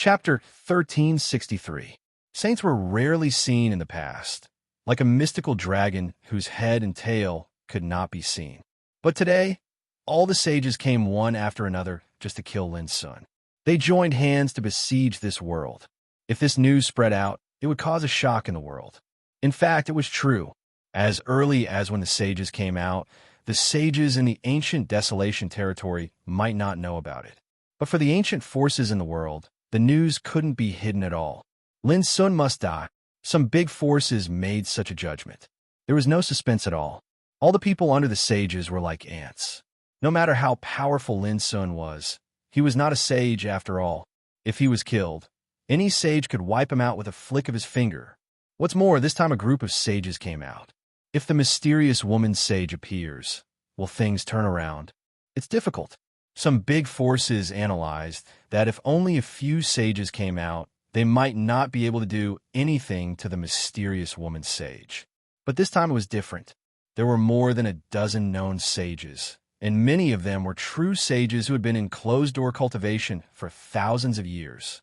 Chapter 1363. Saints were rarely seen in the past, like a mystical dragon whose head and tail could not be seen. But today, all the sages came one after another just to kill Lin's son. They joined hands to besiege this world. If this news spread out, it would cause a shock in the world. In fact, it was true. As early as when the sages came out, the sages in the ancient Desolation territory might not know about it. But for the ancient forces in the world, the news couldn't be hidden at all. Lin's son must die. Some big forces made such a judgment. There was no suspense at all. All the people under the sages were like ants. No matter how powerful Lin's son was, he was not a sage after all. If he was killed, any sage could wipe him out with a flick of his finger. What's more, this time a group of sages came out. If the mysterious woman sage appears, will things turn around? It's difficult. Some big forces analyzed that if only a few sages came out, they might not be able to do anything to the mysterious woman sage. But this time it was different. There were more than a dozen known sages, and many of them were true sages who had been in closed-door cultivation for thousands of years.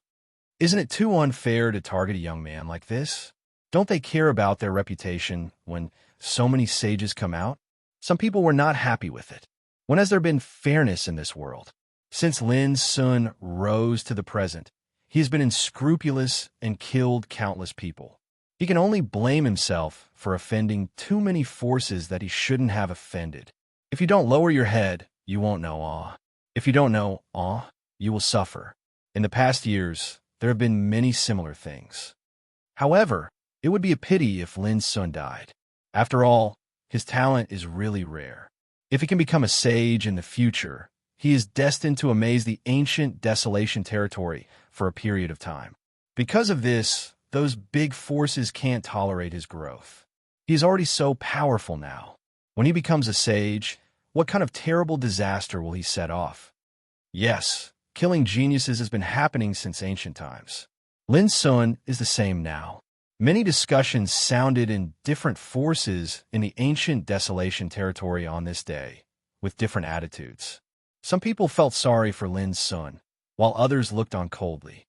Isn't it too unfair to target a young man like this? Don't they care about their reputation when so many sages come out? Some people were not happy with it. When has there been fairness in this world? Since Lin's son rose to the present, he has been unscrupulous and killed countless people. He can only blame himself for offending too many forces that he shouldn't have offended. If you don't lower your head, you won't know awe. If you don't know awe, you will suffer. In the past years, there have been many similar things. However, it would be a pity if Lin's son died. After all, his talent is really rare. If he can become a sage in the future, he is destined to amaze the ancient Desolation territory for a period of time. Because of this, those big forces can't tolerate his growth. He is already so powerful now. When he becomes a sage, what kind of terrible disaster will he set off? Yes, killing geniuses has been happening since ancient times. Lin's son is the same now. Many discussions sounded in different forces in the ancient Desolation territory on this day, with different attitudes. Some people felt sorry for Lin's son, while others looked on coldly.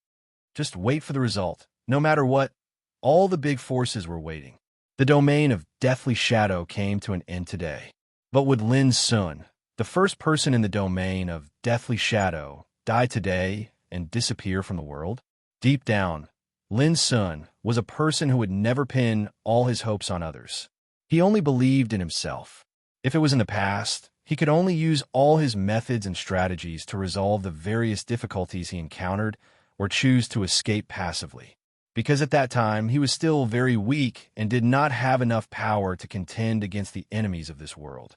Just wait for the result. No matter what, all the big forces were waiting. The domain of deathly shadow came to an end today. But would Lin's son, the first person in the domain of deathly shadow, die today and disappear from the world? Deep down, Lin's son was a person who would never pin all his hopes on others. He only believed in himself. If it was in the past, he could only use all his methods and strategies to resolve the various difficulties he encountered or choose to escape passively. Because at that time, he was still very weak and did not have enough power to contend against the enemies of this world.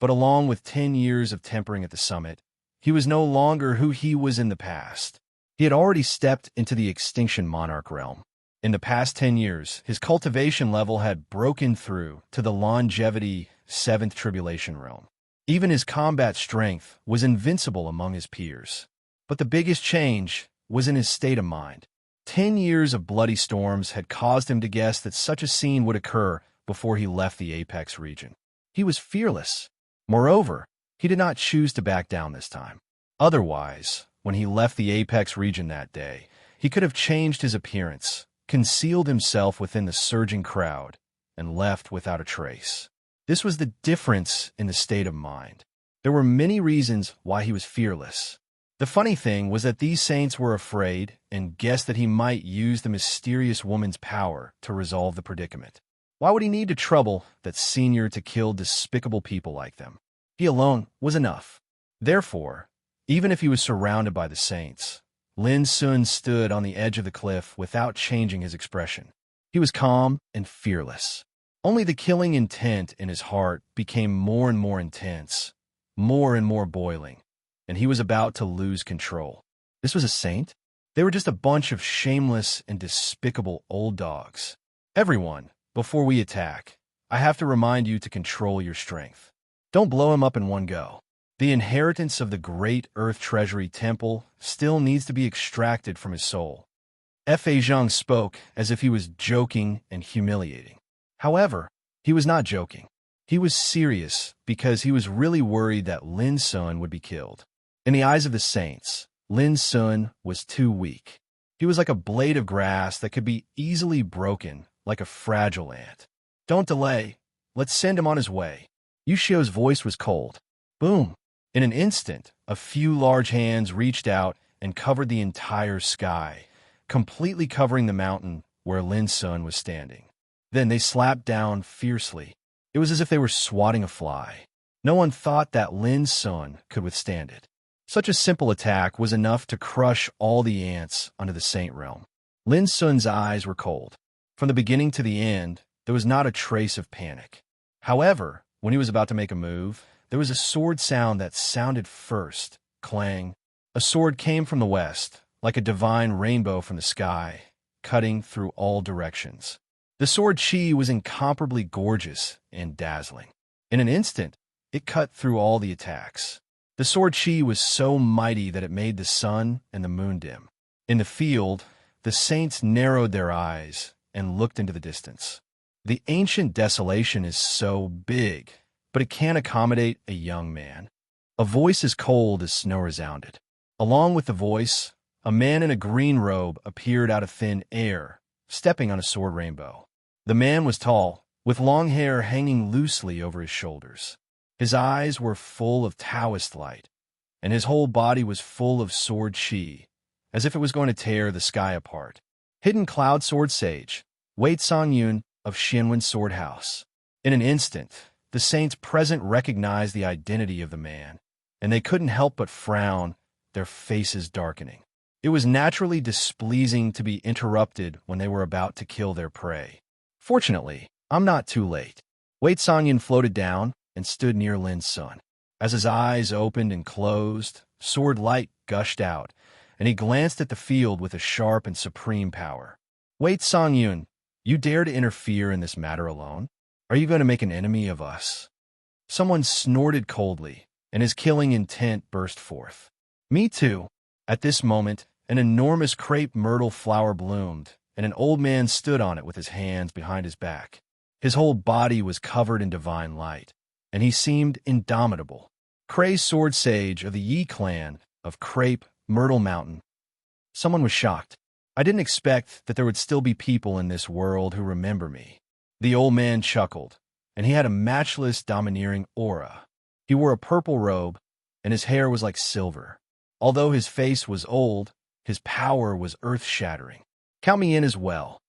But along with 10 years of tempering at the summit, he was no longer who he was in the past. He had already stepped into the extinction monarch realm. In the past 10 years, his cultivation level had broken through to the longevity 7th tribulation realm. Even his combat strength was invincible among his peers. But the biggest change was in his state of mind. 10 years of bloody storms had caused him to guess that such a scene would occur before he left the Apex region. He was fearless. Moreover, he did not choose to back down this time. Otherwise, when he left the Apex region that day, he could have changed his appearance, concealed himself within the surging crowd, and left without a trace. This was the difference in the state of mind. There were many reasons why he was fearless. The funny thing was that these saints were afraid and guessed that he might use the mysterious woman's power to resolve the predicament. Why would he need to trouble that senior to kill despicable people like them? He alone was enough. Therefore, even if he was surrounded by the saints, Lin's son stood on the edge of the cliff without changing his expression. He was calm and fearless. Only the killing intent in his heart became more and more intense, more and more boiling, and he was about to lose control. This was a saint? They were just a bunch of shameless and despicable old dogs. Everyone, before we attack, I have to remind you to control your strength. Don't blow him up in one go. The inheritance of the great Earth Treasury Temple still needs to be extracted from his soul. F.A. Zhang spoke as if he was joking and humiliating. However, he was not joking. He was serious because he was really worried that Lin's son would be killed. In the eyes of the saints, Lin's son was too weak. He was like a blade of grass that could be easily broken, like a fragile ant. Don't delay. Let's send him on his way. Yushio's voice was cold. Boom! In an instant, a few large hands reached out and covered the entire sky, completely covering the mountain where Lin Sun was standing. Then they slapped down fiercely. It was as if they were swatting a fly. No one thought that Lin Sun could withstand it. Such a simple attack was enough to crush all the ants under the Saint Realm. Lin Sun's eyes were cold. From the beginning to the end, there was not a trace of panic. However, when he was about to make a move, there was a sword sound that sounded first. Clang. A sword came from the west, like a divine rainbow from the sky, cutting through all directions. The sword Chi was incomparably gorgeous and dazzling. In an instant, it cut through all the attacks. The sword Chi was so mighty that it made the sun and the moon dim. In the field, the saints narrowed their eyes and looked into the distance. The ancient desolation is so big, but it can't accommodate a young man. A voice as cold as snow resounded. Along with the voice, a man in a green robe appeared out of thin air, stepping on a sword rainbow. The man was tall, with long hair hanging loosely over his shoulders. His eyes were full of Taoist light, and his whole body was full of sword chi, as if it was going to tear the sky apart. Hidden Cloud Sword Sage, Wei Songyun of Xianwen Sword House. In an instant, the saints present recognized the identity of the man, and they couldn't help but frown, their faces darkening. It was naturally displeasing to be interrupted when they were about to kill their prey. Fortunately, I'm not too late. Wei Songyun floated down and stood near Lin Sun. As his eyes opened and closed, sword light gushed out, and he glanced at the field with a sharp and supreme power. Wei Songyun, you dare to interfere in this matter alone? Are you going to make an enemy of us? Someone snorted coldly, and his killing intent burst forth. Me too. At this moment, an enormous crepe myrtle flower bloomed, and an old man stood on it with his hands behind his back. His whole body was covered in divine light, and he seemed indomitable. Kray's sword sage of the Yi clan of Crepe Myrtle Mountain. Someone was shocked. I didn't expect that there would still be people in this world who remember me. The old man chuckled, and he had a matchless domineering aura. He wore a purple robe, and his hair was like silver. Although his face was old, his power was earth-shattering. Count me in as well.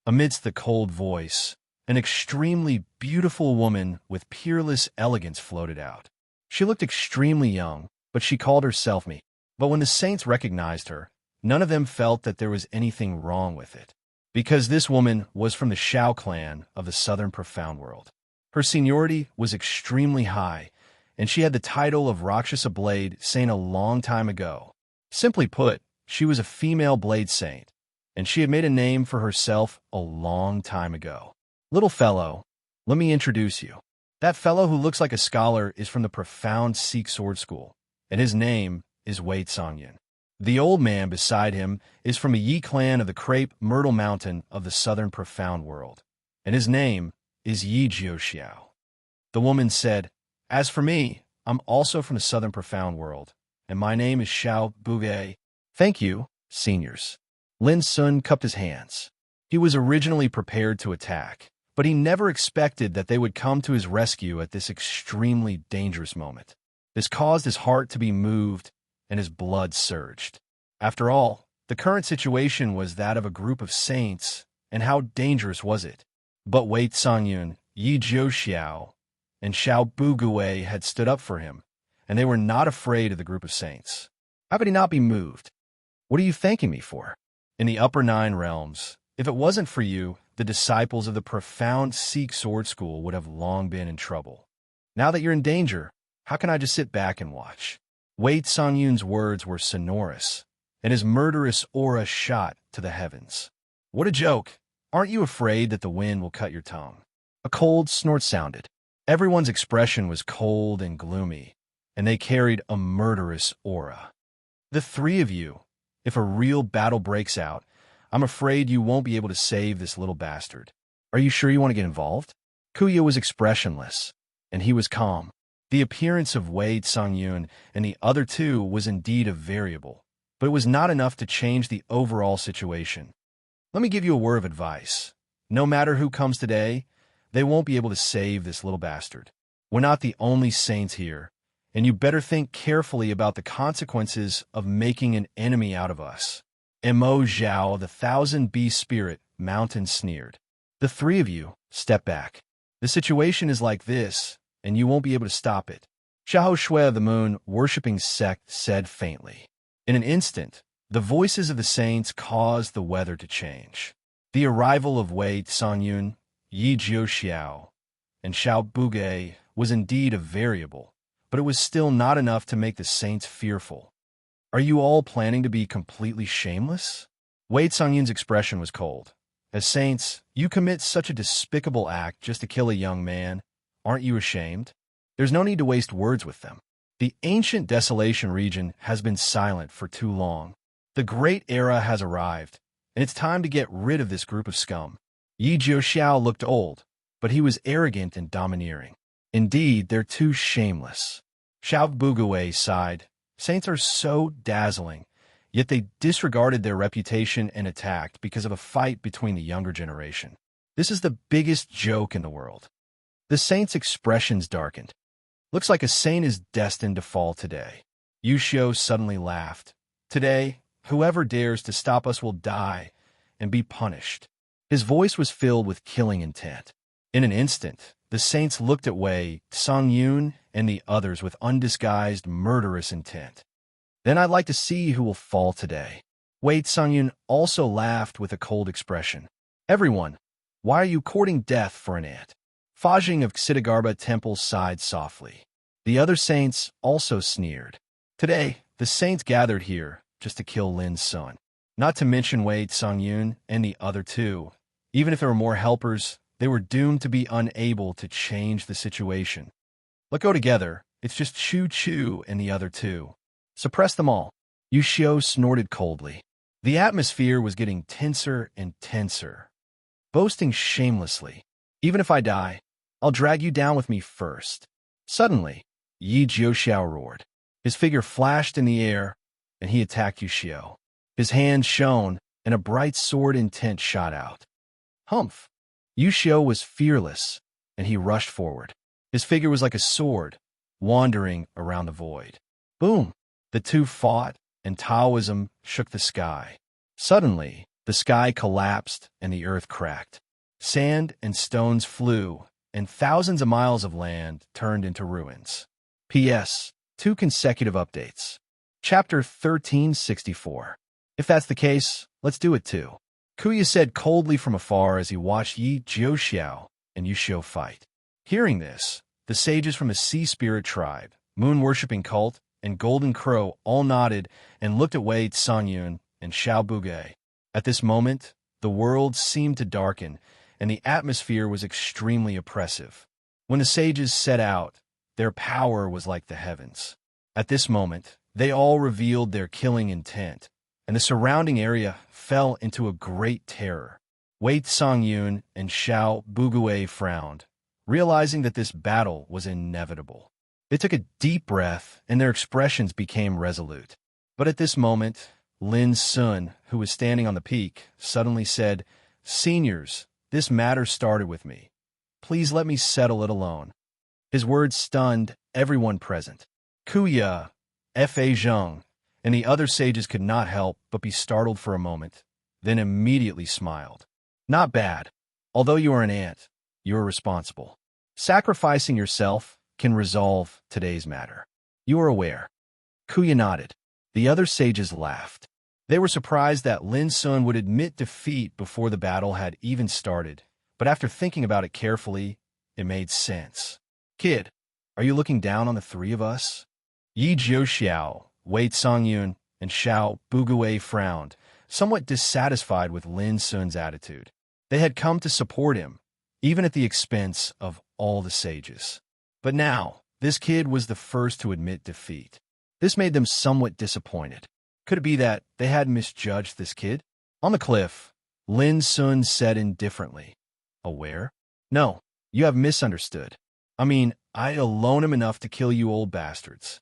Amidst the cold voice, an extremely beautiful woman with peerless elegance floated out. She looked extremely young, but she called herself me. But when the saints recognized her, none of them felt that there was anything wrong with it, because this woman was from the Shao clan of the Southern Profound World. Her seniority was extremely high, and she had the title of Rakshasa Blade Saint a long time ago. Simply put, she was a female blade saint, and she had made a name for herself a long time ago. Little fellow, let me introduce you. That fellow who looks like a scholar is from the Profound Sikh Sword School, and his name is Wei Songyun. The old man beside him is from a Yi clan of the Crepe Myrtle Mountain of the Southern Profound World, and his name is Yi Jiuxiao. The woman said, as for me, I'm also from the Southern Profound World, and my name is Xiao Buge. Thank you, seniors. Lin Sun cupped his hands. He was originally prepared to attack, but he never expected that they would come to his rescue at this extremely dangerous moment. This caused his heart to be moved, and his blood surged. After all, the current situation was that of a group of saints, and how dangerous was it? But Wei Songyun, Yi Jiuxiao, and Xiao Bugue had stood up for him, and they were not afraid of the group of saints. How could he not be moved? What are you thanking me for? In the upper 9 realms, if it wasn't for you, the disciples of the Profound Sikh Sword School would have long been in trouble. Now that you're in danger, how can I just sit back and watch? Wei Songyun's words were sonorous, and his murderous aura shot to the heavens. What a joke! Aren't you afraid that the wind will cut your tongue? A cold snort sounded. Everyone's expression was cold and gloomy, and they carried a murderous aura. The 3 of you, if a real battle breaks out, I'm afraid you won't be able to save this little bastard. Are you sure you want to get involved? Kuya was expressionless, and he was calm. The appearance of Wei Songyun and the other 2 was indeed a variable, but it was not enough to change the overall situation. Let me give you a word of advice. No matter who comes today, they won't be able to save this little bastard. We're not the only saints here, and you better think carefully about the consequences of making an enemy out of us. Mo Zhao, the 1,000 Beast Spirit, Mountain sneered. The three of you, step back. The situation is like this, and you won't be able to stop it. Xiao Shui of the Moon Worshipping Sect said faintly. In an instant, the voices of the saints caused the weather to change. The arrival of Wei Songyun, Yi Jiuxiao, and Xiao Buge was indeed a variable, but it was still not enough to make the saints fearful. Are you all planning to be completely shameless? Wei Songyun's expression was cold. As saints, you commit such a despicable act just to kill a young man. Aren't you ashamed? There's no need to waste words with them. The ancient desolation region has been silent for too long. The great era has arrived, and it's time to get rid of this group of scum. Yi Jiuxiao looked old, but he was arrogant and domineering. Indeed, they're too shameless. Xiao Bugue sighed. Saints are so dazzling, yet they disregarded their reputation and attacked because of a fight between the younger generation. This is the biggest joke in the world. The saint's expressions darkened. Looks like a saint is destined to fall today. Yu Xiu suddenly laughed. Today, whoever dares to stop us will die and be punished. His voice was filled with killing intent. In an instant, the saints looked at Wei Songyun and the others with undisguised murderous intent. Then I'd like to see who will fall today. Wei Songyun also laughed with a cold expression. Everyone, why are you courting death for an ant? Fajing of Xidagarba Temple sighed softly. The other saints also sneered. Today, the saints gathered here just to kill Lin's son. Not to mention Wei Songyun and the other two. Even if there were more helpers, they were doomed to be unable to change the situation. Let go together. It's just Chu Chu and the other two. Suppress them all. Yu Xiu snorted coldly. The atmosphere was getting tenser and tenser. Boasting shamelessly. Even if I die, I'll drag you down with me first. Suddenly, Yi Jiuxiao roared. His figure flashed in the air, and he attacked Yu Xiu. His hand shone, and a bright sword intent shot out. Humph! Yu Xiu was fearless, and he rushed forward. His figure was like a sword, wandering around the void. Boom! The two fought, and Taoism shook the sky. Suddenly, the sky collapsed, and the earth cracked. Sand and stones flew, and thousands of miles of land turned into ruins. P.S. 2 consecutive updates. Chapter 1364. If that's the case, let's do it too. Kuya said coldly from afar as he watched Yi Jiuxiao and Yu Xiu fight. Hearing this, the sages from the Sea Spirit tribe, moon-worshipping cult, and Golden Crow all nodded and looked at Wei Songyun and Xiao Buge. At this moment, the world seemed to darken, and the atmosphere was extremely oppressive. When the sages set out, their power was like the heavens. At this moment, they all revealed their killing intent, and the surrounding area fell into a great terror. Wei Songyun and Xiao Bugue frowned, realizing that this battle was inevitable. They took a deep breath, and their expressions became resolute. But at this moment, Lin Sun, who was standing on the peak, suddenly said, "Seniors, this matter started with me. Please let me settle it alone." His words stunned everyone present. Kuya, F.A. Zheng, and the other sages could not help but be startled for a moment, then immediately smiled. Not bad. Although you are an ant, you are responsible. Sacrificing yourself can resolve today's matter. You are aware. Kuya nodded. The other sages laughed. They were surprised that Lin Sun would admit defeat before the battle had even started, but after thinking about it carefully, it made sense. Kid, are you looking down on the three of us? Yi Jiuxiao, Wei Songyun, and Xiao Bugue frowned, somewhat dissatisfied with Lin Sun's attitude. They had come to support him, even at the expense of all the sages. But now, this kid was the first to admit defeat. This made them somewhat disappointed. Could it be that they had misjudged this kid? On the cliff, Lin Sun said indifferently, "Aware? No, you have misunderstood. I mean, I alone am enough to kill you old bastards."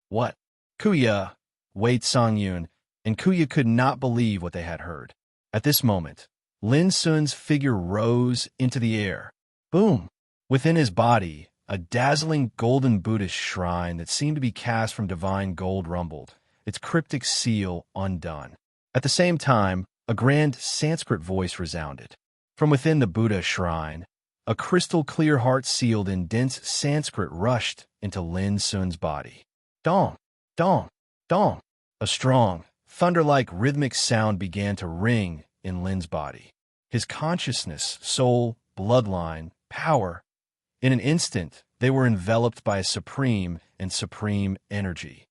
What? Kuya, Wei Songyun, and Kuya could not believe what they had heard. At this moment, Lin Sun's figure rose into the air. Boom! Within his body, a dazzling golden Buddhist shrine that seemed to be cast from divine gold rumbled, its cryptic seal undone. At the same time, a grand Sanskrit voice resounded. From within the Buddha shrine, a crystal-clear heart sealed in dense Sanskrit rushed into Lin Sun's body. Dong! Dong! Dong! A strong, thunder-like rhythmic sound began to ring in Lin's body. His consciousness, soul, bloodline, power. In an instant, they were enveloped by a supreme energy.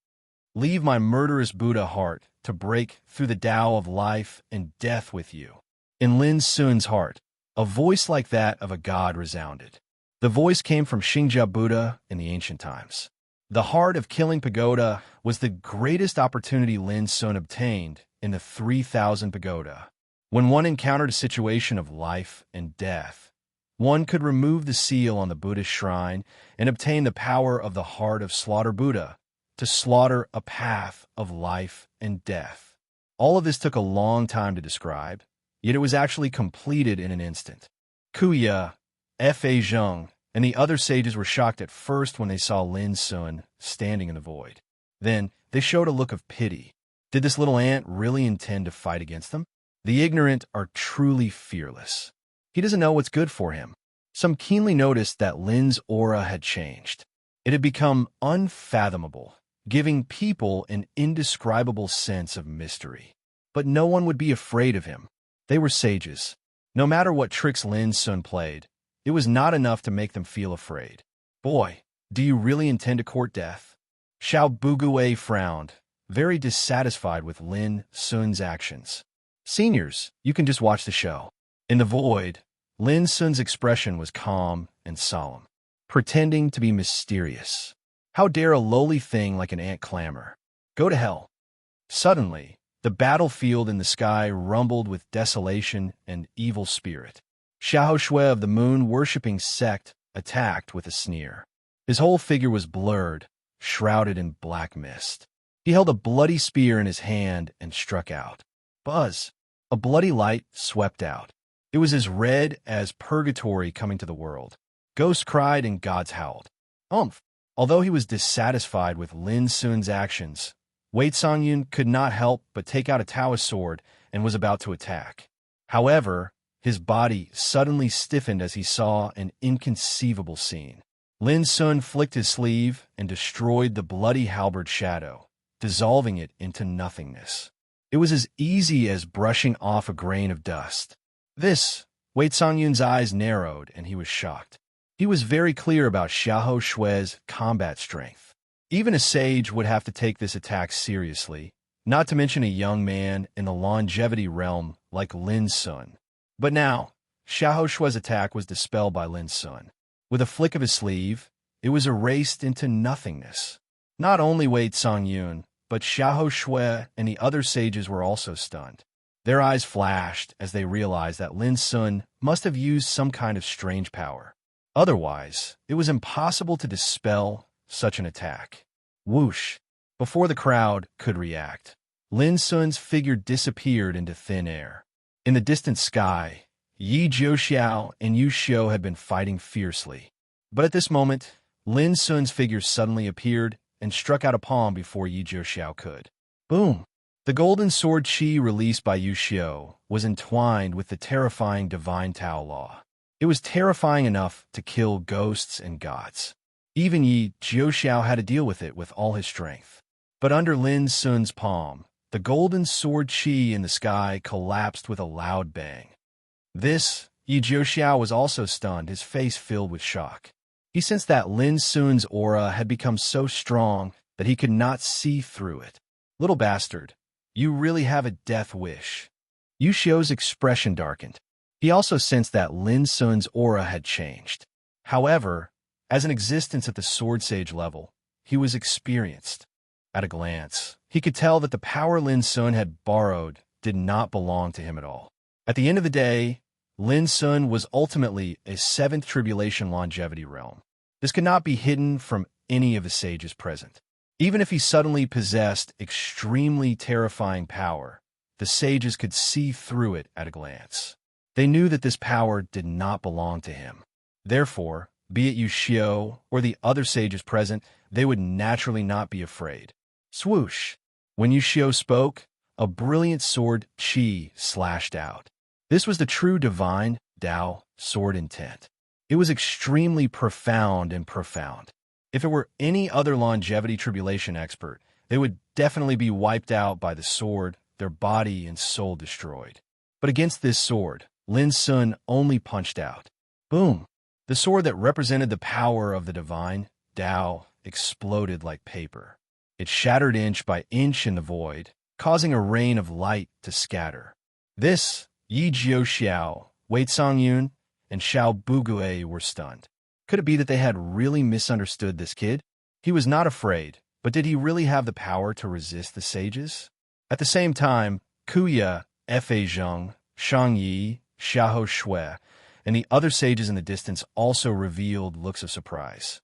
Leave my murderous Buddha heart to break through the Tao of life and death with you. In Lin Sun's heart, a voice like that of a god resounded. The voice came from Xingja Buddha in the ancient times. The heart of killing pagoda was the greatest opportunity Lin Sun obtained in the 3,000 pagoda. When one encountered a situation of life and death, one could remove the seal on the Buddhist shrine and obtain the power of the heart of Slaughter Buddha to slaughter a path of life and death. All of this took a long time to describe, yet it was actually completed in an instant. Kuya, Fa Zheng, and the other sages were shocked at first when they saw Lin Sun standing in the void. Then, they showed a look of pity. Did this little ant really intend to fight against them? The ignorant are truly fearless. He doesn't know what's good for him. Some keenly noticed that Lin's aura had changed. It had become unfathomable, giving people an indescribable sense of mystery. But no one would be afraid of him. They were sages. No matter what tricks Lin Sun played, it was not enough to make them feel afraid. Boy, do you really intend to court death? Xiao Buguei frowned, very dissatisfied with Lin Sun's actions. Seniors, you can just watch the show. In the void, Lin Sun's expression was calm and solemn, pretending to be mysterious. How dare a lowly thing like an ant clamor? Go to hell. Suddenly, the battlefield in the sky rumbled with desolation and evil spirit. Xiao Shui of the moon-worshipping sect attacked with a sneer. His whole figure was blurred, shrouded in black mist. He held a bloody spear in his hand and struck out. Buzz! A bloody light swept out. It was as red as purgatory coming to the world. Ghosts cried and gods howled. Umph! Although he was dissatisfied with Lin Sun's actions, Wei Songyun could not help but take out a Taoist sword and was about to attack. However, his body suddenly stiffened as he saw an inconceivable scene. Lin Sun flicked his sleeve and destroyed the bloody halberd shadow, dissolving it into nothingness. It was as easy as brushing off a grain of dust. Wei Songyun's eyes narrowed and he was shocked. He was very clear about Xiahou Shui's combat strength. Even a sage would have to take this attack seriously, not to mention a young man in the longevity realm like Lin Sun. But now, Xiahou Shui's attack was dispelled by Lin Sun. With a flick of his sleeve, it was erased into nothingness. Not only Wei Songyun, but Xiahou Shui and the other sages were also stunned. Their eyes flashed as they realized that Lin Sun must have used some kind of strange power. Otherwise, it was impossible to dispel such an attack. Whoosh! Before the crowd could react, Lin Sun's figure disappeared into thin air. In the distant sky, Yi Jiuxiao and Yu Xiu had been fighting fiercely. But at this moment, Lin Sun's figure suddenly appeared and struck out a palm before Yi Jiuxiao could. Boom! The golden sword qi released by Yu Xiu was entwined with the terrifying divine Tao law. It was terrifying enough to kill ghosts and gods. Even Yi Jiuxiao had to deal with it with all his strength. But under Lin Sun's palm, the golden sword qi in the sky collapsed with a loud bang. Yi Jiuxiao was also stunned, his face filled with shock. He sensed that Lin Sun's aura had become so strong that he could not see through it. Little bastard, you really have a death wish. Yu Xiu's expression darkened. He also sensed that Lin Sun's aura had changed. However, as an existence at the Sword Sage level, he was experienced. At a glance, he could tell that the power Lin Sun had borrowed did not belong to him at all. At the end of the day, Lin Sun was ultimately a seventh tribulation longevity realm. This could not be hidden from any of the sages present. Even if he suddenly possessed extremely terrifying power, the sages could see through it at a glance. They knew that this power did not belong to him. Therefore, be it Yu Xiao or the other sages present, they would naturally not be afraid. Swoosh! When Yu Xiao spoke, a brilliant sword qi slashed out. This was the true divine Tao sword intent. It was extremely profound and profound. If it were any other longevity tribulation expert, they would definitely be wiped out by the sword, their body and soul destroyed. But against this sword, Lin Sun only punched out. Boom! The sword that represented the power of the divine Tao exploded like paper. It shattered inch by inch in the void, causing a rain of light to scatter. This, Yi Jiuxiao, Wei Songyun, and Xiao Bugue were stunned. Could it be that they had really misunderstood this kid? He was not afraid, but did he really have the power to resist the sages? At the same time, Kuya, Fa Zheng, Shang Yi, Xiahou Shui, and the other sages in the distance also revealed looks of surprise.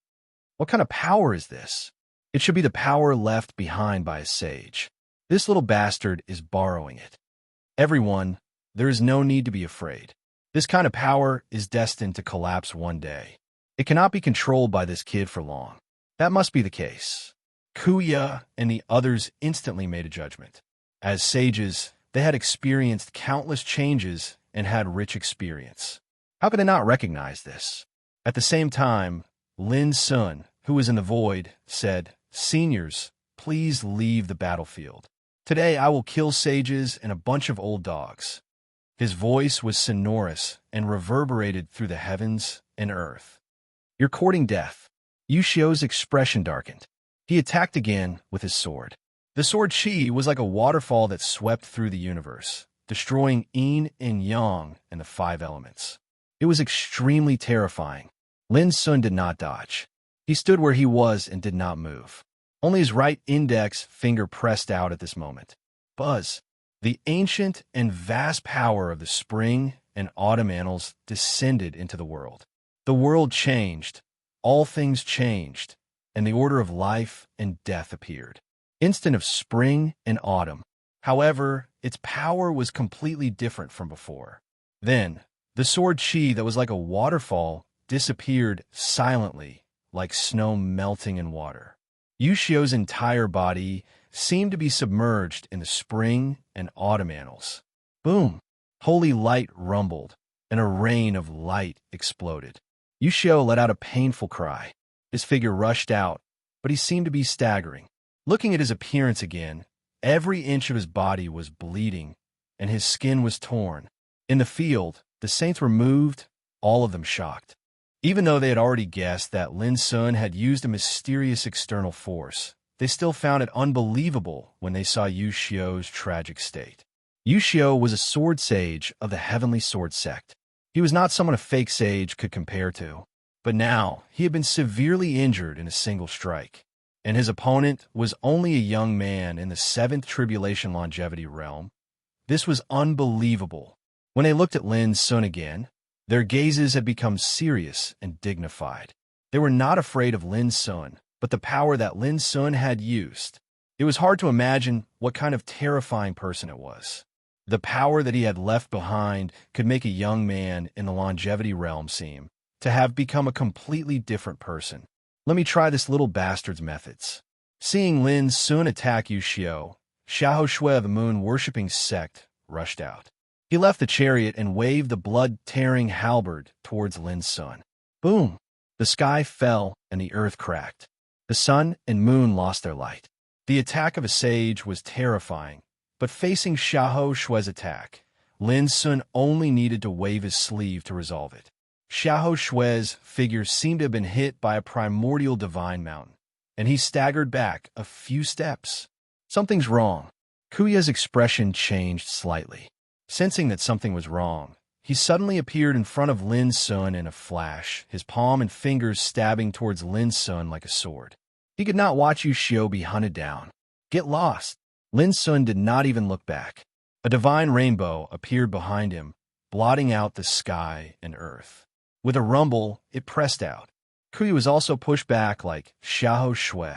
What kind of power is this? It should be the power left behind by a sage. This little bastard is borrowing it. Everyone, there is no need to be afraid. This kind of power is destined to collapse one day. It cannot be controlled by this kid for long. That must be the case. Kuya and the others instantly made a judgment. As sages, they had experienced countless changes and had rich experience. How could they not recognize this? At the same time, Lin Sun, who was in the void, said, "Seniors, please leave the battlefield. Today I will kill sages and a bunch of old dogs." His voice was sonorous and reverberated through the heavens and earth. "You're courting death." Yu Xiao's expression darkened. He attacked again with his sword. The sword Qi was like a waterfall that swept through the universe, destroying yin and yang and the five elements. It was extremely terrifying. Lin Sun did not dodge. He stood where he was and did not move. Only his right index finger pressed out at this moment. Buzz! The ancient and vast power of the spring and autumn annals descended into the world. The world changed, all things changed, and the order of life and death appeared. Instant of spring and autumn. However, its power was completely different from before. Then, the sword Qi that was like a waterfall disappeared silently, like snow melting in water. Yu Xiao's entire body seemed to be submerged in the spring and autumn annals. Boom! Holy light rumbled, and a rain of light exploded. Yu Xiao let out a painful cry. His figure rushed out, but he seemed to be staggering. Looking at his appearance again, every inch of his body was bleeding, and his skin was torn. In the field, the saints were moved, all of them shocked. Even though they had already guessed that Lin Sun had used a mysterious external force, they still found it unbelievable when they saw Yu Xiao's tragic state. Yu Xiao was a sword sage of the Heavenly Sword Sect. He was not someone a fake sage could compare to, but now he had been severely injured in a single strike, and his opponent was only a young man in the 7th Tribulation Longevity realm. This was unbelievable. When they looked at Lin Sun again, their gazes had become serious and dignified. They were not afraid of Lin Sun, but the power that Lin Sun had used. It was hard to imagine what kind of terrifying person it was. The power that he had left behind could make a young man in the longevity realm seem to have become a completely different person. Let me try this little bastard's methods. Seeing Lin Sun attack Yu Xiao, Xiahou Shui of the moon-worshipping sect rushed out. He left the chariot and waved the blood-tearing halberd towards Lin Sun. Boom! The sky fell and the earth cracked. The sun and moon lost their light. The attack of a sage was terrifying, but facing Xiahou Shui's attack, Lin Sun only needed to wave his sleeve to resolve it. Xiahou Shui's figure seemed to have been hit by a primordial divine mountain, and he staggered back a few steps. Something's wrong. Kuya's expression changed slightly. Sensing that something was wrong, he suddenly appeared in front of Lin Sun in a flash, his palm and fingers stabbing towards Lin Sun like a sword. He could not watch Yu Xiao be hunted down. Get lost! Lin Sun did not even look back. A divine rainbow appeared behind him, blotting out the sky and earth. With a rumble, it pressed out. Kuya was also pushed back like Xiahou Shui.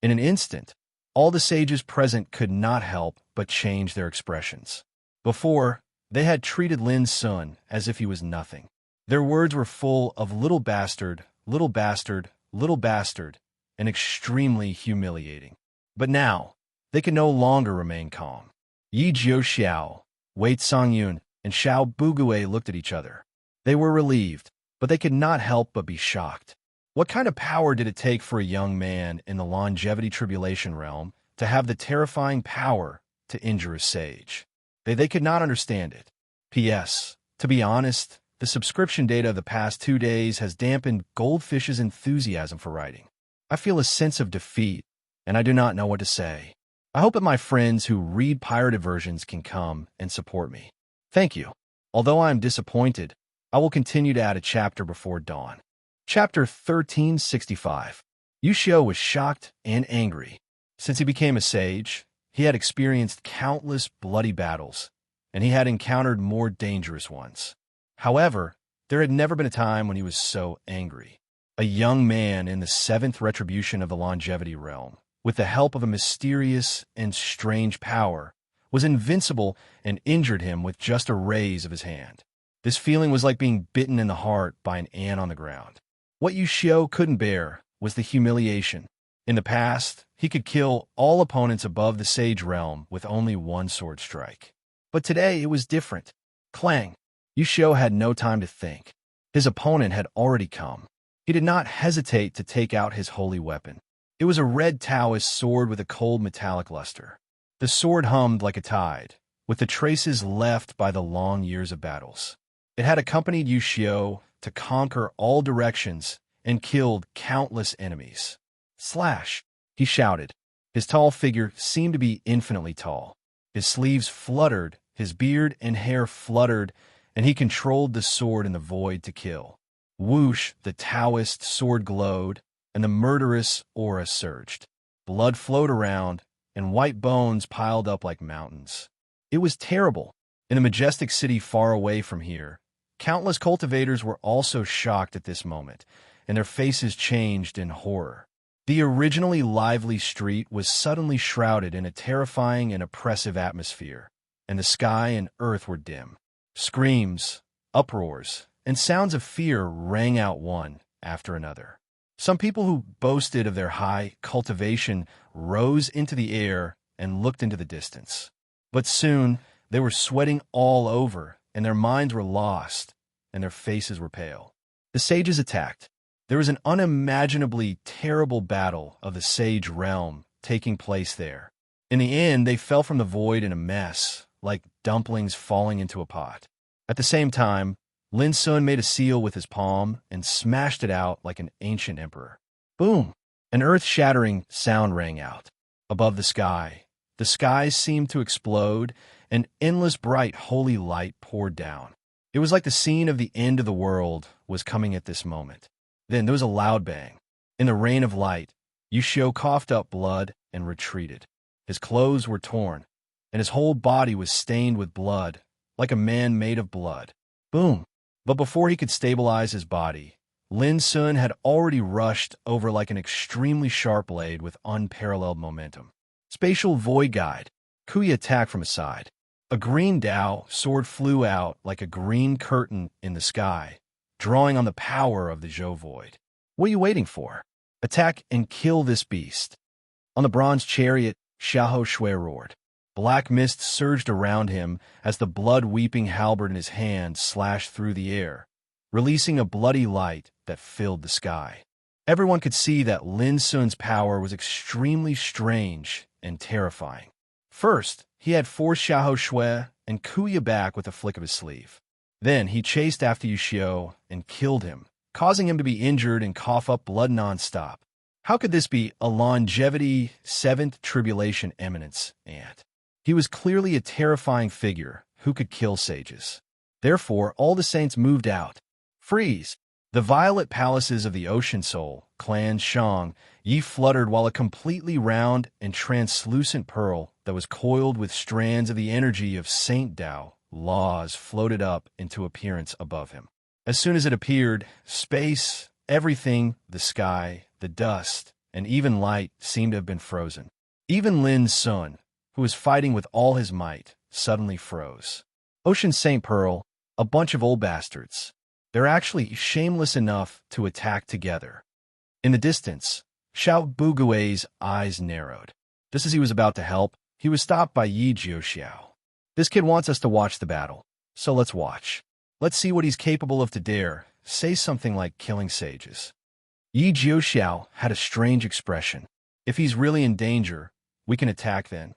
In an instant, all the sages present could not help but change their expressions. Before, they had treated Lin Sun as if he was nothing. Their words were full of little bastard, little bastard, little bastard, and extremely humiliating. But now, they could no longer remain calm. Yi Jiuxiao, Wei Songyun, and Xiao Bugue looked at each other. They were relieved, but they could not help but be shocked. What kind of power did it take for a young man in the longevity tribulation realm to have the terrifying power to injure a sage? They could not understand it. P.S. To be honest, the subscription data of the past 2 days has dampened Goldfish's enthusiasm for writing. I feel a sense of defeat, and I do not know what to say. I hope that my friends who read pirated versions can come and support me. Thank you. Although I am disappointed, I will continue to add a chapter before dawn. Chapter 1365. Yushio was shocked and angry. Since he became a sage, he had experienced countless bloody battles, and he had encountered more dangerous ones. However, there had never been a time when he was so angry. A young man in the 7th retribution of the longevity realm, with the help of a mysterious and strange power, was invincible and injured him with just a raise of his hand. This feeling was like being bitten in the heart by an ant on the ground. What Yushio couldn't bear was the humiliation. In the past, he could kill all opponents above the sage realm with only one sword strike. But today it was different. Clang! Yushio had no time to think. His opponent had already come. He did not hesitate to take out his holy weapon. It was a red Taoist sword with a cold metallic luster. The sword hummed like a tide, with the traces left by the long years of battles. It had accompanied Yushio to conquer all directions and killed countless enemies. Slash! He shouted. His tall figure seemed to be infinitely tall. His sleeves fluttered, his beard and hair fluttered, and he controlled the sword in the void to kill. Whoosh! The Taoist sword glowed, and the murderous aura surged. Blood flowed around, and white bones piled up like mountains. It was terrible. In a majestic city far away from here, countless cultivators were also shocked at this moment, and their faces changed in horror. The originally lively street was suddenly shrouded in a terrifying and oppressive atmosphere, and the sky and earth were dim. Screams, uproars, and sounds of fear rang out one after another. Some people who boasted of their high cultivation rose into the air and looked into the distance. But soon, they were sweating all over, and their minds were lost, and their faces were pale. The sages attacked. There was an unimaginably terrible battle of the sage realm taking place there. In the end, they fell from the void in a mess, like dumplings falling into a pot. At the same time, Lin Sun made a seal with his palm and smashed it out like an ancient emperor. Boom! An earth-shattering sound rang out. Above the skies seemed to explode, and endless bright holy light poured down. It was like the scene of the end of the world was coming at this moment. Then there was a loud bang. In the rain of light, Yushio coughed up blood and retreated. His clothes were torn, and his whole body was stained with blood, like a man made of blood. Boom! But before he could stabilize his body, Lin Sun had already rushed over like an extremely sharp blade with unparalleled momentum. Spatial Void Guide. Kuya attacked from his side. A green Dao sword flew out like a green curtain in the sky, drawing on the power of the Zhou Void. What are you waiting for? Attack and kill this beast. On the bronze chariot, Xiahou Shui roared. Black mist surged around him as the blood-weeping halberd in his hand slashed through the air, releasing a bloody light that filled the sky. Everyone could see that Lin Sun's power was extremely strange and terrifying. First, he had forced Xiahou Shui and Kuya back with a flick of his sleeve. Then he chased after Yushio and killed him, causing him to be injured and cough up blood nonstop. How could this be a longevity 7th tribulation eminence ant? He was clearly a terrifying figure who could kill sages. Therefore, all the saints moved out. Freeze! The violet palaces of the Ocean Soul, Clan Shang, Yi fluttered while a completely round and translucent pearl that was coiled with strands of the energy of Saint Dao laws floated up into appearance above him. As soon as it appeared, space, everything, the sky, the dust, and even light seemed to have been frozen. Even Lin Sun, who was fighting with all his might, suddenly froze. Ocean St. Pearl, a bunch of old bastards. They're actually shameless enough to attack together. In the distance, Xiao Bugui's eyes narrowed. Just as he was about to help, he was stopped by Yi Jiuxiao. This kid wants us to watch the battle, so let's watch. Let's see what he's capable of to dare say something like killing sages. Yi Jiuxiao had a strange expression. If he's really in danger, we can attack then.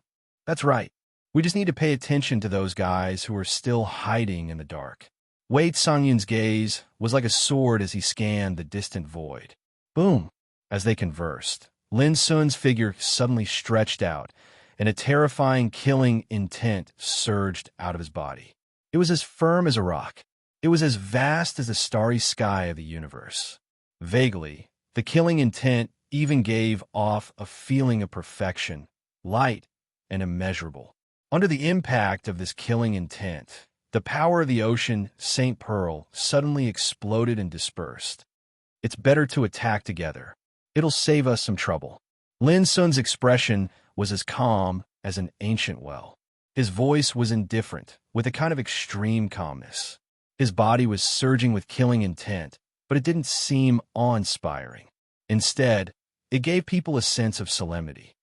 That's right. We just need to pay attention to those guys who are still hiding in the dark. Wei Songyun's gaze was like a sword as he scanned the distant void. Boom! As they conversed, Lin Sun's figure suddenly stretched out, and a terrifying killing intent surged out of his body. It was as firm as a rock. It was as vast as the starry sky of the universe. Vaguely, the killing intent even gave off a feeling of perfection, light, and immeasurable. Under the impact of this killing intent, the power of the ocean, St. Pearl, suddenly exploded and dispersed. It's better to attack together. It'll save us some trouble. Lin Sun's expression was as calm as an ancient well. His voice was indifferent, with a kind of extreme calmness. His body was surging with killing intent, but it didn't seem awe-inspiring. Instead, it gave people a sense of solemnity.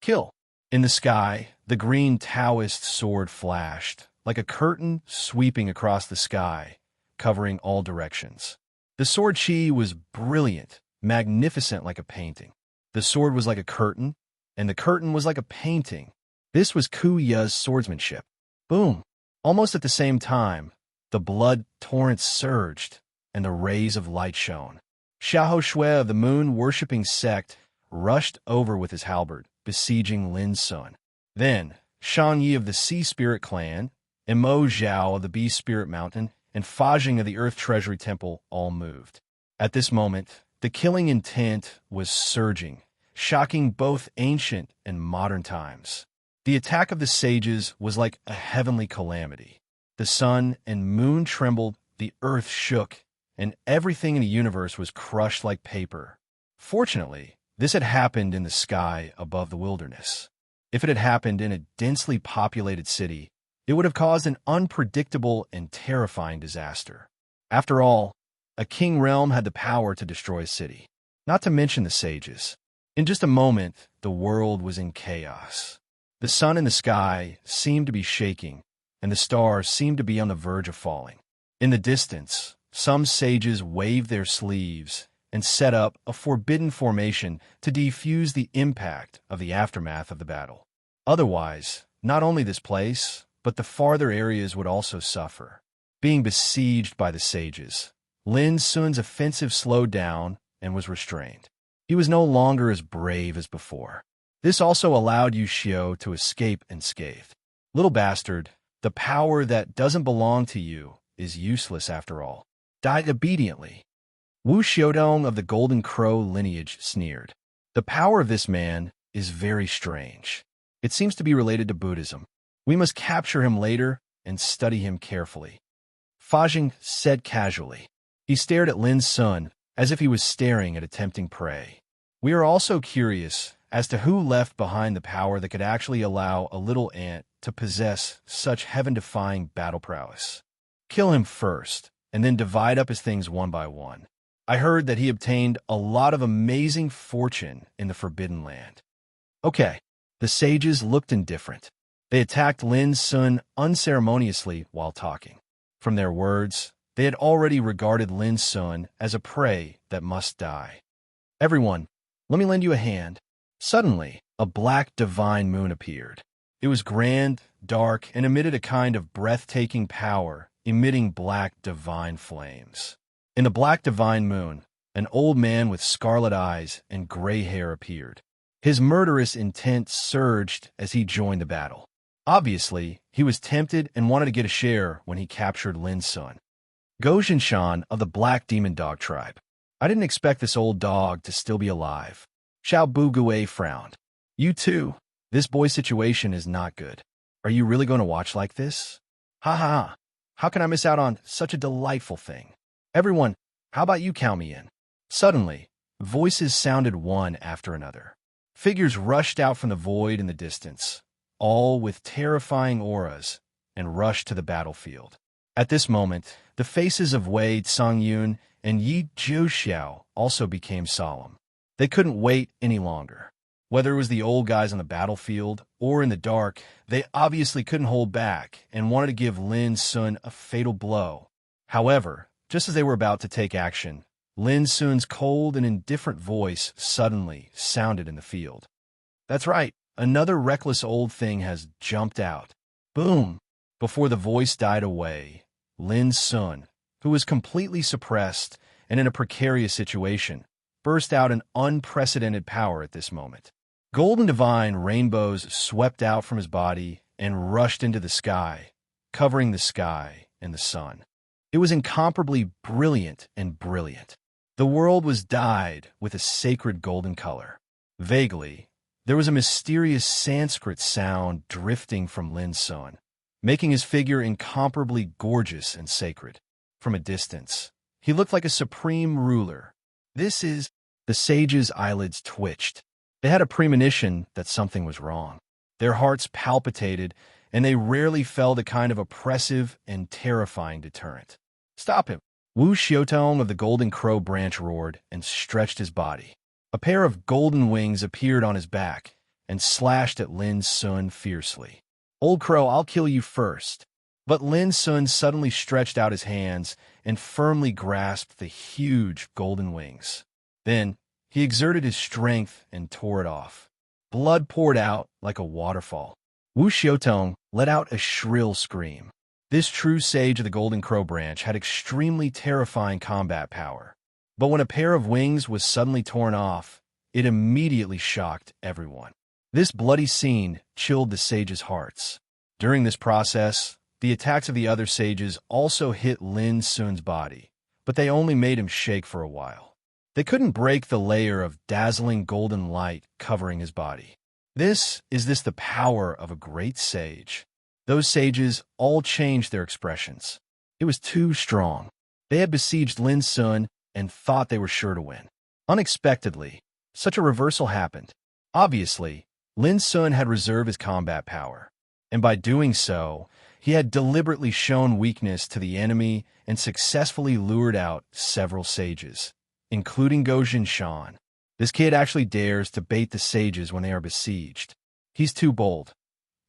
Kill. In the sky, the green Taoist sword flashed, like a curtain sweeping across the sky, covering all directions. The sword chi was brilliant, magnificent like a painting. The sword was like a curtain, and the curtain was like a painting. This was Ku Ya's swordsmanship. Boom! Almost at the same time, the blood torrents surged, and the rays of light shone. Xiahou Shui of the moon-worshipping sect rushed over with his halberd, besieging Lin Sun. Then, Shan Yi of the Sea Spirit Clan, and Mo Zhao of the Bee Spirit Mountain, and Fa Jing of the Earth Treasury Temple all moved. At this moment, the killing intent was surging, shocking both ancient and modern times. The attack of the sages was like a heavenly calamity. The sun and moon trembled, the earth shook, and everything in the universe was crushed like paper. Fortunately, this had happened in the sky above the wilderness. If it had happened in a densely populated city, it would have caused an unpredictable and terrifying disaster. After all, a king realm had the power to destroy a city, not to mention the sages. In just a moment, the world was in chaos. The sun in the sky seemed to be shaking, and the stars seemed to be on the verge of falling. In the distance, some sages waved their sleeves and set up a forbidden formation to defuse the impact of the aftermath of the battle. Otherwise, not only this place, but the farther areas would also suffer. Being besieged by the sages, Lin Sun's offensive slowed down and was restrained. He was no longer as brave as before. This also allowed Yu Xiu to escape unscathed. Little bastard, the power that doesn't belong to you is useless after all. Die obediently. Wu Xiaodong of the Golden Crow lineage sneered. The power of this man is very strange. It seems to be related to Buddhism. We must capture him later and study him carefully. Fa Jing said casually. He stared at Lin Sun as if he was staring at a tempting prey. We are also curious as to who left behind the power that could actually allow a little ant to possess such heaven-defying battle prowess. Kill him first, and then divide up his things one by one. I heard that he obtained a lot of amazing fortune in the Forbidden Land. Okay, the sages looked indifferent. They attacked Lin Sun unceremoniously while talking. From their words, they had already regarded Lin Sun as a prey that must die. Everyone, let me lend you a hand. Suddenly, a black divine moon appeared. It was grand, dark, and emitted a kind of breathtaking power, emitting black divine flames. In the black divine moon, an old man with scarlet eyes and gray hair appeared. His murderous intent surged as he joined the battle. Obviously, he was tempted and wanted to get a share when he captured Lin Sun. Go Jinshan of the Black Demon Dog tribe. I didn't expect this old dog to still be alive. Xiao Bugui frowned. You too. This boy situation is not good. Are you really going to watch like this? Ha ha ha. How can I miss out on such a delightful thing? Everyone, how about you count me in? Suddenly, voices sounded one after another. Figures rushed out from the void in the distance, all with terrifying auras, and rushed to the battlefield. At this moment, the faces of Wei Songyun and Yi Zhouxiao also became solemn. They couldn't wait any longer. Whether it was the old guys on the battlefield or in the dark, they obviously couldn't hold back and wanted to give Lin Sun a fatal blow. However, just as they were about to take action, Lin Sun's cold and indifferent voice suddenly sounded in the field. "That's right, another reckless old thing has jumped out." Boom! Before the voice died away, Lin Sun, who was completely suppressed and in a precarious situation, burst out an unprecedented power at this moment. Golden divine rainbows swept out from his body and rushed into the sky, covering the sky and the sun. It was incomparably brilliant and brilliant. The world was dyed with a sacred golden color. Vaguely, there was a mysterious Sanskrit sound drifting from Lin Sun, making his figure incomparably gorgeous and sacred. From a distance, he looked like a supreme ruler. The sage's eyelids twitched. They had a premonition that something was wrong. Their hearts palpitated, and they rarely felt a kind of oppressive and terrifying deterrent. "Stop him!" Wu Xiaotong of the Golden Crow branch roared and stretched his body. A pair of golden wings appeared on his back and slashed at Lin Sun fiercely. "Old Crow, I'll kill you first." But Lin Sun suddenly stretched out his hands and firmly grasped the huge golden wings. Then, he exerted his strength and tore it off. Blood poured out like a waterfall. Wu Xiaotong let out a shrill scream. This true sage of the Golden Crow branch had extremely terrifying combat power. But when a pair of wings was suddenly torn off, it immediately shocked everyone. This bloody scene chilled the sages' hearts. During this process, the attacks of the other sages also hit Lin Sun's body, but they only made him shake for a while. They couldn't break the layer of dazzling golden light covering his body. Is this the power of a great sage? Those sages all changed their expressions. It was too strong. They had besieged Lin Sun and thought they were sure to win. Unexpectedly, such a reversal happened. Obviously, Lin Sun had reserved his combat power, and by doing so, he had deliberately shown weakness to the enemy and successfully lured out several sages, including Go Jinshan. This kid actually dares to bait the sages when they are besieged. He's too bold.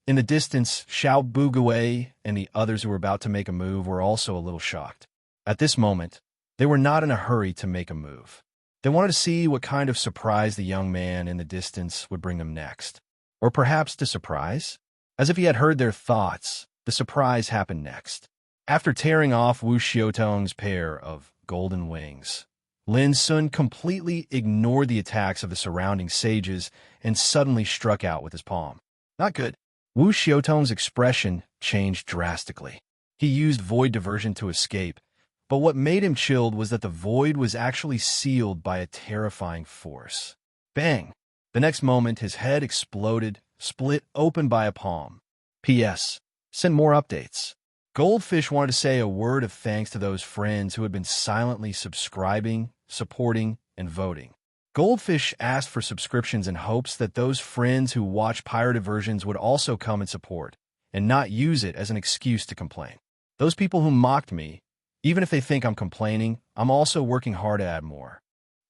In the distance, Xiao Bugui and the others who were about to make a move were also a little shocked. At this moment, they were not in a hurry to make a move. They wanted to see what kind of surprise the young man in the distance would bring them next. Or perhaps the surprise? As if he had heard their thoughts, the surprise happened next. After tearing off Wu Xiaotong's pair of golden wings, Lin Sun completely ignored the attacks of the surrounding sages and suddenly struck out with his palm. Not good. Wu Xiaotong's expression changed drastically. He used void diversion to escape, but what made him chilled was that the void was actually sealed by a terrifying force. Bang! The next moment, his head exploded, split open by a palm. P.S. Send more updates. Goldfish wanted to say a word of thanks to those friends who had been silently subscribing, supporting, and voting. Goldfish asked for subscriptions in hopes that those friends who watch pirated versions would also come and support, and not use it as an excuse to complain. Those people who mocked me, even if they think I'm complaining, I'm also working hard to add more.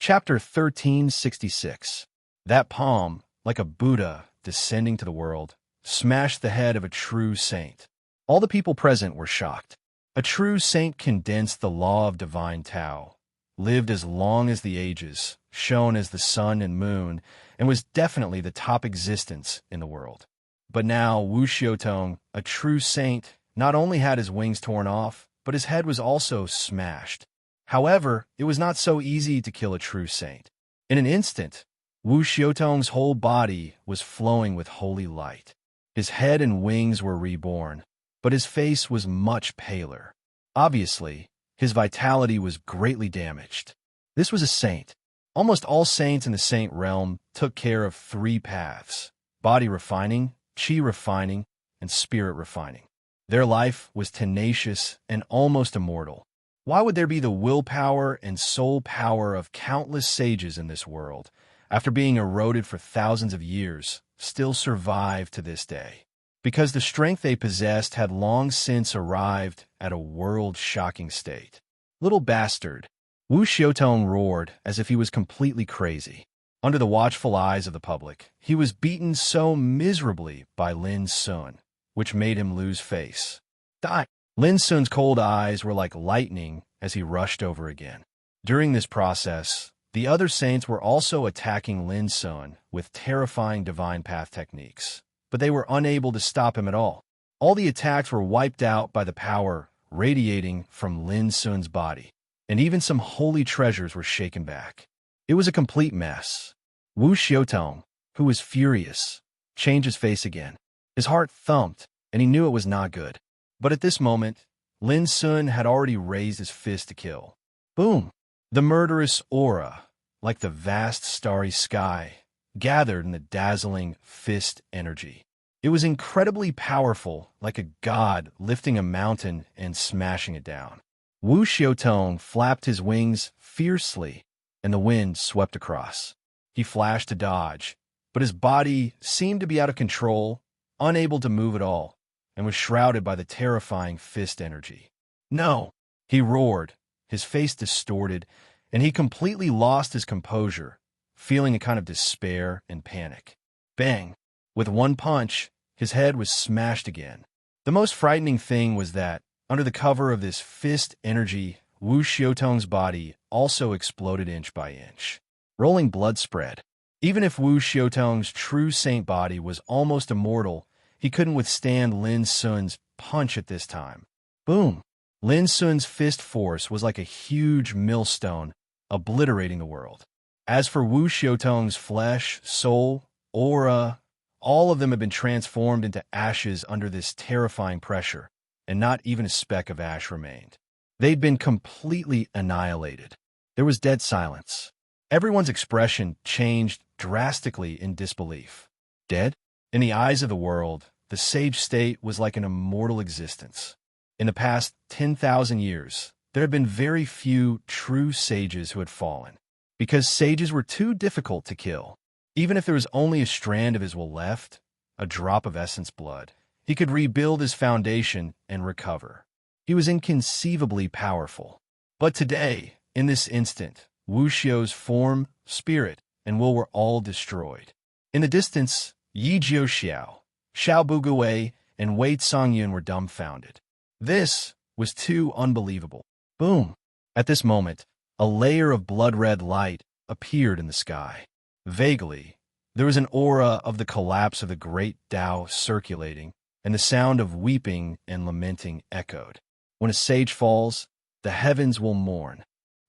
Chapter 1366. That palm, like a Buddha descending to the world, smashed the head of a true saint. All the people present were shocked. A true saint condensed the law of divine Tao, lived as long as the ages, shone as the sun and moon, and was definitely the top existence in the world. But now Wu Xiaotong, a true saint, not only had his wings torn off, but his head was also smashed. However, it was not so easy to kill a true saint. In an instant, Wu Xiaotong's whole body was flowing with holy light. His head and wings were reborn, but his face was much paler. Obviously, his vitality was greatly damaged. This was a saint. Almost all saints in the saint realm took care of three paths: body refining, chi refining, and spirit refining. Their life was tenacious and almost immortal. Why would there be the willpower and soul power of countless sages in this world, after being eroded for thousands of years, still survive to this day? Because the strength they possessed had long since arrived at a world-shocking state. Little bastard! Wu Xiaotong roared as if he was completely crazy. Under the watchful eyes of the public, he was beaten so miserably by Lin Sun, which made him lose face. Die! Lin Sun's cold eyes were like lightning as he rushed over again. During this process, the other saints were also attacking Lin Sun with terrifying divine path techniques, but they were unable to stop him at all. All the attacks were wiped out by the power radiating from Lin Sun's body, and even some holy treasures were shaken back. It was a complete mess. Wu Xiaotong, who was furious, changed his face again. His heart thumped, and he knew it was not good. But at this moment, Lin Sun had already raised his fist to kill. Boom! The murderous aura, like the vast starry sky, gathered in the dazzling fist energy. It was incredibly powerful, like a god lifting a mountain and smashing it down. Wu Xiaotong flapped his wings fiercely, and the wind swept across. He flashed to dodge, but his body seemed to be out of control, unable to move at all, and was shrouded by the terrifying fist energy. No! He roared, his face distorted, and he completely lost his composure, feeling a kind of despair and panic. Bang! With one punch, his head was smashed again. The most frightening thing was that, under the cover of this fist energy, Wu Xiaotong's body also exploded inch by inch. Rolling blood spread. Even if Wu Xiaotong's true saint body was almost immortal, he couldn't withstand Lin Sun's punch at this time. Boom! Lin Sun's fist force was like a huge millstone, obliterating the world. As for Wu Xiaotong's flesh, soul, aura, all of them had been transformed into ashes under this terrifying pressure, and not even a speck of ash remained. They'd been completely annihilated. There was dead silence. Everyone's expression changed drastically in disbelief. Dead? In the eyes of the world, the sage state was like an immortal existence. In the past 10,000 years, there had been very few true sages who had fallen, because sages were too difficult to kill. Even if there was only a strand of his will left, a drop of essence blood, he could rebuild his foundation and recover. He was inconceivably powerful. But today, in this instant, Wu Xiao's form, spirit, and will were all destroyed. In the distance, Yi Jiuxiao, Xiao Bugui, and Wei Songyun were dumbfounded. This was too unbelievable. Boom! At this moment, a layer of blood-red light appeared in the sky. Vaguely, there was an aura of the collapse of the great Tao circulating, and the sound of weeping and lamenting echoed. When a sage falls, the heavens will mourn.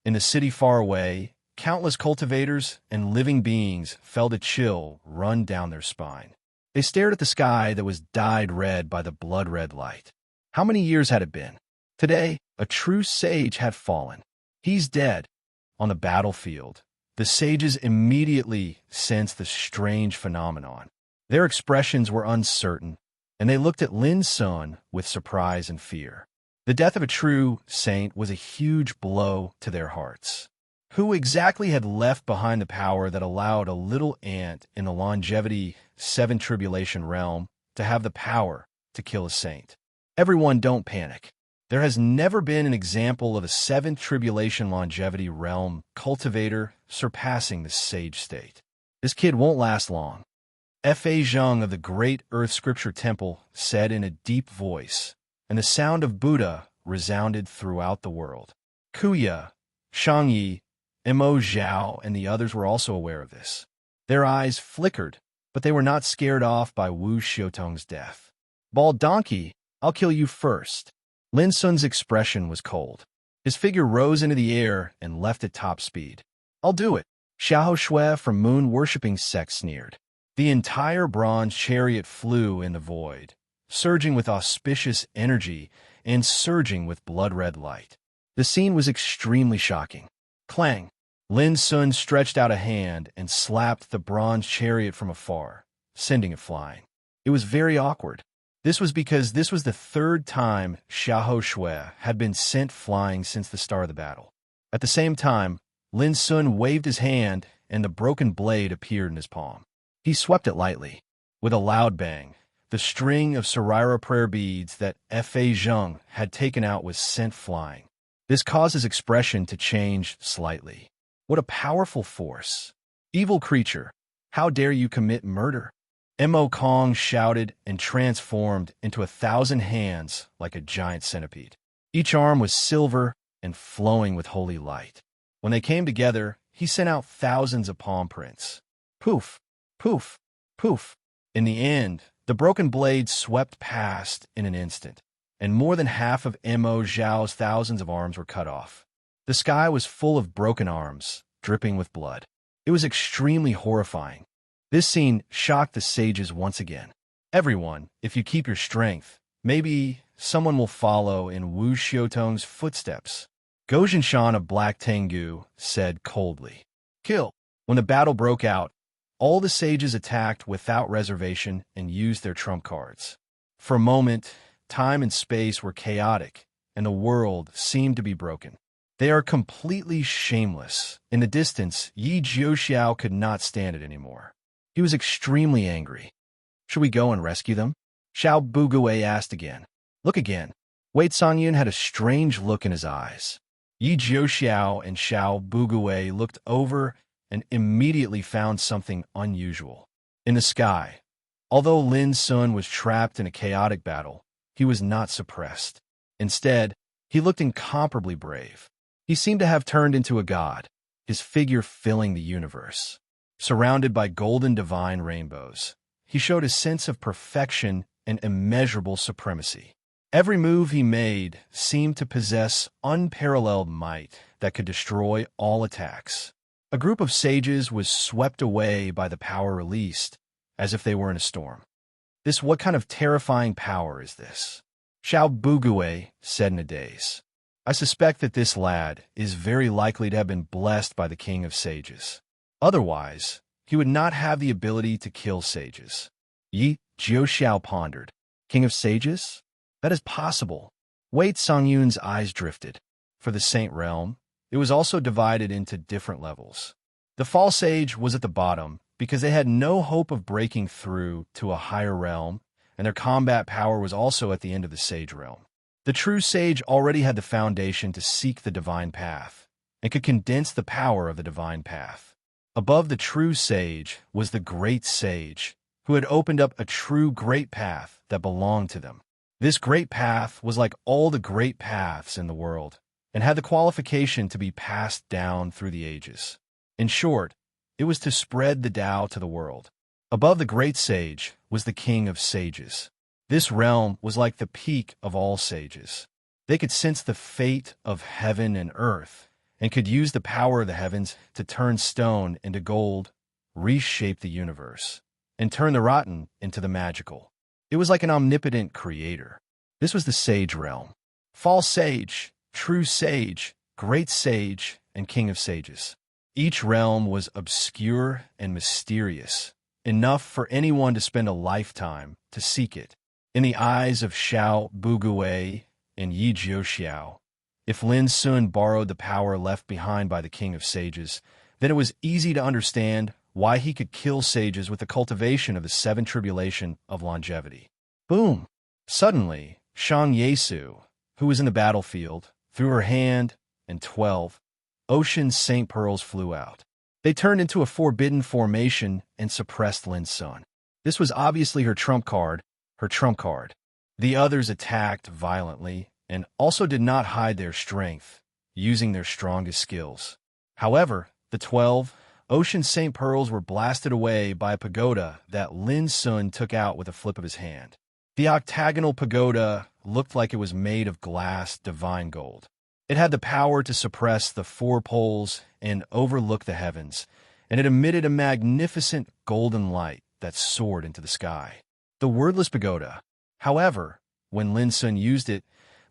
In the city far away, countless cultivators and living beings felt a chill run down their spine. They stared at the sky that was dyed red by the blood-red light. How many years had it been? Today, a true sage had fallen. He's dead. On the battlefield, the sages immediately sensed the strange phenomenon. Their expressions were uncertain, and they looked at Lin Sun with surprise and fear. The death of a true saint was a huge blow to their hearts. Who exactly had left behind the power that allowed a little ant in the longevity 7 tribulation realm to have the power to kill a saint? Everyone, don't panic. There has never been an example of a 7th tribulation longevity realm cultivator surpassing the sage state. This kid won't last long. F.A. Zheng of the Great Earth Scripture Temple said in a deep voice, and the sound of Buddha resounded throughout the world. Kuya, Shangyi, Mo Zhao, and the others were also aware of this. Their eyes flickered, but they were not scared off by Wu Xiaotong's death. Bald donkey, I'll kill you first. Lin Sun's expression was cold. His figure rose into the air and left at top speed. I'll do it. Xiao Shui from moon-worshipping sect sneered. The entire bronze chariot flew in the void, surging with auspicious energy and surging with blood-red light. The scene was extremely shocking. Clang! Lin Sun stretched out a hand and slapped the bronze chariot from afar, sending it flying. It was very awkward. This was because this was the third time Xiahou Shui had been sent flying since the start of the battle. At the same time, Lin Sun waved his hand, and the broken blade appeared in his palm. He swept it lightly. With a loud bang, the string of Sarira prayer beads that Fa Zheng had taken out was sent flying. This caused his expression to change slightly. What a powerful force! Evil creature, how dare you commit murder? Mo Kong shouted and transformed into 1,000 hands like a giant centipede. Each arm was silver and flowing with holy light. When they came together, he sent out thousands of palm prints. Poof, poof, poof. In the end, the broken blade swept past in an instant, and more than half of Mo Zhao's thousands of arms were cut off. The sky was full of broken arms, dripping with blood. It was extremely horrifying. This scene shocked the sages once again. Everyone, if you keep your strength, maybe someone will follow in Wu Xiaotong's footsteps. Go Jinshan of Black Tengu said coldly. Kill. When the battle broke out, all the sages attacked without reservation and used their trump cards. For a moment, time and space were chaotic, and the world seemed to be broken. They are completely shameless. In the distance, Yi Jiuxiao could not stand it anymore. He was extremely angry. Should we go and rescue them? Xiao Bugui asked again. Look again. Wei Sangyun had a strange look in his eyes. Yi Jiuxiao and Xiao Bugui looked over and immediately found something unusual. In the sky, although Lin Sun was trapped in a chaotic battle, he was not suppressed. Instead, he looked incomparably brave. He seemed to have turned into a god, his figure filling the universe. Surrounded by golden divine rainbows, he showed a sense of perfection and immeasurable supremacy. Every move he made seemed to possess unparalleled might that could destroy all attacks. A group of sages was swept away by the power released, as if they were in a storm. What kind of terrifying power is this? Xiao Bugui said in a daze. I suspect that this lad is very likely to have been blessed by the king of sages. Otherwise, he would not have the ability to kill sages. Yi Jiuxiao pondered. King of sages? That is possible. Wei Songyun's eyes drifted. For the Saint Realm, it was also divided into different levels. The false sage was at the bottom because they had no hope of breaking through to a higher realm, and their combat power was also at the end of the sage realm. The true sage already had the foundation to seek the divine path, and could condense the power of the divine path. Above the true sage was the great sage, who had opened up a true great path that belonged to them. This great path was like all the great paths in the world, and had the qualification to be passed down through the ages. In short, it was to spread the Tao to the world. Above the great sage was the king of sages. This realm was like the peak of all sages. They could sense the fate of heaven and earth, and could use the power of the heavens to turn stone into gold, reshape the universe, and turn the rotten into the magical. It was like an omnipotent creator. This was the sage realm. False sage, true sage, great sage, and king of sages. Each realm was obscure and mysterious, enough for anyone to spend a lifetime to seek it. In the eyes of Xiao Bugui and Yi Jiuxiao, if Lin Sun borrowed the power left behind by the king of sages, then it was easy to understand why he could kill sages with the cultivation of the 7 tribulation of longevity. Boom! Suddenly, Shang Yesu, who was in the battlefield, threw her hand, and 12 ocean Saint Pearls flew out. They turned into a forbidden formation and suppressed Lin Sun. This was obviously her trump card. The others attacked violently and also did not hide their strength, using their strongest skills. However, the 12 ocean Saint Pearls were blasted away by a pagoda that Lin Sun took out with a flip of his hand. The octagonal pagoda looked like it was made of glass divine gold. It had the power to suppress the 4 poles and overlook the heavens, and it emitted a magnificent golden light that soared into the sky. The wordless pagoda. However, when Lin Sun used it,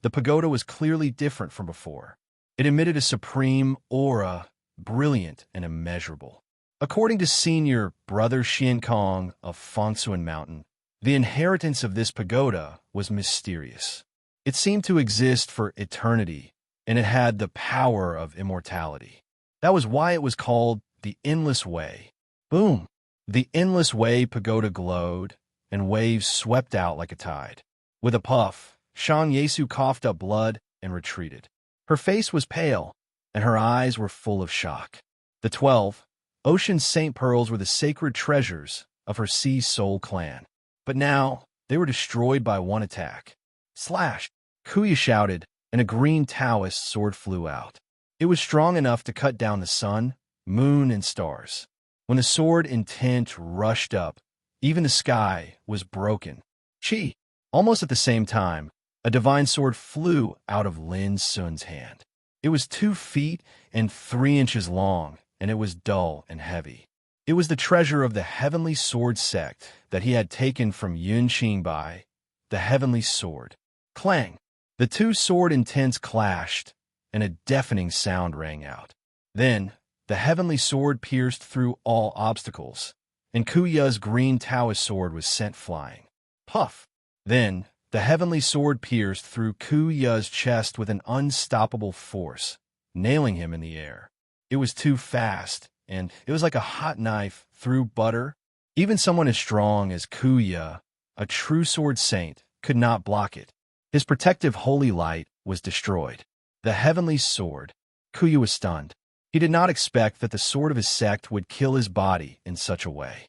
the pagoda was clearly different from before. It emitted a supreme aura, brilliant and immeasurable. According to senior brother Xian Kong of Fengsuan Mountain, The inheritance of this pagoda was mysterious. It seemed to exist for eternity, and it had the power of immortality. That was why it was called the Endless Way. Boom! The Endless Way pagoda glowed, and waves swept out like a tide. With a puff, Shan Yesu coughed up blood and retreated. Her face was pale, and her eyes were full of shock. The 12 Ocean Saint Pearls were the sacred treasures of her Sea Soul clan. But now, they were destroyed by one attack. Slash! Kuya shouted, and a green Taoist sword flew out. It was strong enough to cut down the sun, moon, and stars. When the sword intent rushed up, even the sky was broken. Chi! Almost at the same time, a divine sword flew out of Lin Sun's hand. It was 2 feet and 3 inches long, and it was dull and heavy. It was the treasure of the Heavenly Sword sect that he had taken from Yun Qingbai, the Heavenly Sword. Clang! The 2 sword intents clashed, and a deafening sound rang out. Then, the Heavenly Sword pierced through all obstacles, and Kuya's green Taoist sword was sent flying. Puff! Then, the Heavenly Sword pierced through Kuya's chest with an unstoppable force, nailing him in the air. It was too fast, and it was like a hot knife through butter. Even someone as strong as Kuya, a true sword saint, could not block it. His protective holy light was destroyed. The Heavenly Sword. Kuya was stunned. He did not expect that the sword of his sect would kill his body in such a way.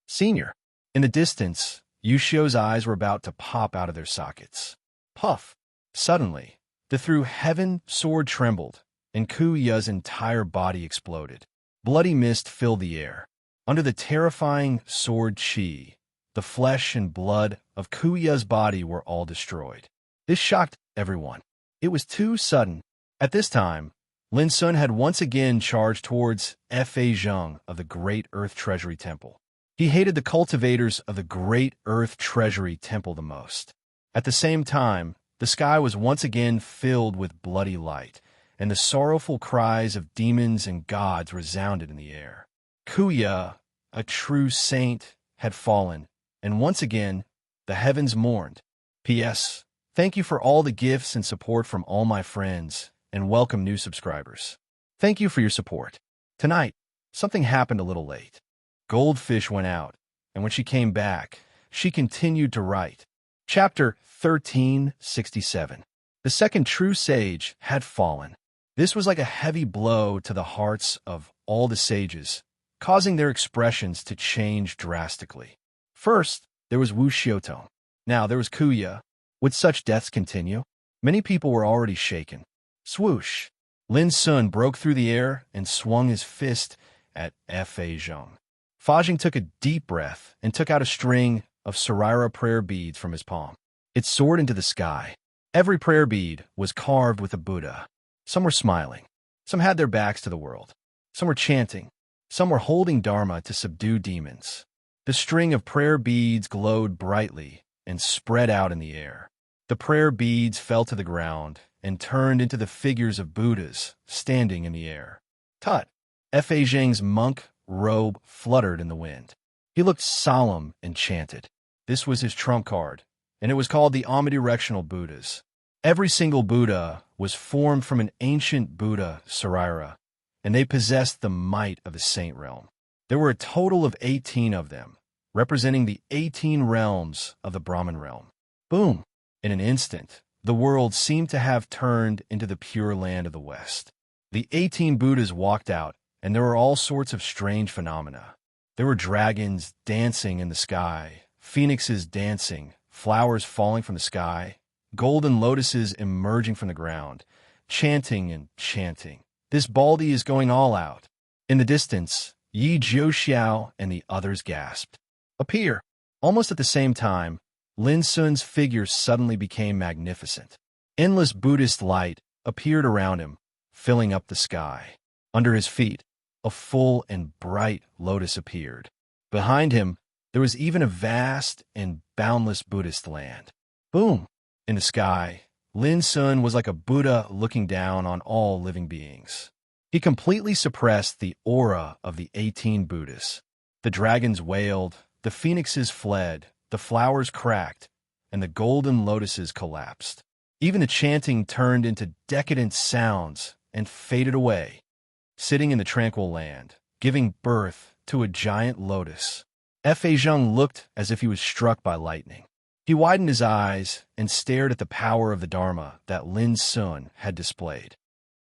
Senior. In the distance, Yushio's eyes were about to pop out of their sockets. Puff! Suddenly, the through heaven sword trembled, and Kuya's entire body exploded. Bloody mist filled the air. Under the terrifying sword chi, the flesh and blood of Kuya's body were all destroyed. This shocked everyone. It was too sudden. At this time, Lin Sun had once again charged towards Fa Zheng of the Great Earth Treasury Temple. He hated the cultivators of the Great Earth Treasury Temple the most. At the same time, the sky was once again filled with bloody light, and the sorrowful cries of demons and gods resounded in the air. Kuya, a true saint, had fallen, and once again, the heavens mourned. P.S. Thank you for all the gifts and support from all my friends, and welcome new subscribers. Thank you for your support. Tonight, something happened a little late. Goldfish went out, and when she came back, she continued to write. Chapter 1367. The second true sage had fallen. This was like a heavy blow to the hearts of all the sages, causing their expressions to change drastically. First, there was Wu Xiaotong. Now there was Kuya. Would such deaths continue? Many people were already shaken. Swoosh! Lin Sun broke through the air and swung his fist at Fa Zheng. Fa Zheng took a deep breath and took out a string of Sarira prayer beads from his palm. It soared into the sky. Every prayer bead was carved with a Buddha. Some were smiling. Some had their backs to the world. Some were chanting. Some were holding Dharma to subdue demons. The string of prayer beads glowed brightly and spread out in the air. The prayer beads fell to the ground and turned into the figures of Buddhas standing in the air. Tut! Fa Zheng's monk robe fluttered in the wind. He looked solemn and chanted. This was his trump card, and it was called the Omnidirectional Buddhas. Every single Buddha was formed from an ancient Buddha, Sarira, and they possessed the might of the saint realm. There were a total of 18 of them, representing the 18 realms of the Brahman realm. Boom! In an instant, the world seemed to have turned into the pure land of the West. The 18 Buddhas walked out, and there were all sorts of strange phenomena. There were dragons dancing in the sky, phoenixes dancing, flowers falling from the sky, golden lotuses emerging from the ground, chanting and chanting. This Baldy is going all out. In the distance, Yi Jiuxiao and the others gasped. Appear! Almost at the same time, Lin Sun's figure suddenly became magnificent. Endless Buddhist light appeared around him, filling up the sky. Under his feet, a full and bright lotus appeared. Behind him, there was even a vast and boundless Buddhist land. Boom! In the sky, Lin Sun was like a Buddha looking down on all living beings. He completely suppressed the aura of the 18 Buddhas. The dragons wailed, the phoenixes fled, the flowers cracked, and the golden lotuses collapsed. Even the chanting turned into decadent sounds and faded away, sitting in the tranquil land, giving birth to a giant lotus. Fa Zheng looked as if he was struck by lightning. He widened his eyes and stared at the power of the Dharma that Lin Sun had displayed.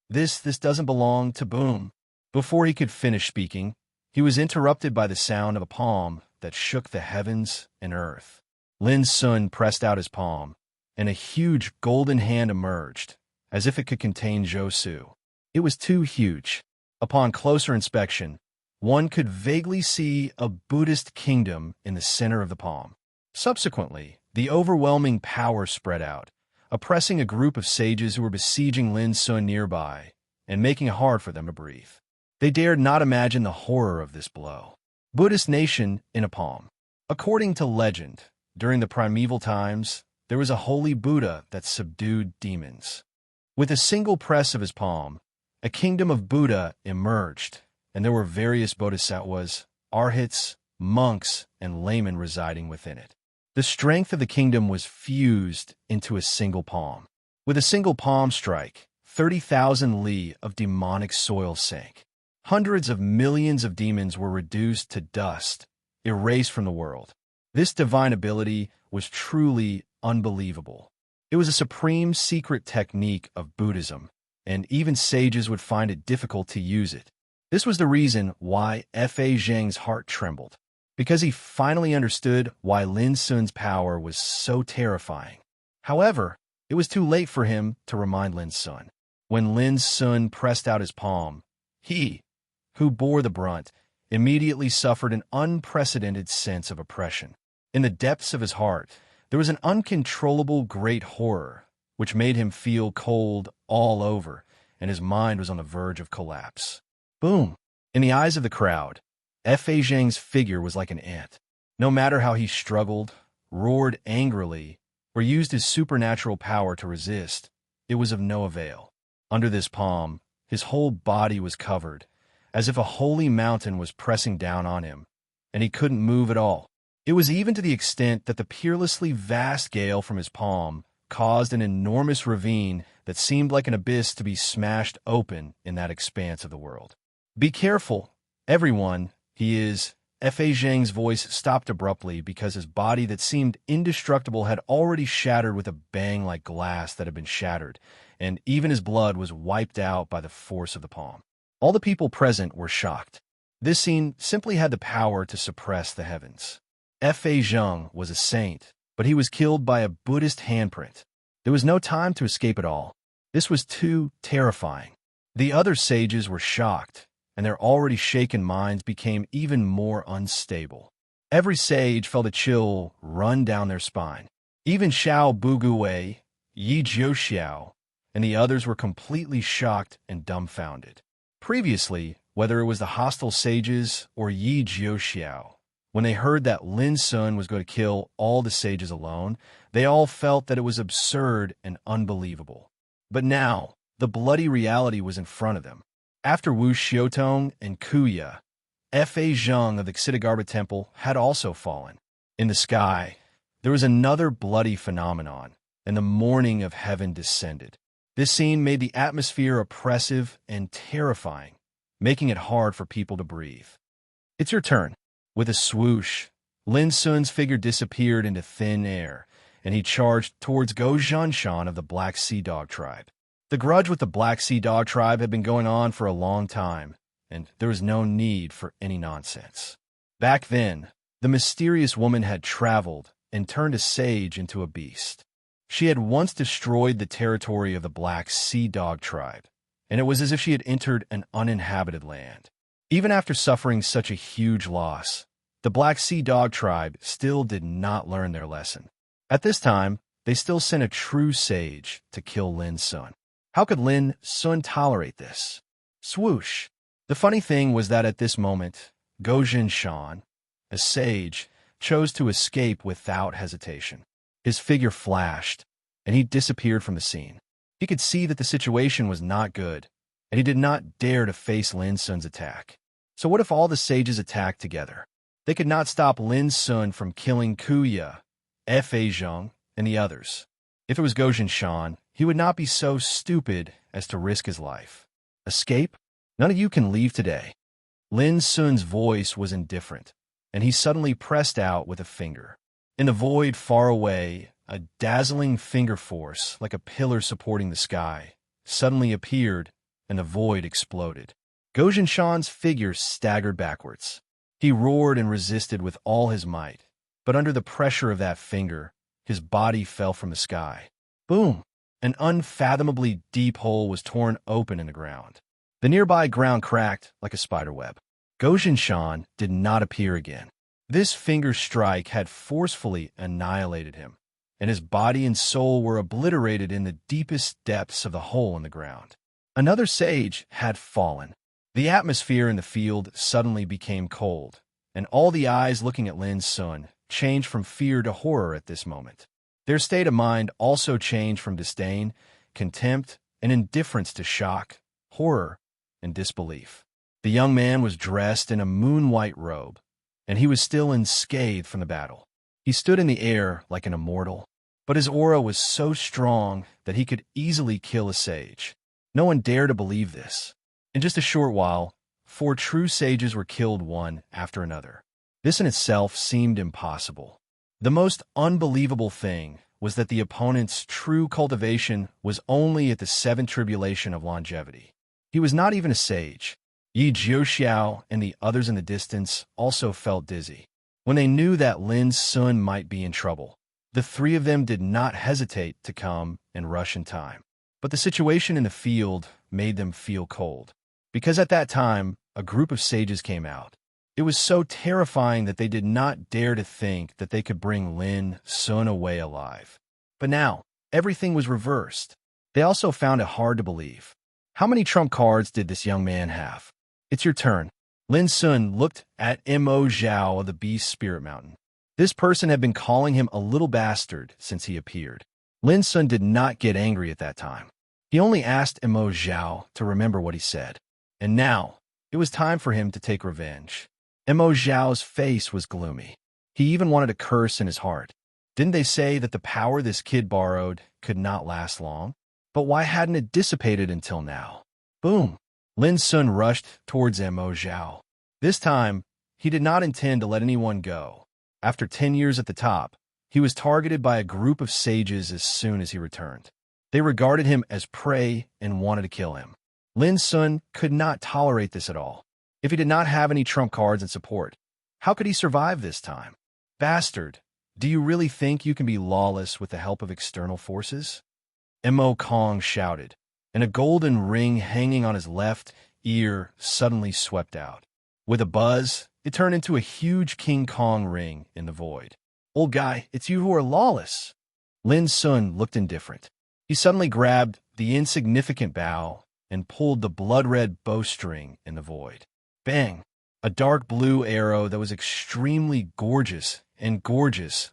This doesn't belong to Boom. Before he could finish speaking, he was interrupted by the sound of a palm that shook the heavens and earth. Lin Sun pressed out his palm, and a huge golden hand emerged, as if it could contain Zhou Su. It was too huge. Upon closer inspection, one could vaguely see a Buddhist kingdom in the center of the palm. Subsequently, the overwhelming power spread out, oppressing a group of sages who were besieging Lin Sun nearby and making it hard for them to breathe. They dared not imagine the horror of this blow. Buddhist nation in a palm. According to legend, during the primeval times, there was a holy Buddha that subdued demons. With a single press of his palm, a kingdom of Buddha emerged, and there were various bodhisattvas, arhats, monks, and laymen residing within it. The strength of the kingdom was fused into a single palm. With a single palm strike, 30,000 li of demonic soil sank. Hundreds of millions of demons were reduced to dust, erased from the world. This divine ability was truly unbelievable. It was a supreme secret technique of Buddhism, and even sages would find it difficult to use it. This was the reason why Fa Zheng's heart trembled, because he finally understood why Lin Sun's power was so terrifying. However, it was too late for him to remind Lin Sun. When Lin Sun pressed out his palm, he, who bore the brunt, immediately suffered an unprecedented sense of oppression. In the depths of his heart, there was an uncontrollable great horror, which made him feel cold all over, and his mind was on the verge of collapse. Boom! In the eyes of the crowd, Fa Zheng's figure was like an ant. No matter how he struggled, roared angrily, or used his supernatural power to resist, it was of no avail. Under this palm, his whole body was covered, as if a holy mountain was pressing down on him, and he couldn't move at all. It was even to the extent that the peerlessly vast gale from his palm caused an enormous ravine that seemed like an abyss to be smashed open in that expanse of the world. "Be careful, everyone, he is." Fa Zheng's voice stopped abruptly because his body that seemed indestructible had already shattered with a bang like glass that had been shattered, and even his blood was wiped out by the force of the palm. All the people present were shocked. This scene simply had the power to suppress the heavens. Fa Zheng was a saint, but he was killed by a Buddhist handprint. There was no time to escape at all. This was too terrifying. The other sages were shocked, and their already shaken minds became even more unstable. Every sage felt a chill run down their spine. Even Xiao Bugui, Yi Jiuxiao, and the others were completely shocked and dumbfounded. Previously, whether it was the hostile sages or Yi Jiuxiao, when they heard that Lin Sun was going to kill all the sages alone, they all felt that it was absurd and unbelievable. But now, the bloody reality was in front of them. After Wu Xiaotong and Kuya, Fa Zheng of the Xitigarbha Temple had also fallen. In the sky, there was another bloody phenomenon, and the morning of heaven descended. This scene made the atmosphere oppressive and terrifying, making it hard for people to breathe. "It's your turn." With a swoosh, Lin Sun's figure disappeared into thin air, and he charged towards Go Zhanshan of the Black Sea Dog tribe. The grudge with the Black Sea Dog tribe had been going on for a long time, and there was no need for any nonsense. Back then, the mysterious woman had traveled and turned a sage into a beast. She had once destroyed the territory of the Black Sea Dog tribe, and it was as if she had entered an uninhabited land. Even after suffering such a huge loss, the Black Sea Dog tribe still did not learn their lesson. At this time, they still sent a true sage to kill Lin Sun. How could Lin Sun tolerate this? Swoosh! The funny thing was that at this moment, Go Zhanshan, a sage, chose to escape without hesitation. His figure flashed, and he disappeared from the scene. He could see that the situation was not good, and he did not dare to face Lin Sun's attack. So what if all the sages attacked together? They could not stop Lin Sun from killing Kuya, Fa Zheng, and the others. If it was Gojin Shan, he would not be so stupid as to risk his life. Escape? None of you can leave today. Lin Sun's voice was indifferent, and he suddenly pressed out with a finger. In the void far away, a dazzling finger force, like a pillar supporting the sky, suddenly appeared, and the void exploded. Gojin Shan's figure staggered backwards. He roared and resisted with all his might, but under the pressure of that finger, his body fell from the sky. Boom! An unfathomably deep hole was torn open in the ground. The nearby ground cracked like a spiderweb. Gojin Shan did not appear again. This finger strike had forcefully annihilated him, and his body and soul were obliterated in the deepest depths of the hole in the ground. Another sage had fallen. The atmosphere in the field suddenly became cold, and all the eyes looking at Lin Sun changed from fear to horror at this moment. Their state of mind also changed from disdain, contempt, and indifference to shock, horror, and disbelief. The young man was dressed in a moon-white robe, and he was still unscathed from the battle. He stood in the air like an immortal, but his aura was so strong that he could easily kill a sage. No one dared to believe this. In just a short while, 4 true sages were killed one after another. This in itself seemed impossible. The most unbelievable thing was that the opponent's true cultivation was only at the 7th tribulation of longevity. He was not even a sage. Yi Jiuxiao and the others in the distance also felt dizzy. When they knew that Lin Sun might be in trouble, the 3 of them did not hesitate to come and rush in time. But the situation in the field made them feel cold, because at that time, a group of sages came out. It was so terrifying that they did not dare to think that they could bring Lin Sun away alive. But now, everything was reversed. They also found it hard to believe. How many trump cards did this young man have? It's your turn. Lin Sun looked at Mo Zhao of the Beast Spirit Mountain. This person had been calling him a little bastard since he appeared. Lin Sun did not get angry at that time. He only asked Mo Zhao to remember what he said. And now, it was time for him to take revenge. Mo Zhao's face was gloomy. He even wanted to curse in his heart. Didn't they say that the power this kid borrowed could not last long? But why hadn't it dissipated until now? Boom! Lin Sun rushed towards Mo Zhao. This time, he did not intend to let anyone go. After 10 years at the top, he was targeted by a group of sages as soon as he returned. They regarded him as prey and wanted to kill him. Lin Sun could not tolerate this at all. If he did not have any trump cards and support, how could he survive this time? Bastard, do you really think you can be lawless with the help of external forces? Mo Kong shouted, and a golden ring hanging on his left ear suddenly swept out. With a buzz, it turned into a huge King Kong ring in the void. Old guy, it's you who are lawless. Lin Sun looked indifferent. He suddenly grabbed the insignificant bow and pulled the blood-red bowstring in the void. Bang! A dark blue arrow that was extremely gorgeous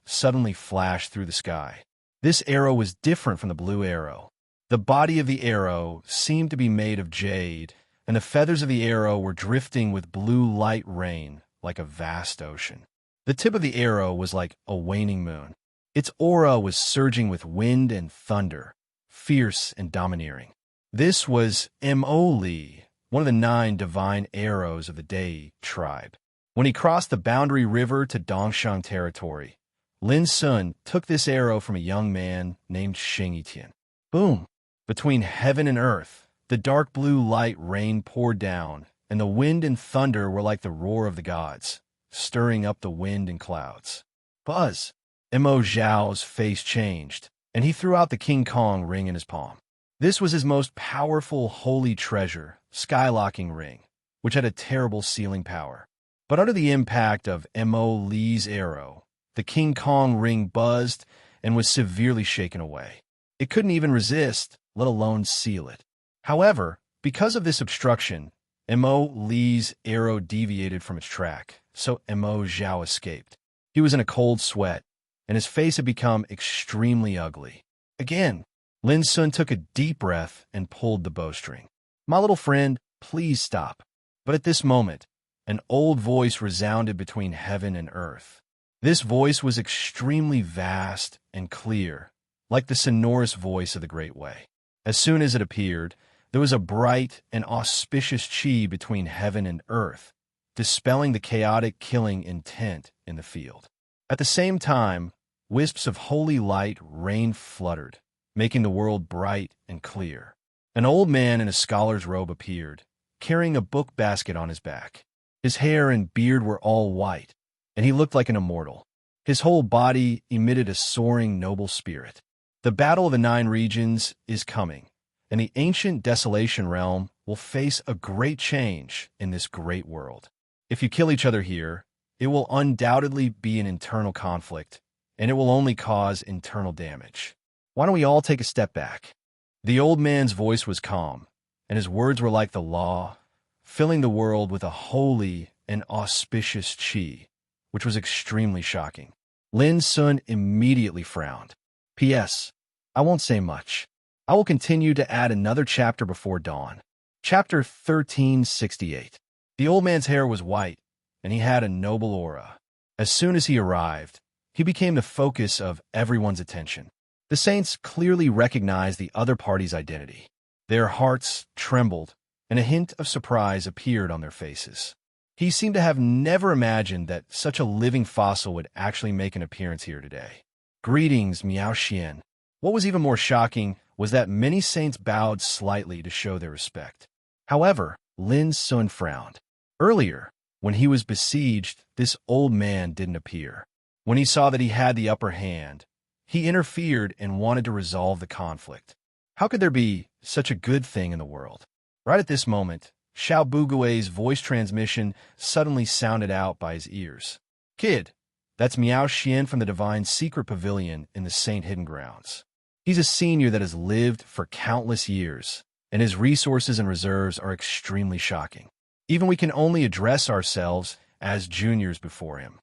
suddenly flashed through the sky. This arrow was different from the blue arrow. The body of the arrow seemed to be made of jade, and the feathers of the arrow were drifting with blue light rain like a vast ocean. The tip of the arrow was like a waning moon. Its aura was surging with wind and thunder, fierce and domineering. This was Mo Li, one of the 9 divine arrows of the Dai tribe. When he crossed the boundary river to Dongshan territory, Lin Sun took this arrow from a young man named Xing Yitian. Boom! Between heaven and earth, the dark blue light rain poured down, and the wind and thunder were like the roar of the gods, stirring up the wind and clouds. Buzz! Mo Zhao's face changed, and he threw out the King Kong ring in his palm. This was his most powerful holy treasure, Skylocking Ring, which had a terrible sealing power. But under the impact of Mo Li's arrow, the King Kong ring buzzed and was severely shaken away. It couldn't even resist, let alone seal it. However, because of this obstruction, Mo Li's arrow deviated from its track, so Mo Zhao escaped. He was in a cold sweat, and his face had become extremely ugly. Again, Lin Sun took a deep breath and pulled the bowstring. My little friend, please stop. But at this moment, an old voice resounded between heaven and earth. This voice was extremely vast and clear, like the sonorous voice of the Great Way. As soon as it appeared, there was a bright and auspicious chi between heaven and earth, dispelling the chaotic killing intent in the field. At the same time, wisps of holy light rain fluttered, making the world bright and clear. An old man in a scholar's robe appeared, carrying a book basket on his back. His hair and beard were all white, and he looked like an immortal. His whole body emitted a soaring, noble spirit. The Battle of the Nine Regions is coming, and the ancient Desolation Realm will face a great change in this great world. If you kill each other here, it will undoubtedly be an internal conflict, and it will only cause internal damage. Why don't we all take a step back? The old man's voice was calm, and his words were like the law, filling the world with a holy and auspicious chi, which was extremely shocking. Lin Sun immediately frowned. P.S. I won't say much. I will continue to add another chapter before dawn. Chapter 1368. The old man's hair was white, and he had a noble aura. As soon as he arrived, he became the focus of everyone's attention. The saints clearly recognized the other party's identity. Their hearts trembled, and a hint of surprise appeared on their faces. He seemed to have never imagined that such a living fossil would actually make an appearance here today. Greetings, Miao Xian. What was even more shocking was that many saints bowed slightly to show their respect. However, Lin Sun frowned. Earlier, when he was besieged, this old man didn't appear. When he saw that he had the upper hand, he interfered and wanted to resolve the conflict. How could there be such a good thing in the world? Right at this moment, Xiao Bugui's voice transmission suddenly sounded out by his ears. Kid, that's Miao Xian from the Divine Secret Pavilion in the Saint Hidden Grounds. He's a senior that has lived for countless years, and his resources and reserves are extremely shocking. Even we can only address ourselves as juniors before him.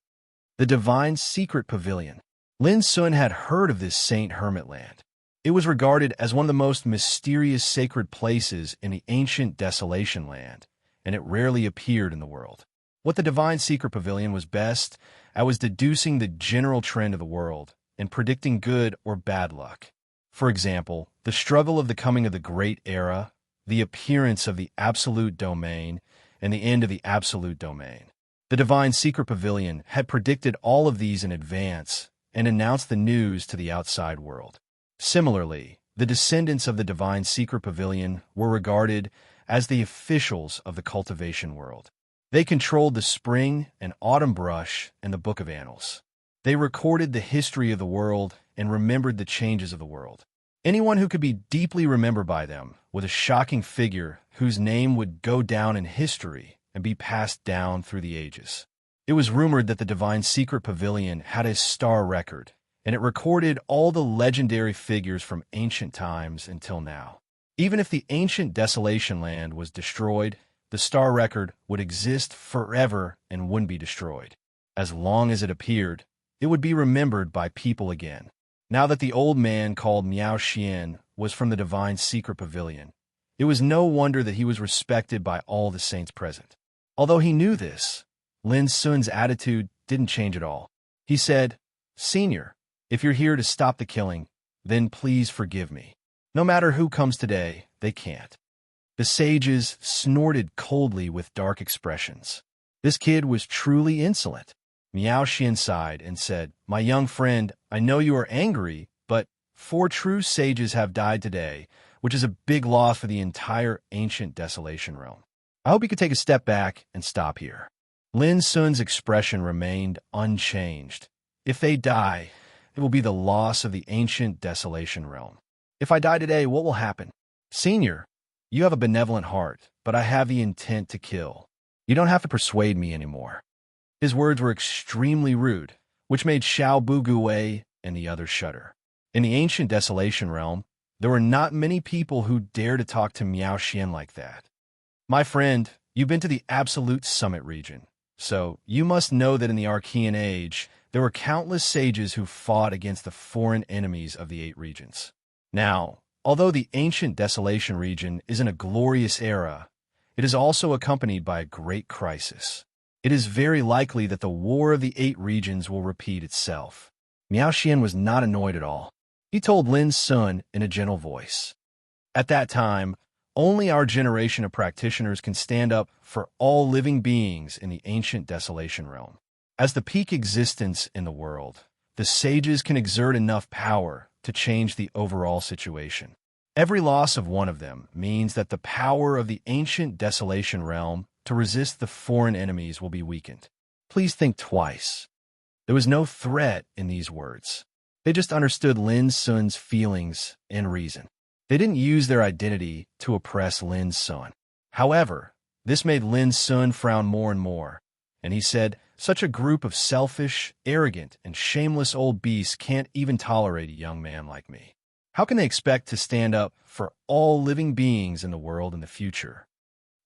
The Divine Secret Pavilion. Lin Sun had heard of this Saint Hermit land. It was regarded as one of the most mysterious sacred places in the ancient Desolation Land, and it rarely appeared in the world. What the Divine Secret Pavilion was best at was deducing the general trend of the world and predicting good or bad luck. For example, the struggle of the coming of the Great Era, the appearance of the Absolute Domain, and the end of the Absolute Domain. The Divine Secret Pavilion had predicted all of these in advance and announced the news to the outside world. Similarly, the descendants of the Divine Secret Pavilion were regarded as the officials of the cultivation world. They controlled the spring and autumn brush and the Book of Annals. They recorded the history of the world and remembered the changes of the world. Anyone who could be deeply remembered by them was a shocking figure whose name would go down in history and be passed down through the ages. It was rumored that the Divine Secret Pavilion had a star record, and it recorded all the legendary figures from ancient times until now. Even if the ancient Desolation Land was destroyed, the star record would exist forever and wouldn't be destroyed. As long as it appeared, it would be remembered by people again. Now that the old man called Miao Xian was from the Divine Secret Pavilion, it was no wonder that he was respected by all the saints present. Although he knew this, Lin Sun's attitude didn't change at all. He said, Senior, if you're here to stop the killing, then please forgive me. No matter who comes today, they can't. The sages snorted coldly with dark expressions. This kid was truly insolent. Miao Xian sighed and said, My young friend, I know you are angry, but 4 true sages have died today, which is a big loss for the entire ancient Desolation Realm. I hope you could take a step back and stop here. Lin Sun's expression remained unchanged. If they die, it will be the loss of the ancient Desolation Realm. If I die today, what will happen? Senior, you have a benevolent heart, but I have the intent to kill. You don't have to persuade me anymore. His words were extremely rude, which made Xiao Bugui and the others shudder. In the ancient Desolation Realm, there were not many people who dared to talk to Miao Xian like that. My friend, you've been to the Absolute Summit region, so you must know that in the Archean Age, there were countless sages who fought against the foreign enemies of the 8 regions. Now, although the ancient Desolation region is in a glorious era, it is also accompanied by a great crisis. It is very likely that the War of the Eight Regions will repeat itself. Miao Xian was not annoyed at all. He told Lin Sun in a gentle voice. At that time, only our generation of practitioners can stand up for all living beings in the ancient desolation realm. As the peak existence in the world, the sages can exert enough power to change the overall situation. Every loss of one of them means that the power of the ancient desolation realm to resist the foreign enemies will be weakened. Please think twice. There was no threat in these words. They just understood Lin Sun's feelings and reason. They didn't use their identity to oppress Lin Sun. However, this made Lin Sun frown more and more, and he said, "Such a group of selfish, arrogant, and shameless old beasts can't even tolerate a young man like me. How can they expect to stand up for all living beings in the world in the future?"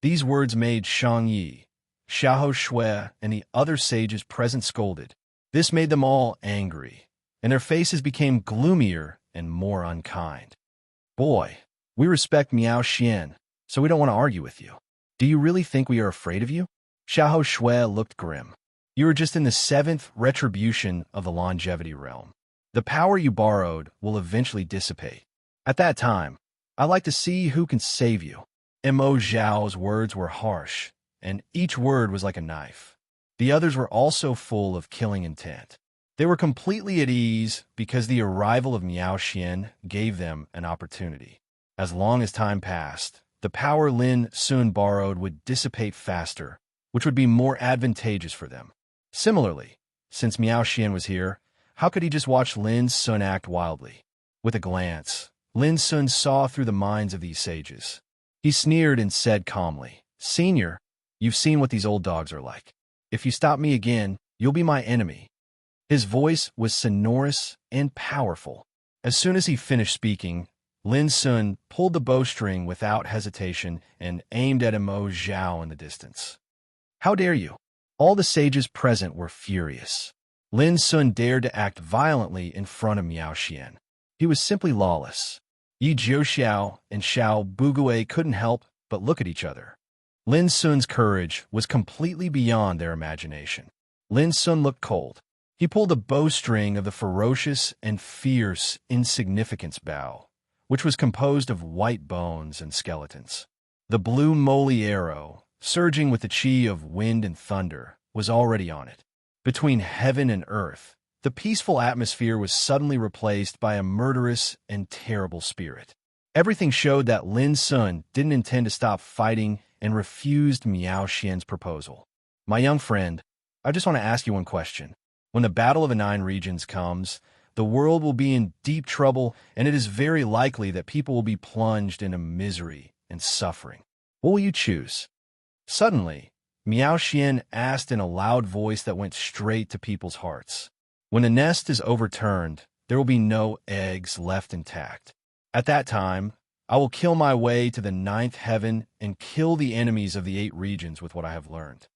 These words made Shang Yi, Xiahou Shui, and the other sages present scolded. This made them all angry, and their faces became gloomier and more unkind. "Boy, we respect Miao Xian, so we don't want to argue with you. Do you really think we are afraid of you?" Xiahou Shui looked grim. "You are just in the 7th retribution of the longevity realm. The power you borrowed will eventually dissipate. At that time, I'd like to see who can save you." Mo Zhao's words were harsh, and each word was like a knife. The others were also full of killing intent. They were completely at ease because the arrival of Miao Xian gave them an opportunity. As long as time passed, the power Lin Sun borrowed would dissipate faster, which would be more advantageous for them. Similarly, since Miao Xian was here, how could he just watch Lin Sun act wildly? With a glance, Lin Sun saw through the minds of these sages. He sneered and said calmly, "Senior, you've seen what these old dogs are like. If you stop me again, you'll be my enemy." His voice was sonorous and powerful. As soon as he finished speaking, Lin Sun pulled the bowstring without hesitation and aimed at Mo Zhao in the distance. "How dare you?" All the sages present were furious. Lin Sun dared to act violently in front of Miao Xian. He was simply lawless. Yi Jiuxiao and Xiao Bugui couldn't help but look at each other. Lin Sun's courage was completely beyond their imagination. Lin Sun looked cold. He pulled a bowstring of the ferocious and fierce insignificance bow, which was composed of white bones and skeletons. The blue moly arrow, surging with the chi of wind and thunder, was already on it. Between heaven and earth, the peaceful atmosphere was suddenly replaced by a murderous and terrible spirit. Everything showed that Lin Sun didn't intend to stop fighting and refused Miao Xian's proposal. "My young friend, I just want to ask you one question. When the Battle of the 9 Regions comes, the world will be in deep trouble, and it is very likely that people will be plunged into misery and suffering. What will you choose?" Suddenly, Miao Xian asked in a loud voice that went straight to people's hearts. "When the nest is overturned, there will be no eggs left intact. At that time, I will kill my way to the 9th heaven and kill the enemies of the 8 regions with what I have learned."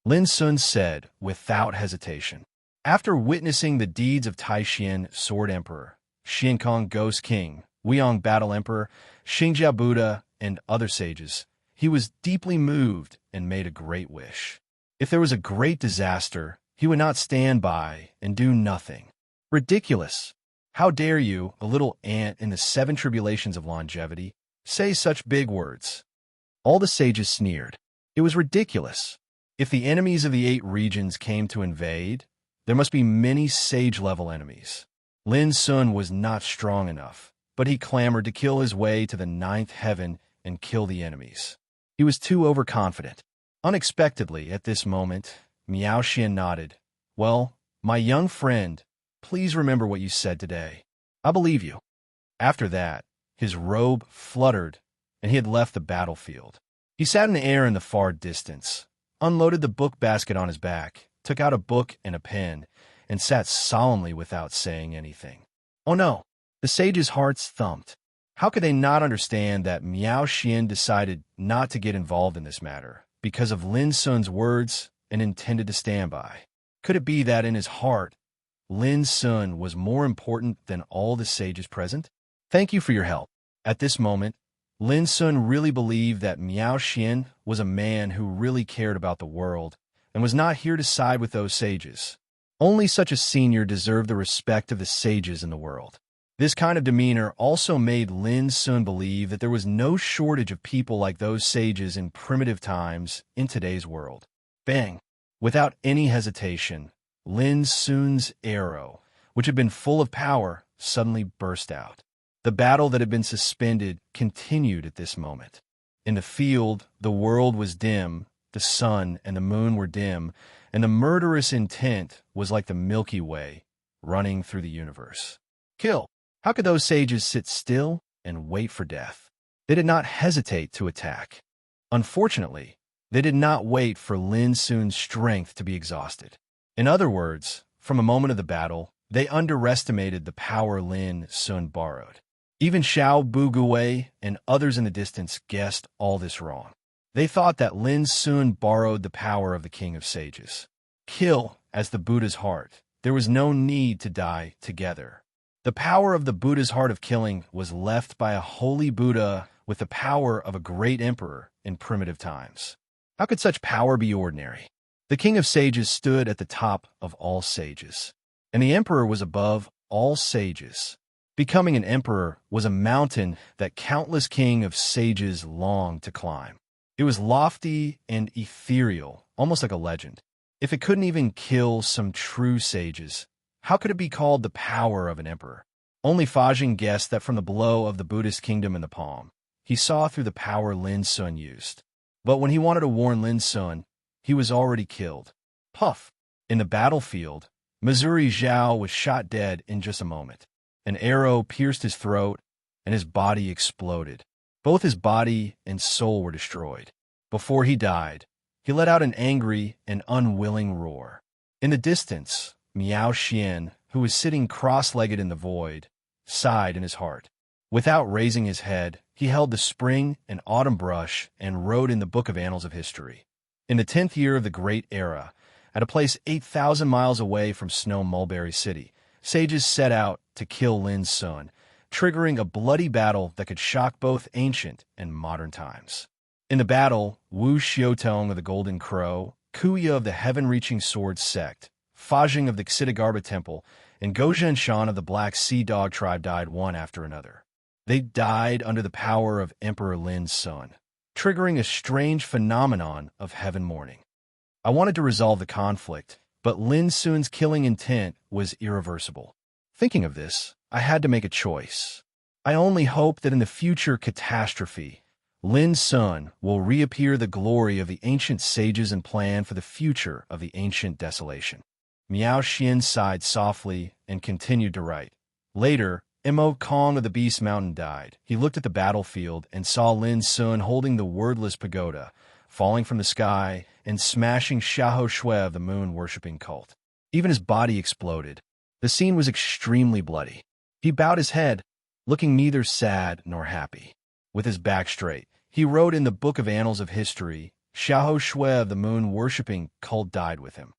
Lin Sun said without hesitation. After witnessing the deeds of Taixin, Sword Emperor, Xiankong Ghost King, Weiyang Battle Emperor, Xingjia Buddha, and other sages, he was deeply moved and made a great wish. If there was a great disaster, he would not stand by and do nothing. Ridiculous! How dare you, a little ant in the 7 tribulations of longevity, say such big words? All the sages sneered. It was ridiculous. If the enemies of the 8 regions came to invade, there must be many sage-level enemies. Lin Sun was not strong enough, but he clamored to kill his way to the 9th heaven and kill the enemies. He was too overconfident. Unexpectedly, at this moment, Miao Xian nodded. "Well, my young friend, please remember what you said today. I believe you." After that, his robe fluttered, and he had left the battlefield. He sat in the air in the far distance, unloaded the book basket on his back, took out a book and a pen, and sat solemnly without saying anything. Oh no! The sages' hearts thumped. How could they not understand that Miao Xian decided not to get involved in this matter because of Lin Sun's words and intended to stand by? Could it be that in his heart, Lin Sun was more important than all the sages present? Thank you for your help. At this moment, Lin Sun really believed that Miao Xian was a man who really cared about the world and was not here to side with those sages. Only such a senior deserved the respect of the sages in the world. This kind of demeanor also made Lin Sun believe that there was no shortage of people like those sages in primitive times in today's world. Bang! Without any hesitation, Lin Sun's arrow, which had been full of power, suddenly burst out. The battle that had been suspended continued at this moment. In the field, the world was dim, the sun and the moon were dim, and the murderous intent was like the Milky Way, running through the universe. Kill! How could those sages sit still and wait for death? They did not hesitate to attack. Unfortunately, they did not wait for Lin Sun's strength to be exhausted. In other words, from a moment of the battle, they underestimated the power Lin Sun borrowed. Even Xiao Bugui and others in the distance guessed all this wrong. They thought that Lin Sun borrowed the power of the King of Sages. Kill as the Buddha's heart. There was no need to die together. The power of the Buddha's heart of killing was left by a holy Buddha with the power of a great emperor in primitive times. How could such power be ordinary? The King of Sages stood at the top of all sages, and the emperor was above all sages. Becoming an emperor was a mountain that countless King of Sages longed to climb. It was lofty and ethereal, almost like a legend. If it couldn't even kill some true sages, how could it be called the power of an emperor? Only Fajing guessed that from the blow of the Buddhist kingdom in the palm, he saw through the power Lin Sun used. But when he wanted to warn Lin Sun, he was already killed. Puff! In the battlefield, Missouri Zhao was shot dead in just a moment. An arrow pierced his throat, and his body exploded. Both his body and soul were destroyed. Before he died, he let out an angry and unwilling roar. In the distance, Miao Xian, who was sitting cross-legged in the void, sighed in his heart. Without raising his head, he held the spring and autumn brush and wrote in the book of annals of history. In the 10th year of the Great Era, at a place 8,000 miles away from Snow Mulberry City, sages set out to kill Lin Sun, triggering a bloody battle that could shock both ancient and modern times. In the battle, Wu Xiaotong of the Golden Crow, Kuya of the Heaven-Reaching Sword sect, Fajing of the Xitigarbha Temple, and Gozhen Shan of the Black Sea Dog tribe died one after another. They died under the power of Emperor Lin Sun, triggering a strange phenomenon of heaven mourning. I wanted to resolve the conflict, but Lin Sun's killing intent was irreversible. Thinking of this, I had to make a choice. I only hope that in the future catastrophe, Lin Sun will reappear the glory of the ancient sages and plan for the future of the ancient desolation. Miao Xian sighed softly and continued to write. Later, Mo Kong of the Beast Mountain died. He looked at the battlefield and saw Lin Sun holding the wordless pagoda, falling from the sky and smashing Xiahou Shui of the moon-worshipping cult. Even his body exploded. The scene was extremely bloody. He bowed his head, looking neither sad nor happy. With his back straight, he wrote in the book of annals of history, Xiahou Shui of the moon-worshipping cult died with him.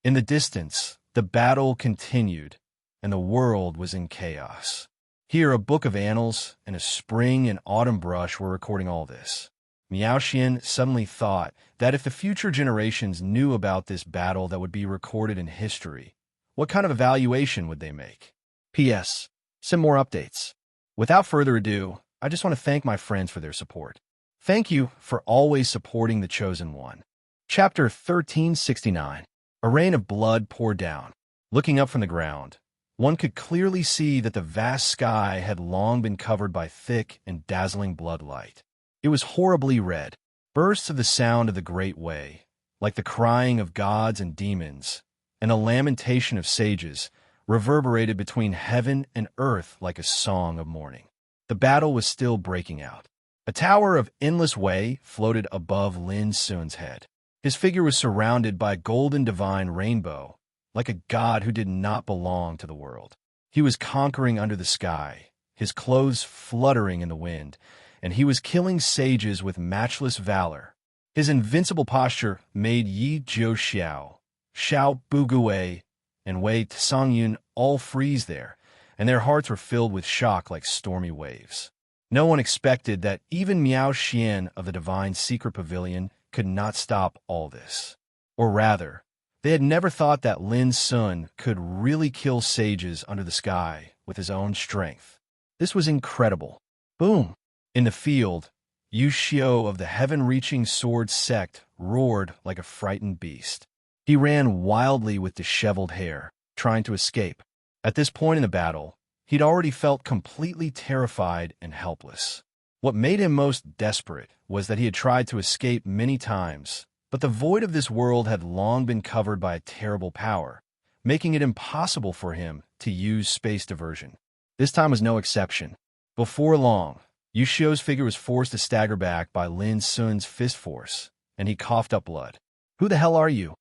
In the distance, the battle continued, and the world was in chaos. Here, a book of annals and a spring and autumn brush were recording all this. Miao Xian suddenly thought that if the future generations knew about this battle that would be recorded in history, what kind of evaluation would they make? P.S. Some more updates. Without further ado, I just want to thank my friends for their support. Thank you for always supporting the Chosen One. Chapter 1369. A rain of blood poured down. Looking up from the ground, one could clearly see that the vast sky had long been covered by thick and dazzling blood light. It was horribly red. Bursts of the sound of the Great Way, like the crying of gods and demons, and the lamentation of sages, reverberated between heaven and earth like a song of mourning. The battle was still breaking out. A tower of endless way floated above Lin Sun's head. His figure was surrounded by a golden divine rainbow, like a god who did not belong to the world. He was conquering under the sky, his clothes fluttering in the wind, and he was killing sages with matchless valor. His invincible posture made Yi Zhou Xiao, Xiao Bugui, and Wei Tsangyun all freeze there, and their hearts were filled with shock like stormy waves. No one expected that even Miao Xian of the Divine Secret Pavilion could not stop all this. Or rather, they had never thought that Lin Sun could really kill sages under the sky with his own strength. This was incredible. Boom! In the field, Yu Xiao of the heaven-reaching sword sect roared like a frightened beast. He ran wildly with disheveled hair, trying to escape. At this point in the battle, he'd already felt completely terrified and helpless. What made him most desperate was that he had tried to escape many times, but the void of this world had long been covered by a terrible power, making it impossible for him to use space diversion. This time was no exception. Before long, Yu Xiao's figure was forced to stagger back by Lin Sun's fist force, and he coughed up blood. "Who the hell are you?"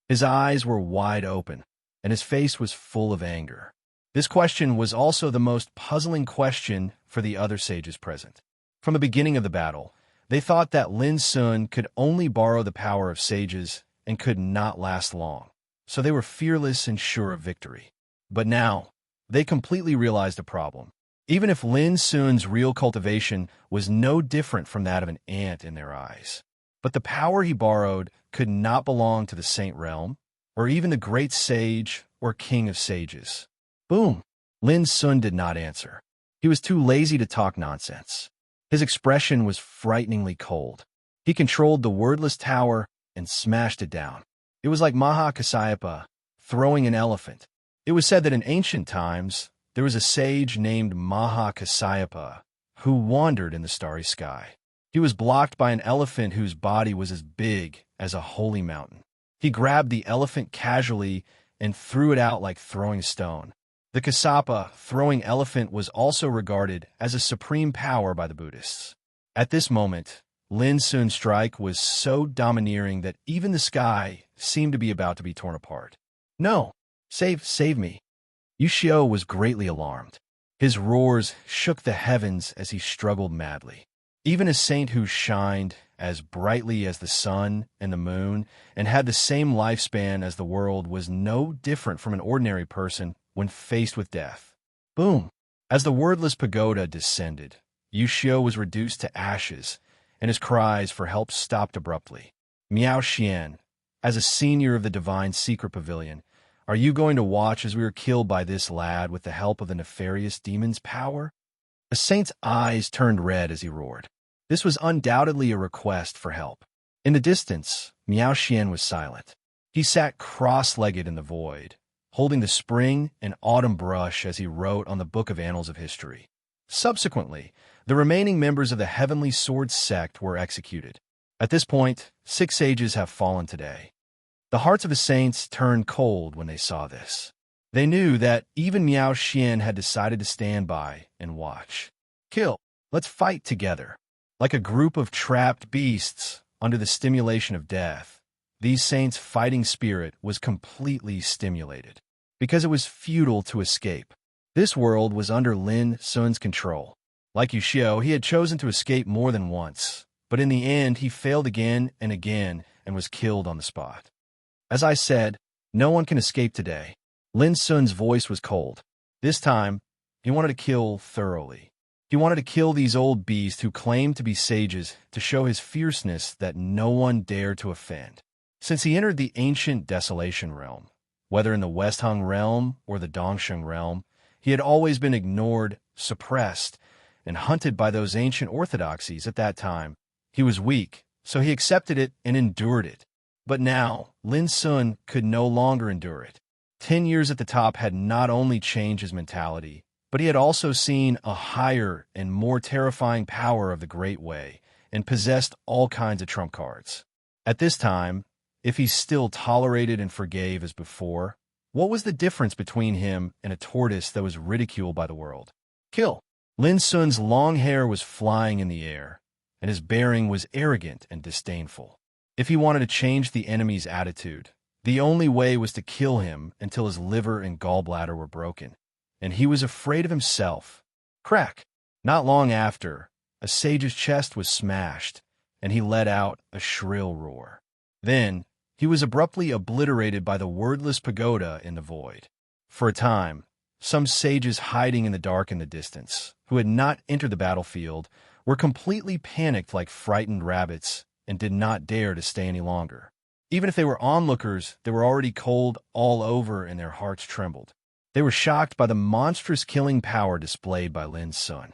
His eyes were wide open, and his face was full of anger. This question was also the most puzzling question for the other sages present. From the beginning of the battle, they thought that Lin Sun could only borrow the power of sages and could not last long, so they were fearless and sure of victory. But now, they completely realized a problem. Even if Lin Sun's real cultivation was no different from that of an ant in their eyes. But the power he borrowed could not belong to the Saint Realm, or even the great sage or king of sages. Boom! Lin Sun did not answer. He was too lazy to talk nonsense. His expression was frighteningly cold. He controlled the wordless tower and smashed it down. It was like Maha Kasyapa throwing an elephant. It was said that in ancient times, there was a sage named Maha Kasyapa who wandered in the starry sky. He was blocked by an elephant whose body was as big as a holy mountain. He grabbed the elephant casually and threw it out like throwing a stone. The Kasapa, throwing elephant, was also regarded as a supreme power by the Buddhists. At this moment, Lin Sun's strike was so domineering that even the sky seemed to be about to be torn apart. "No! Save me!" Yu Xiao was greatly alarmed. His roars shook the heavens as he struggled madly. Even a saint who shined as brightly as the sun and the moon and had the same lifespan as the world was no different from an ordinary person when faced with death. Boom! As the wordless pagoda descended, Yu Xiao was reduced to ashes, and his cries for help stopped abruptly. "Miao Xian, as a senior of the Divine Secret Pavilion, are you going to watch as we are killed by this lad with the help of the nefarious demon's power?" The saint's eyes turned red as he roared. This was undoubtedly a request for help. In the distance, Miao Xian was silent. He sat cross-legged in the void, holding the spring and autumn brush as he wrote on the book of annals of history. Subsequently, the remaining members of the Heavenly Sword sect were executed. At this point, 6 sages have fallen today. The hearts of the saints turned cold when they saw this. They knew that even Miao Xian had decided to stand by and watch. "Kill! Let's fight together!" Like a group of trapped beasts under the stimulation of death, these saints' fighting spirit was completely stimulated, because it was futile to escape. This world was under Lin Sun's control. Like Yu Xiao, he had chosen to escape more than once, but in the end he failed again and again and was killed on the spot. As I said, no one can escape today. Lin Sun's voice was cold. This time, he wanted to kill thoroughly. He wanted to kill these old beasts who claimed to be sages to show his fierceness that no one dared to offend. Since he entered the ancient Desolation realm, whether in the Westhung realm or the Dongsheng realm, he had always been ignored, suppressed, and hunted by those ancient orthodoxies at that time. He was weak, so he accepted it and endured it. But now, Lin Sun could no longer endure it. 10 years at the top had not only changed his mentality, but he had also seen a higher and more terrifying power of the Great Way and possessed all kinds of trump cards. At this time, if he still tolerated and forgave as before, what was the difference between him and a tortoise that was ridiculed by the world? Kill! Lin Sun's long hair was flying in the air, and his bearing was arrogant and disdainful. If he wanted to change the enemy's attitude, the only way was to kill him until his liver and gallbladder were broken. And he was afraid of himself. Crack! Not long after, a sage's chest was smashed, and he let out a shrill roar. Then, he was abruptly obliterated by the wordless pagoda in the void. For a time, some sages hiding in the dark in the distance, who had not entered the battlefield, were completely panicked like frightened rabbits and did not dare to stay any longer. Even if they were onlookers, they were already cold all over and their hearts trembled. They were shocked by the monstrous killing power displayed by Lin's son.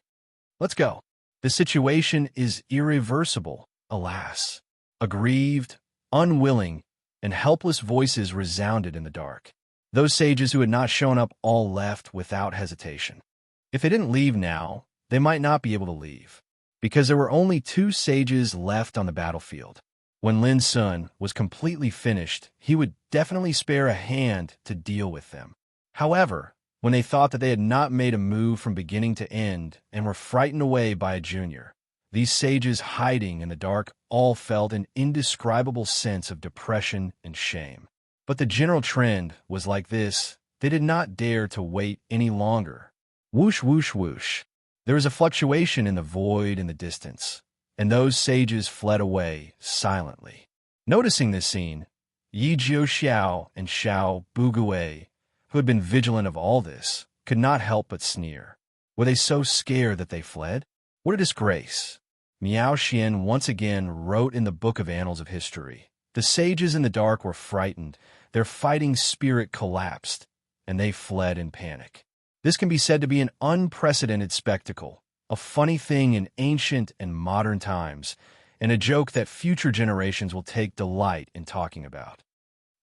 Let's go. The situation is irreversible, alas. Aggrieved, unwilling, and helpless voices resounded in the dark. Those sages who had not shown up all left without hesitation. If they didn't leave now, they might not be able to leave, because there were only 2 sages left on the battlefield. When Lin's son was completely finished, he would definitely spare a hand to deal with them. However, when they thought that they had not made a move from beginning to end and were frightened away by a junior, these sages hiding in the dark all felt an indescribable sense of depression and shame. But the general trend was like this: they did not dare to wait any longer. Whoosh, whoosh, whoosh. There was a fluctuation in the void in the distance, and those sages fled away silently. Noticing this scene, Yi Jiuxiao and Xiao Bugui, who had been vigilant of all this, could not help but sneer. Were they so scared that they fled? What a disgrace! Miao Xian once again wrote in the Book of Annals of History. The sages in the dark were frightened, their fighting spirit collapsed, and they fled in panic. This can be said to be an unprecedented spectacle, a funny thing in ancient and modern times, and a joke that future generations will take delight in talking about.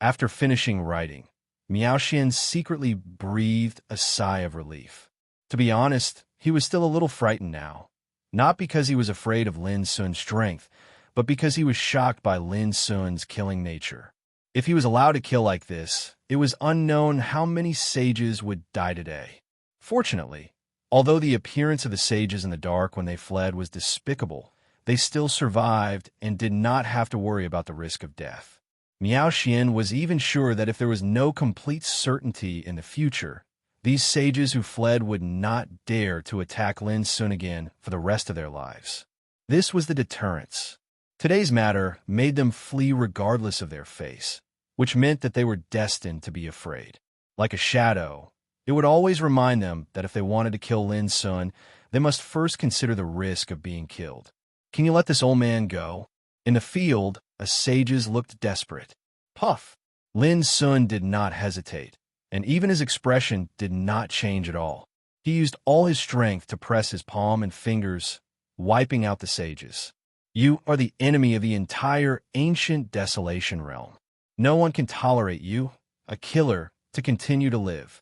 After finishing writing, Miao Xian secretly breathed a sigh of relief. To be honest, he was still a little frightened now, not because he was afraid of Lin Sun's strength, but because he was shocked by Lin Sun's killing nature. If he was allowed to kill like this, it was unknown how many sages would die today. Fortunately, although the appearance of the sages in the dark when they fled was despicable, they still survived and did not have to worry about the risk of death. Miao Xian was even sure that if there was no complete certainty in the future, these sages who fled would not dare to attack Lin Sun again for the rest of their lives. This was the deterrence. Today's matter made them flee regardless of their face, which meant that they were destined to be afraid. Like a shadow, it would always remind them that if they wanted to kill Lin Sun, they must first consider the risk of being killed. Can you let this old man go? In the field, the sages looked desperate. Puff! Lin Sun did not hesitate, and even his expression did not change at all. He used all his strength to press his palm and fingers, wiping out the sages. You are the enemy of the entire ancient desolation realm. No one can tolerate you, a killer, to continue to live.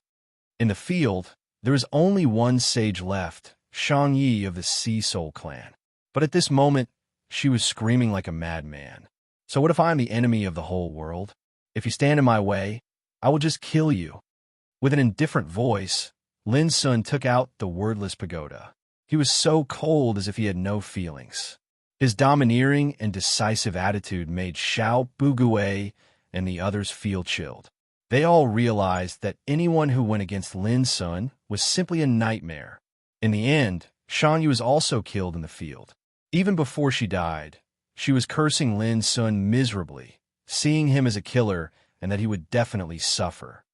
In the field, there is only one sage left, Shang Yi of the Sea Soul clan. But at this moment, she was screaming like a madman. So what if I am the enemy of the whole world? If you stand in my way, I will just kill you. With an indifferent voice, Lin Sun took out the wordless pagoda. He was so cold as if he had no feelings. His domineering and decisive attitude made Xiao Bugui and the others feel chilled. They all realized that anyone who went against Lin Sun was simply a nightmare. In the end, Shan Yu was also killed in the field. Even before she died, she was cursing Lin Sun miserably, seeing him as a killer and that he would definitely suffer.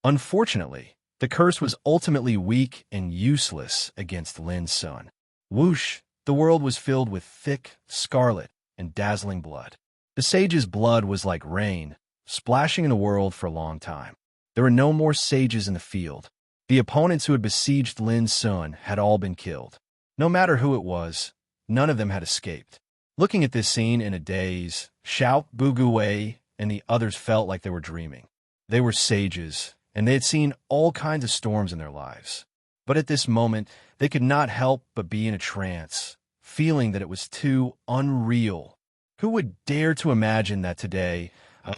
Unfortunately, the curse was ultimately weak and useless against Lin Sun. Whoosh! The world was filled with thick, scarlet, and dazzling blood. The sage's blood was like rain, splashing in the world for a long time. There were no more sages in the field. The opponents who had besieged Lin Sun had all been killed. No matter who it was, none of them had escaped. Looking at this scene in a daze, Xiao Bugui and the others felt like they were dreaming. They were sages, and they had seen all kinds of storms in their lives. But at this moment, they could not help but be in a trance, feeling that it was too unreal. Who would dare to imagine that today,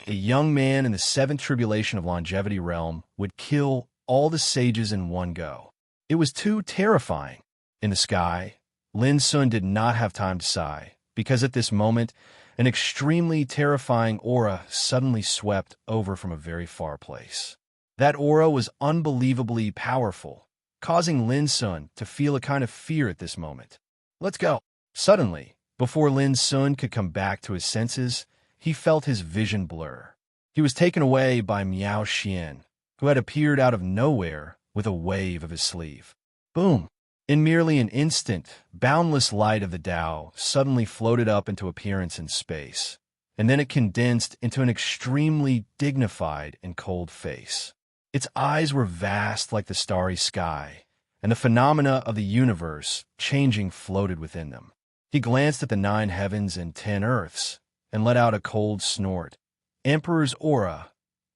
a young man in the seventh tribulation of longevity realm would kill all the sages in one go? It was too terrifying. In the sky, Lin Sun did not have time to sigh, because at this moment, an extremely terrifying aura suddenly swept over from a very far place. That aura was unbelievably powerful, causing Lin Sun to feel a kind of fear at this moment. Let's go. Suddenly, before Lin Sun could come back to his senses, he felt his vision blur. He was taken away by Miao Xian, who had appeared out of nowhere with a wave of his sleeve. Boom! In merely an instant, boundless light of the Tao suddenly floated up into appearance in space, and then it condensed into an extremely dignified and cold face. Its eyes were vast like the starry sky, and the phenomena of the universe changing floated within them. He glanced at the 9 heavens and 10 earths, and let out a cold snort. Emperor's aura.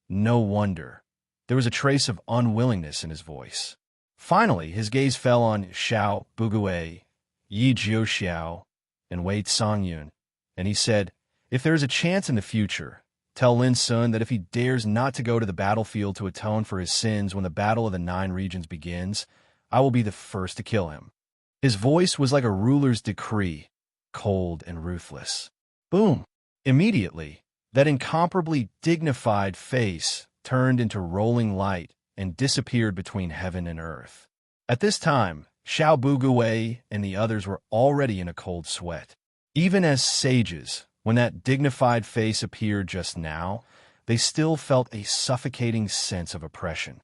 No wonder. There was a trace of unwillingness in his voice. Finally, his gaze fell on Xiao Bugui, Yi Jiuxiao, and Wei Songyun, and he said, "If there is a chance in the future, tell Lin Sun that if he dares not to go to the battlefield to atone for his sins when the Battle of the 9 Regions begins, I will be the first to kill him." His voice was like a ruler's decree, cold and ruthless. Boom! Immediately, that incomparably dignified face turned into rolling light and disappeared between heaven and earth. At this time, Xiao Bugui and the others were already in a cold sweat. Even as sages, when that dignified face appeared just now, they still felt a suffocating sense of oppression.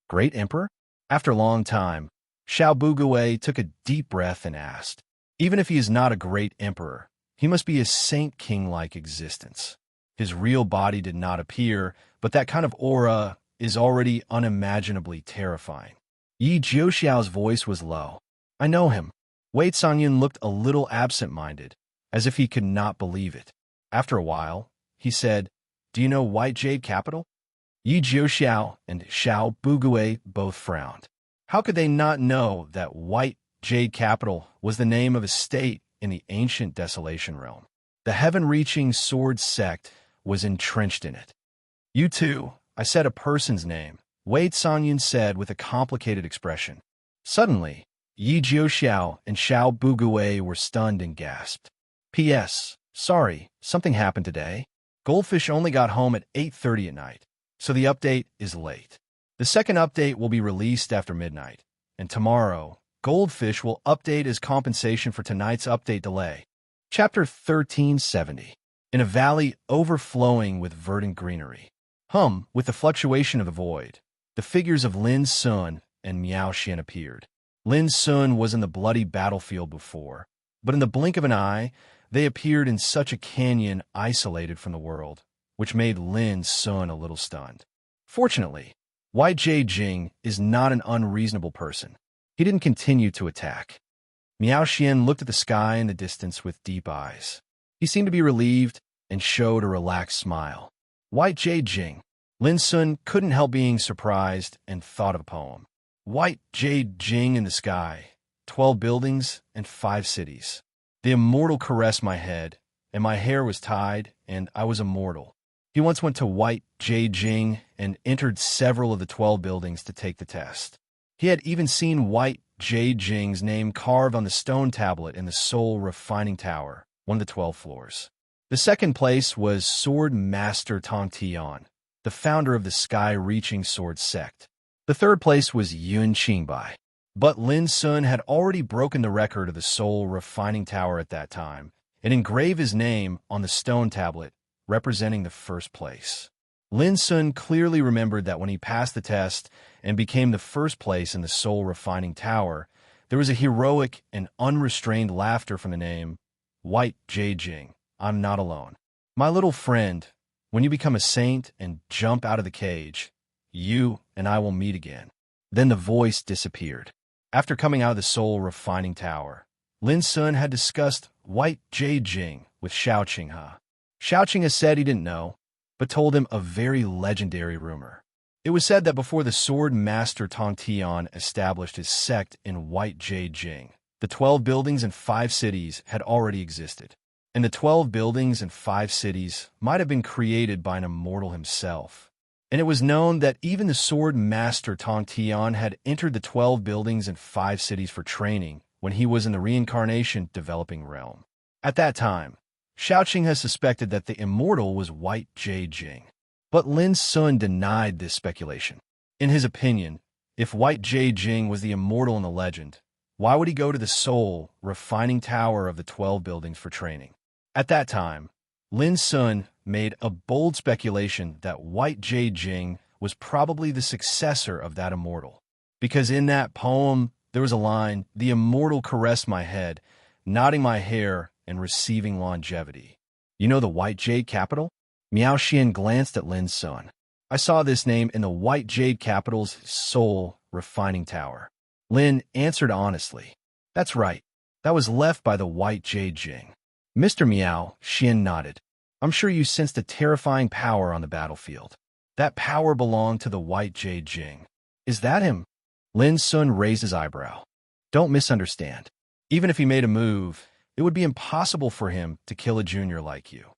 Great Emperor? After a long time, Xiao Bugui took a deep breath and asked, "Even if he is not a great emperor, he must be a saint-king-like existence." His real body did not appear, but that kind of aura is already unimaginably terrifying. Yi Jiuxiao's voice was low. "I know him." Wei Songyun looked a little absent-minded, as if he could not believe it. After a while, he said, "Do you know White Jade Capital?" Yi Jiuxiao and Xiao Bugui both frowned. How could they not know that White Jade Capital was the name of a state in the ancient Desolation realm? The heaven-reaching sword sect was entrenched in it. "You too," I said a person's name, Wei Songyun said with a complicated expression. Suddenly, Yi Jiuxiao and Xiao Bugui were stunned and gasped. "P.S. Sorry, something happened today. Goldfish only got home at 8:30 at night, so the update is late. The second update will be released after midnight, and tomorrow, Goldfish will update as compensation for tonight's update delay." Chapter 1370. In a valley overflowing with verdant greenery. With the fluctuation of the void, the figures of Lin Sun and Miao Xian appeared. Lin Sun was in the bloody battlefield before, but in the blink of an eye, they appeared in such a canyon isolated from the world, which made Lin Sun a little stunned. Fortunately, White Jade Jing is not an unreasonable person. He didn't continue to attack. Miao Xian looked at the sky in the distance with deep eyes. He seemed to be relieved and showed a relaxed smile. White Jade Jing. Lin Sun couldn't help being surprised and thought of a poem. White Jade Jing in the sky, 12 buildings and 5 cities. The immortal caressed my head, and my hair was tied, and I was immortal. He once went to White Jade Jing and entered several of the 12 buildings to take the test. He had even seen White Jade Jing's name carved on the stone tablet in the Soul Refining Tower, one of the 12 floors. The second place was Sword Master Tong Tian, the founder of the Sky-Reaching Sword Sect. The third place was Yun Qingbai. But Lin Sun had already broken the record of the Soul Refining Tower at that time and engraved his name on the stone tablet, representing the first place. Lin Sun clearly remembered that when he passed the test and became the first place in the Soul Refining Tower, there was a heroic and unrestrained laughter from the name, White Jade Jing. I'm not alone. My little friend, when you become a saint and jump out of the cage, you and I will meet again. Then the voice disappeared. After coming out of the Soul Refining Tower, Lin Sun had discussed White Jade Jing with Xiao Qinghe. Xiao Qinghe said he didn't know, but told him a very legendary rumor. It was said that before the Sword Master Tong Tian established his sect in White Jade Jing, the 12 buildings and 5 cities had already existed. And the 12 buildings and 5 cities might have been created by an immortal himself. And it was known that even the Sword Master Tong Tian had entered the 12 buildings and 5 cities for training when he was in the reincarnation developing realm. At that time, Xiao Qinghe suspected that the immortal was White Jade Jing. But Lin Sun denied this speculation. In his opinion, if White Jade Jing was the immortal in the legend, why would he go to the Soul Refining Tower of the 12 buildings for training? At that time, Lin Sun made a bold speculation that White Jade Jing was probably the successor of that immortal. Because in that poem, there was a line, "The immortal caressed my head, nodding my hair and receiving longevity." You know the White Jade Capital? Miao Xian glanced at Lin Sun. I saw this name in the White Jade Capital's Seoul refining tower. Lin answered honestly. That's right. That was left by the White Jade Jing. Mr. Miao, Xian nodded. I'm sure you sensed a terrifying power on the battlefield. That power belonged to the White Jade Jing. Is that him? Lin Sun raised his eyebrow. Don't misunderstand. Even if he made a move, it would be impossible for him to kill a junior like you.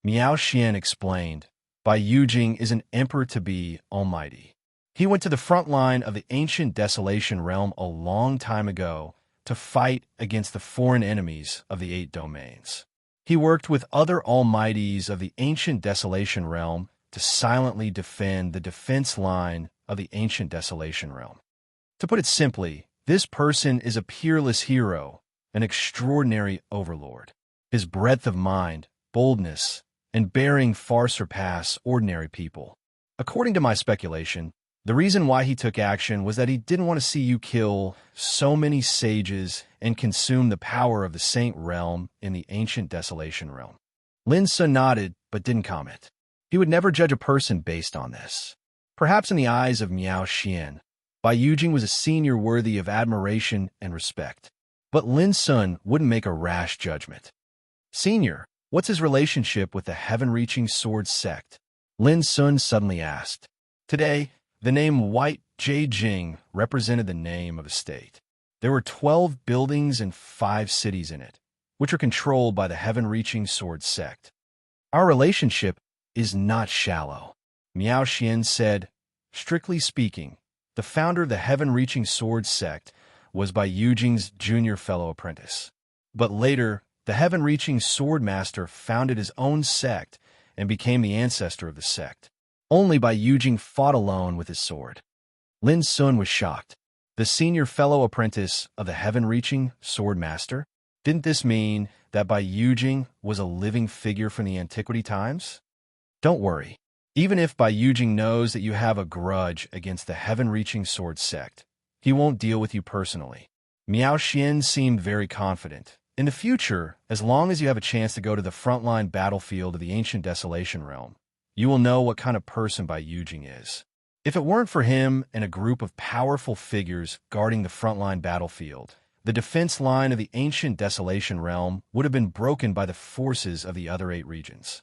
Miao Xian explained, Bai Yujing is an emperor-to-be almighty. He went to the front line of the ancient desolation realm a long time ago to fight against the foreign enemies of the 8 domains. He worked with other almighties of the ancient desolation realm to silently defend the defense line of the ancient desolation realm. To put it simply, this person is a peerless hero, an extraordinary overlord. His breadth of mind, boldness, and bearing far surpass ordinary people. According to my speculation, the reason why he took action was that he didn't want to see you kill so many sages and consume the power of the Saint Realm in the ancient desolation realm. Lin Sun nodded, but didn't comment. He would never judge a person based on this. Perhaps in the eyes of Miao Xian, Bai Yujing was a senior worthy of admiration and respect. But Lin Sun wouldn't make a rash judgment. Senior, what's his relationship with the heaven-reaching sword sect? Lin Sun suddenly asked. Today, the name White Jade Jing represented the name of a state. There were 12 buildings and 5 cities in it, which are controlled by the heaven-reaching sword sect. Our relationship is not shallow. Miao Xian said, strictly speaking, the founder of the heaven-reaching sword sect was Bai Yujing's junior fellow apprentice. But later, the heaven-reaching sword master founded his own sect and became the ancestor of the sect. Only Bai Yujing fought alone with his sword. Lin Sun was shocked. The senior fellow apprentice of the heaven-reaching sword master? Didn't this mean that Bai Yujing was a living figure from the antiquity times? Don't worry. Even if Bai Yujing knows that you have a grudge against the heaven-reaching sword sect, he won't deal with you personally. Miao Xian seemed very confident. In the future, as long as you have a chance to go to the frontline battlefield of the ancient desolation realm, you will know what kind of person Bai Yujing is. If it weren't for him and a group of powerful figures guarding the frontline battlefield, the defense line of the ancient desolation realm would have been broken by the forces of the other 8 regions.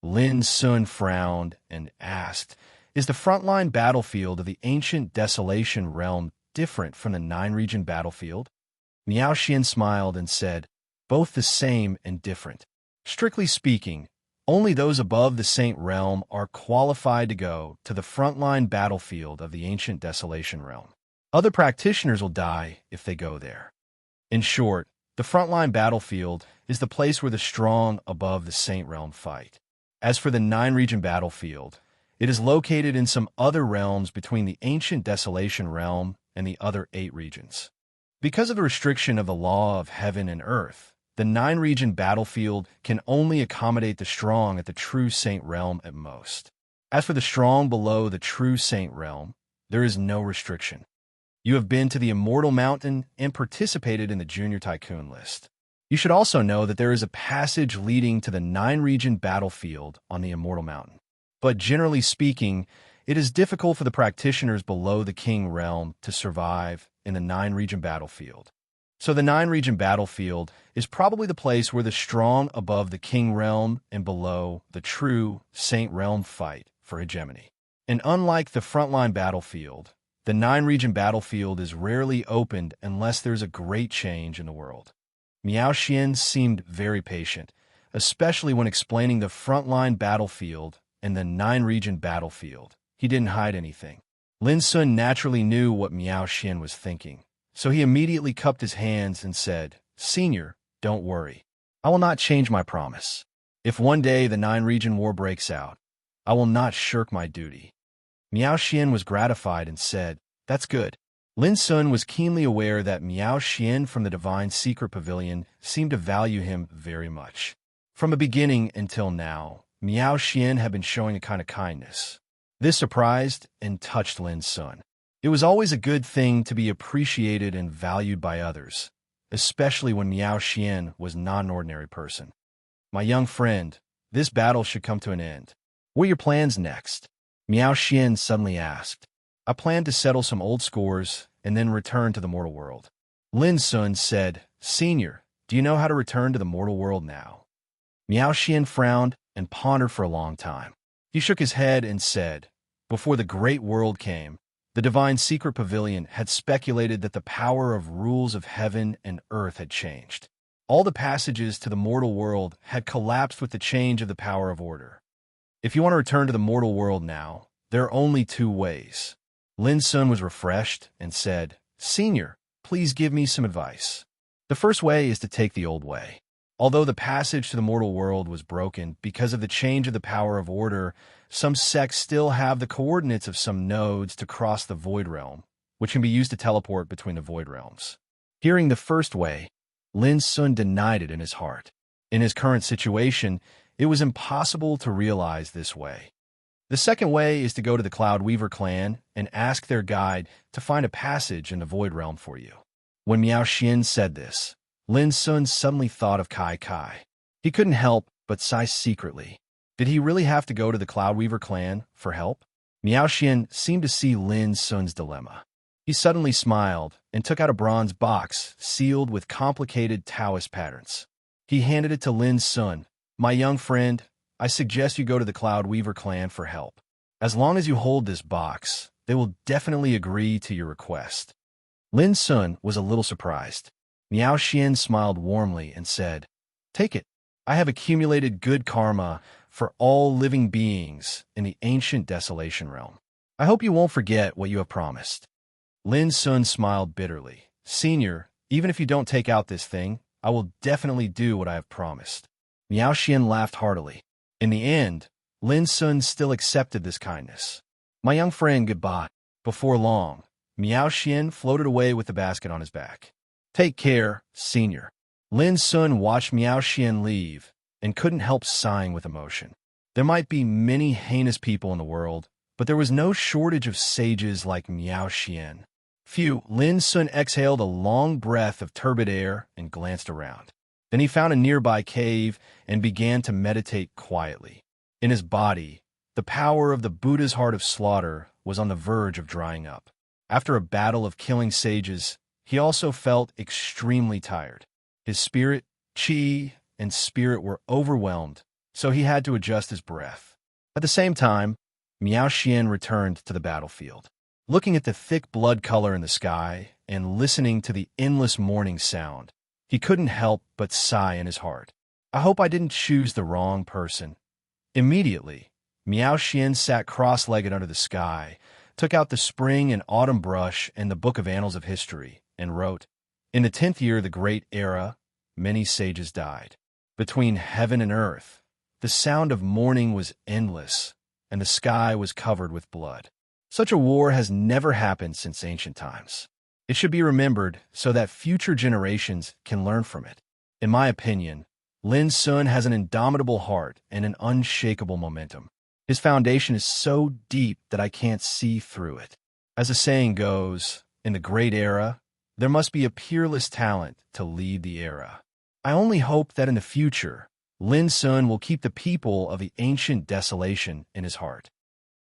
Lin Sun frowned and asked, is the frontline battlefield of the ancient desolation realm different from the 9-region battlefield? Miao Xian smiled and said, both the same and different. Strictly speaking, only those above the Saint Realm are qualified to go to the frontline battlefield of the ancient desolation realm. Other practitioners will die if they go there. In short, the frontline battlefield is the place where the strong above the Saint Realm fight. As for the 9-region battlefield, it is located in some other realms between the ancient desolation realm and the other 8 regions. Because of the restriction of the law of heaven and earth, the 9-region battlefield can only accommodate the strong at the true Saint Realm at most. As for the strong below the true Saint Realm, there is no restriction. You have been to the Immortal Mountain and participated in the Junior Tycoon list. You should also know that there is a passage leading to the 9-region battlefield on the Immortal Mountain. But generally speaking, it is difficult for the practitioners below the King Realm to survive in the 9-region battlefield. So the 9-region battlefield is probably the place where the strong above the King Realm and below the true Saint Realm fight for hegemony. And unlike the frontline battlefield, the 9-region battlefield is rarely opened unless there's a great change in the world. Miao Xian seemed very patient, especially when explaining the frontline battlefield and the 9-region battlefield. He didn't hide anything. Lin Sun naturally knew what Miao Xian was thinking, so he immediately cupped his hands and said, Senior, don't worry. I will not change my promise. If one day the 9-region war breaks out, I will not shirk my duty. Miao Xian was gratified and said, That's good. Lin Sun was keenly aware that Miao Xian from the Divine Secret Pavilion seemed to value him very much. From the beginning until now, Miao Xian had been showing a kind of kindness. This surprised and touched Lin Sun. It was always a good thing to be appreciated and valued by others, especially when Miao Xian was not an ordinary person. my young friend, this battle should come to an end. What are your plans next? Miao Xian suddenly asked. I plan to settle some old scores and then return to the mortal world. Lin Sun said, Senior, do you know how to return to the mortal world now? Miao Xian frowned and pondered for a long time. He shook his head and said, Before the great world came, the divine secret pavilion had speculated that the power of rules of heaven and earth had changed. All the passages to the mortal world had collapsed with the change of the power of order. If you want to return to the mortal world now, there are only two ways. Lin Sun was refreshed and said, Senior, please give me some advice. The first way is to take the old way. Although the passage to the mortal world was broken because of the change of the power of order, some sects still have the coordinates of some nodes to cross the void realm, which can be used to teleport between the void realms. Hearing the first way, Lin Sun denied it in his heart. In his current situation, it was impossible to realize this way. The second way is to go to the Cloud Weaver clan and ask their guide to find a passage in the void realm for you. When Miao Xian said this, Lin Sun suddenly thought of Kai Kai. He couldn't help but sigh secretly. Did he really have to go to the Cloud Weaver clan for help? Miao Xian seemed to see Lin Sun's dilemma. He suddenly smiled and took out a bronze box sealed with complicated Taoist patterns. He handed it to Lin Sun. My young friend, I suggest you go to the Cloud Weaver clan for help. As long as you hold this box, they will definitely agree to your request. Lin Sun was a little surprised. Miao Xian smiled warmly and said, Take it. I have accumulated good karma for all living beings in the ancient desolation realm. I hope you won't forget what you have promised. Lin Sun smiled bitterly. Senior, even if you don't take out this thing, I will definitely do what I have promised. Miao Xian laughed heartily. In the end, Lin Sun still accepted this kindness. My young friend, goodbye. Before long, Miao Xian floated away with the basket on his back. Take care, Senior. Lin Sun watched Miao Xian leave and couldn't help sighing with emotion. There might be many heinous people in the world, but there was no shortage of sages like Miao Xian. Phew, Lin Sun exhaled a long breath of turbid air and glanced around. Then he found a nearby cave and began to meditate quietly. In his body, the power of the Buddha's heart of slaughter was on the verge of drying up. After a battle of killing sages, he also felt extremely tired. His spirit, qi, and spirit were overwhelmed, so he had to adjust his breath. At the same time, Miao Xian returned to the battlefield. Looking at the thick blood color in the sky and listening to the endless morning sound, he couldn't help but sigh in his heart. I hope I didn't choose the wrong person. Immediately, Miao Xian sat cross-legged under the sky, took out the spring and autumn brush and the Book of Annals of History, and wrote, In the 10th year of the Great Era, many sages died. Between heaven and earth, the sound of mourning was endless, and the sky was covered with blood. Such a war has never happened since ancient times. It should be remembered so that future generations can learn from it. In my opinion, Lin Sun has an indomitable heart and an unshakable momentum. His foundation is so deep that I can't see through it. As the saying goes, in the great era, there must be a peerless talent to lead the era. I only hope that in the future, Lin Sun will keep the people of the ancient desolation in his heart.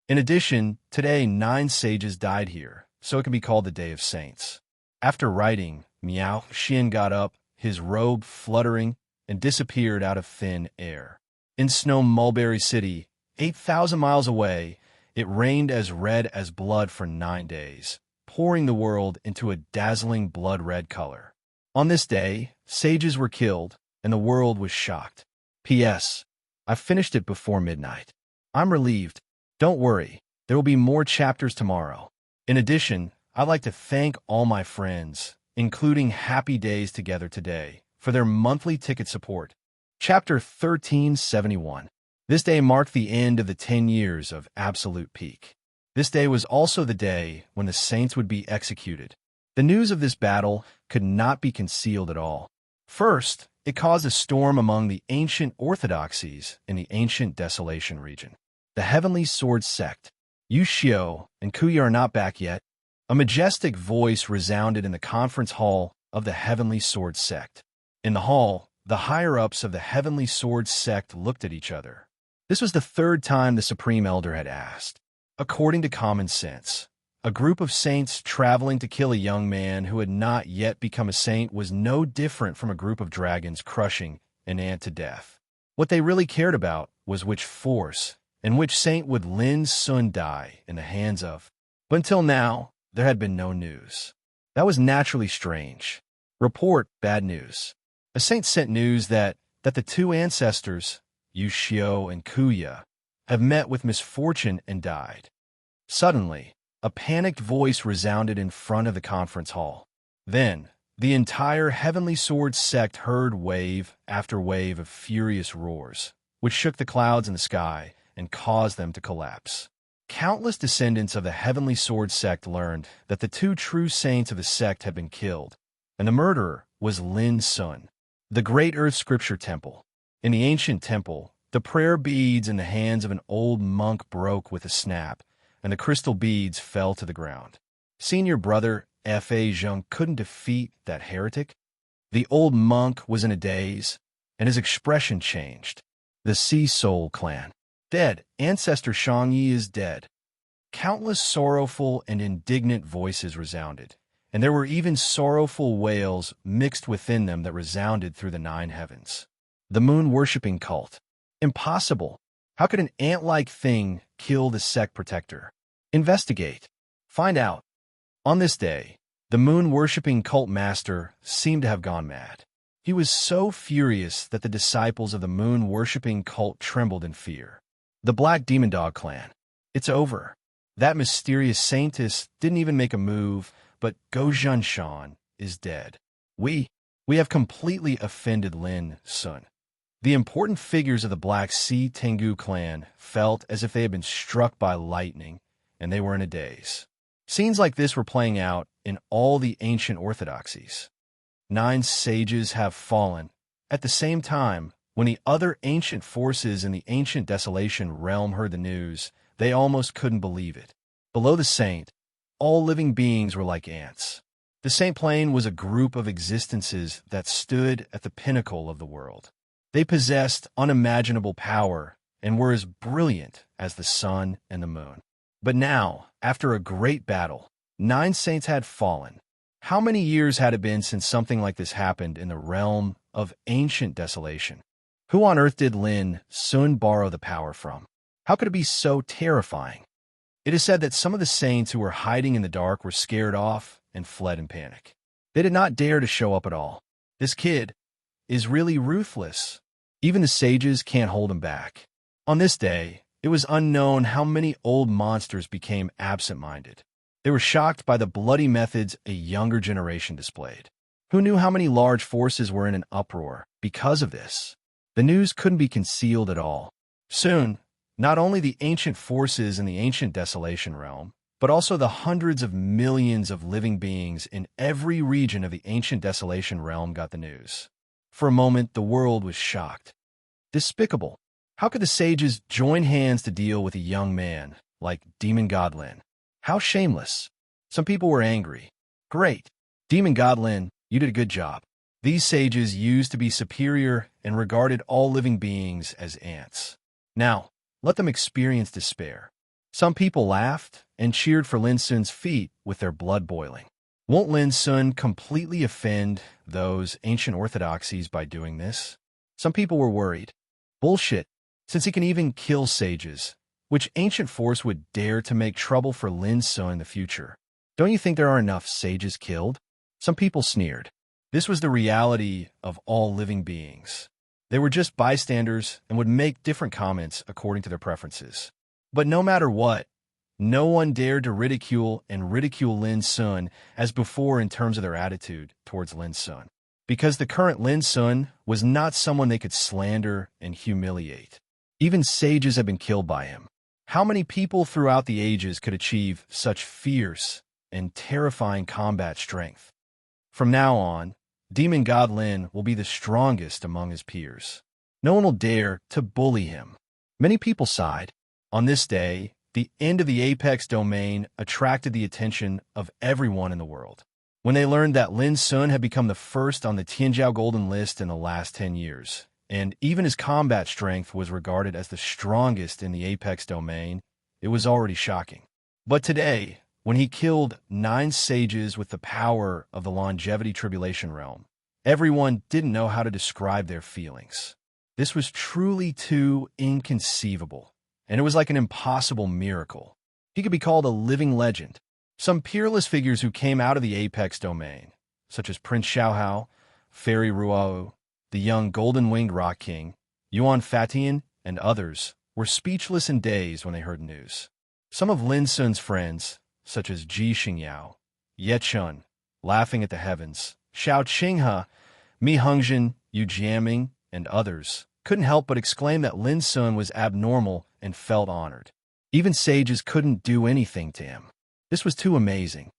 In addition, today 9 sages died here, so it can be called the Day of Saints. After writing, Miao Xian got up, his robe fluttering, and disappeared out of thin air. In Snow Mulberry City, 8,000 miles away, it rained as red as blood for 9 days, pouring the world into a dazzling blood-red color. On this day, sages were killed, and the world was shocked. P.S. I finished it before midnight. I'm relieved. Don't worry, there will be more chapters tomorrow. In addition, I'd like to thank all my friends, including Happy Days Together Today, for their monthly ticket support. Chapter 1371. This day marked the end of the 10 years of absolute peak. This day was also the day when the saints would be executed. The news of this battle could not be concealed at all. First, it caused a storm among the ancient orthodoxies in the ancient desolation region. The Heavenly Sword sect. Yu Xiu and Kuya are not back yet. A majestic voice resounded in the conference hall of the Heavenly Sword sect. In the hall, the higher-ups of the Heavenly Sword sect looked at each other. This was the third time the Supreme Elder had asked. According to common sense, a group of saints traveling to kill a young man who had not yet become a saint was no different from a group of dragons crushing an ant to death. What they really cared about was which force and which saint would Lin Sun die in the hands of. But until now, there had been no news. That was naturally strange. Report bad news. A saint sent news that the two ancestors, Yu Xiao and Kuya, have met with misfortune and died. Suddenly, a panicked voice resounded in front of the conference hall. Then, the entire Heavenly Sword sect heard wave after wave of furious roars, which shook the clouds in the sky and caused them to collapse. Countless descendants of the Heavenly Sword sect learned that the two true saints of the sect had been killed, and the murderer was Lin Sun. The Great Earth Scripture Temple. In the ancient temple, the prayer beads in the hands of an old monk broke with a snap, and the crystal beads fell to the ground. Senior brother F.A. Zheng couldn't defeat that heretic. The old monk was in a daze, and his expression changed. The Sea Soul clan. Dead. Ancestor Shangyi is dead. Countless sorrowful and indignant voices resounded, and there were even sorrowful wails mixed within them that resounded through the 9 heavens. The moon-worshipping cult. Impossible. How could an ant-like thing kill the sect protector? Investigate. Find out. On this day, the moon-worshipping cult master seemed to have gone mad. He was so furious that the disciples of the moon-worshipping cult trembled in fear. The Black Demon Dog clan. It's over. That mysterious saintess didn't even make a move, but Go Zhunshan is dead. We have completely offended Lin Sun. The important figures of the Black Sea Tengu clan felt as if they had been struck by lightning, and they were in a daze. Scenes like this were playing out in all the ancient orthodoxies. 9 sages have fallen. At the same time, when the other ancient forces in the ancient desolation realm heard the news, they almost couldn't believe it. Below the saint, all living beings were like ants. The Saint Plane was a group of existences that stood at the pinnacle of the world. They possessed unimaginable power and were as brilliant as the sun and the moon. But now, after a great battle, 9 saints had fallen. How many years had it been since something like this happened in the realm of ancient desolation? Who on earth did Lin Sun borrow the power from? How could it be so terrifying? It is said that some of the saints who were hiding in the dark were scared off and fled in panic. They did not dare to show up at all. This kid is really ruthless. Even the sages can't hold him back. On this day, it was unknown how many old monsters became absent-minded. They were shocked by the bloody methods a younger generation displayed. Who knew how many large forces were in an uproar because of this? The news couldn't be concealed at all. Soon, not only the ancient forces in the ancient desolation realm, but also the hundreds of millions of living beings in every region of the ancient desolation realm got the news. For a moment, the world was shocked. Despicable. How could the sages join hands to deal with a young man like Demon God Lin? How shameless. Some people were angry. Great. Demon God Lin, you did a good job. These sages used to be superior and regarded all living beings as ants. Now, let them experience despair. Some people laughed and cheered for Lin Sun's feat with their blood boiling. Won't Lin Sun completely offend those ancient orthodoxies by doing this? Some people were worried. Bullshit, since he can even kill sages. Which ancient force would dare to make trouble for Lin Sun in the future? Don't you think there are enough sages killed? Some people sneered. This was the reality of all living beings. They were just bystanders and would make different comments according to their preferences. But no matter what, no one dared to ridicule Lin Sun as before in terms of their attitude towards Lin Sun, because the current Lin Sun was not someone they could slander and humiliate. Even sages had been killed by him. How many people throughout the ages could achieve such fierce and terrifying combat strength? From now on, Demon God Lin will be the strongest among his peers. No one will dare to bully him. Many people sighed. On this day, the end of the Apex domain attracted the attention of everyone in the world. when they learned that Lin Sun had become the first on the Tianjiao Golden List in the last 10 years, and even his combat strength was regarded as the strongest in the Apex domain, it was already shocking. But today, when he killed 9 sages with the power of the longevity tribulation realm, everyone didn't know how to describe their feelings. This was truly too inconceivable, and it was like an impossible miracle. He could be called a living legend. Some peerless figures who came out of the Apex domain, such as Prince Xiaohao, Fairy Ruao, the young golden-winged Rock King, Yuan Fatian, and others, were speechless in days when they heard news. Some of Lin Sun's friends, such as Ji Xingyao, Ye Chun, laughing at the heavens, Xiao Qinghe, Mi Hengzhen, Yu Jiaming, and others, couldn't help but exclaim that Lin Sun was abnormal and felt honored. Even sages couldn't do anything to him. This was too amazing.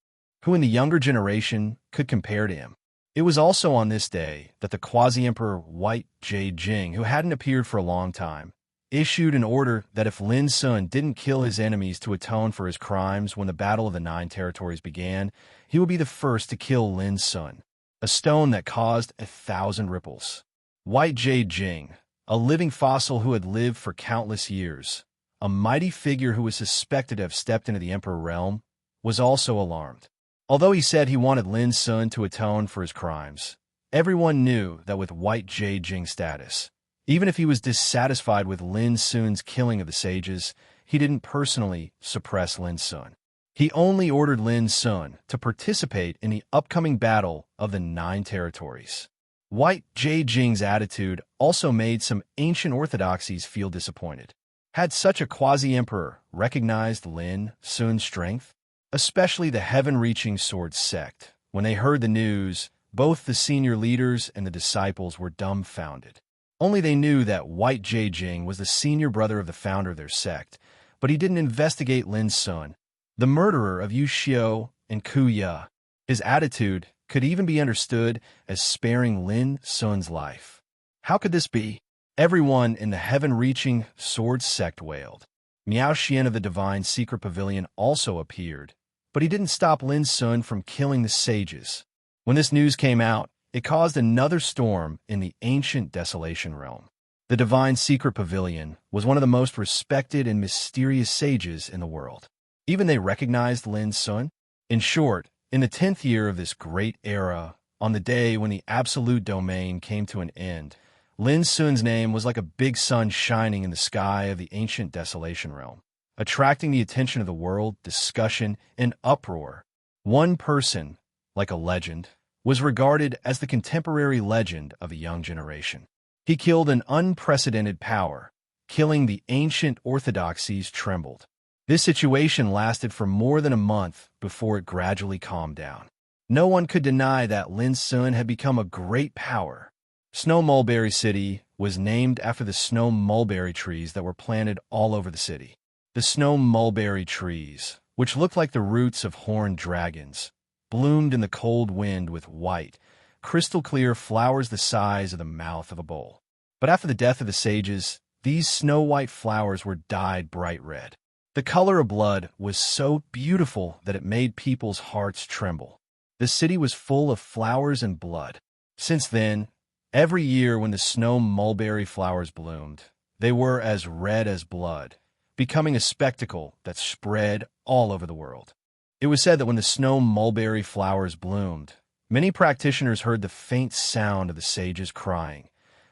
Who in the younger generation could compare to him? It was also on this day that the Quasi-Emperor White Jing, who hadn't appeared for a long time, issued an order that if Lin Sun didn't kill his enemies to atone for his crimes when the Battle of the Nine Territories began, he would be the first to kill Lin Sun, a stone that caused 1,000 ripples. White Jing, a living fossil who had lived for countless years, a mighty figure who was suspected to have stepped into the Emperor realm, was also alarmed. Although he said he wanted Lin Sun to atone for his crimes, everyone knew that with White Jing's status, even if he was dissatisfied with Lin Sun's killing of the sages, he didn't personally suppress Lin Sun. He only ordered Lin Sun to participate in the upcoming Battle of the Nine Territories. White Jing's attitude also made some ancient orthodoxies feel disappointed. Had such a quasi-emperor recognized Lin Sun's strength? Especially the heaven-reaching sword sect. When they heard the news, both the senior leaders and the disciples were dumbfounded. Only they knew that White Jing was the senior brother of the founder of their sect, but he didn't investigate Lin Sun, the murderer of Yu Xiu and Ku Ye. His attitude could even be understood as sparing Lin Sun's life. How could this be? Everyone in the heaven-reaching sword sect wailed. Miao Xian of the Divine Secret Pavilion also appeared, but he didn't stop Lin Sun from killing the sages. When this news came out, it caused another storm in the ancient desolation realm. The Divine Secret Pavilion was one of the most respected and mysterious sages in the world. Even they recognized Lin Sun. In short, in the 10th year of this great era, on the day when the absolute domain came to an end, Lin Sun's name was like a big sun shining in the sky of the ancient desolation realm, attracting the attention of the world, discussion, and uproar. One person, like a legend, was regarded as the contemporary legend of a young generation. He killed an unprecedented power, killing the ancient orthodoxies trembled. This situation lasted for more than a month before it gradually calmed down. No one could deny that Lin Sun had become a great power. Snow Mulberry City was named after the snow mulberry trees that were planted all over the city. The snow mulberry trees, which looked like the roots of horned dragons, bloomed in the cold wind with white, crystal-clear flowers the size of the mouth of a bowl. But after the death of the sages, these snow-white flowers were dyed bright red. The color of blood was so beautiful that it made people's hearts tremble. The city was full of flowers and blood. Since then, every year when the snow mulberry flowers bloomed, they were as red as blood, becoming a spectacle that spread all over the world. It was said that when the snow mulberry flowers bloomed, many practitioners heard the faint sound of the sages crying.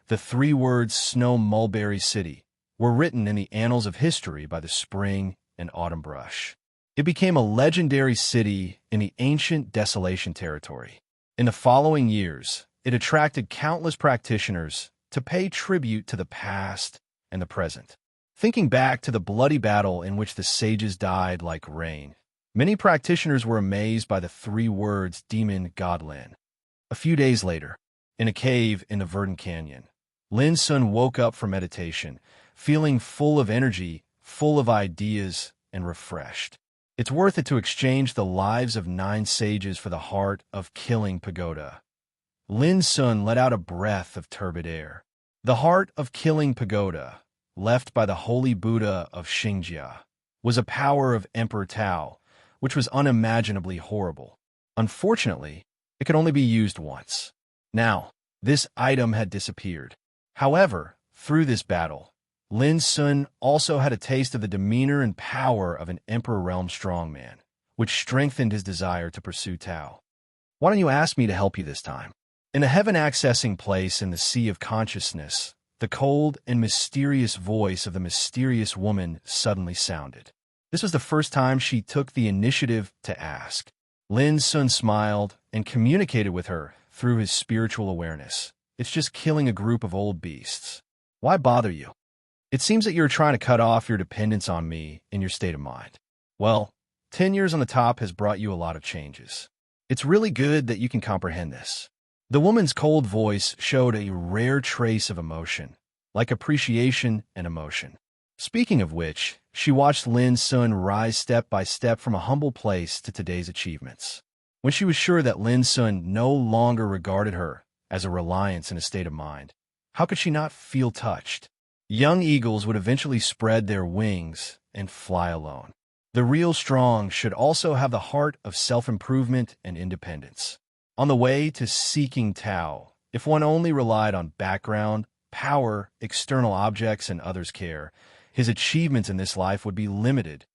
The 3 words Snow Mulberry City were written in the annals of history by the spring and autumn brush. It became a legendary city in the ancient desolation territory. In the following years, it attracted countless practitioners to pay tribute to the past and the present. Thinking back to the bloody battle in which the sages died like rain, many practitioners were amazed by the 3 words Demon God Lin. A few days later, in a cave in the Verdant Canyon, Lin Sun woke up from meditation, feeling full of energy, full of ideas, and refreshed. It's worth it to exchange the lives of 9 sages for the heart of killing pagoda. Lin Sun let out a breath of turbid air. The heart of killing pagoda, left by the holy Buddha of Xingjia, was a power of Emperor Tao, which was unimaginably horrible. Unfortunately, it could only be used once. Now, this item had disappeared. However, through this battle, Lin Sun also had a taste of the demeanor and power of an Emperor Realm strongman, which strengthened his desire to pursue Tao. Why don't you ask me to help you this time? In a heaven-accessing place in the sea of consciousness, the cold and mysterious voice of the mysterious woman suddenly sounded. This was the first time she took the initiative to ask. Lin Sun smiled and communicated with her through his spiritual awareness. It's just killing a group of old beasts. Why bother you? It seems that you're trying to cut off your dependence on me in your state of mind. Well, 10 years on the top has brought you a lot of changes. It's really good that you can comprehend this. The woman's cold voice showed a rare trace of emotion, like appreciation and emotion. Speaking of which, she watched Lin Sun rise step by step from a humble place to today's achievements. When she was sure that Lin Sun no longer regarded her as a reliance in a state of mind, how could she not feel touched? Young eagles would eventually spread their wings and fly alone. The real strong should also have the heart of self-improvement and independence. On the way to seeking Tao, if one only relied on background, power, external objects, and others' care, his achievements in this life would be limited.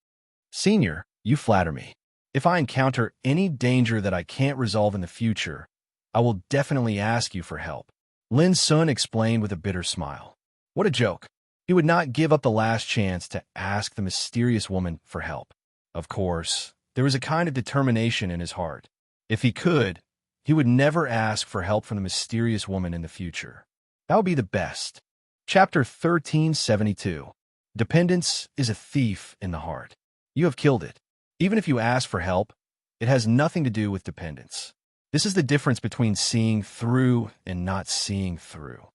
Senior, you flatter me. If I encounter any danger that I can't resolve in the future, I will definitely ask you for help. Lin Sun explained with a bitter smile. What a joke. He would not give up the last chance to ask the mysterious woman for help. Of course, there was a kind of determination in his heart. If he could, he would never ask for help from the mysterious woman in the future. That would be the best. Chapter 1372. Dependence is a thief in the heart. You have killed it. Even if you ask for help, it has nothing to do with dependence. This is the difference between seeing through and not seeing through.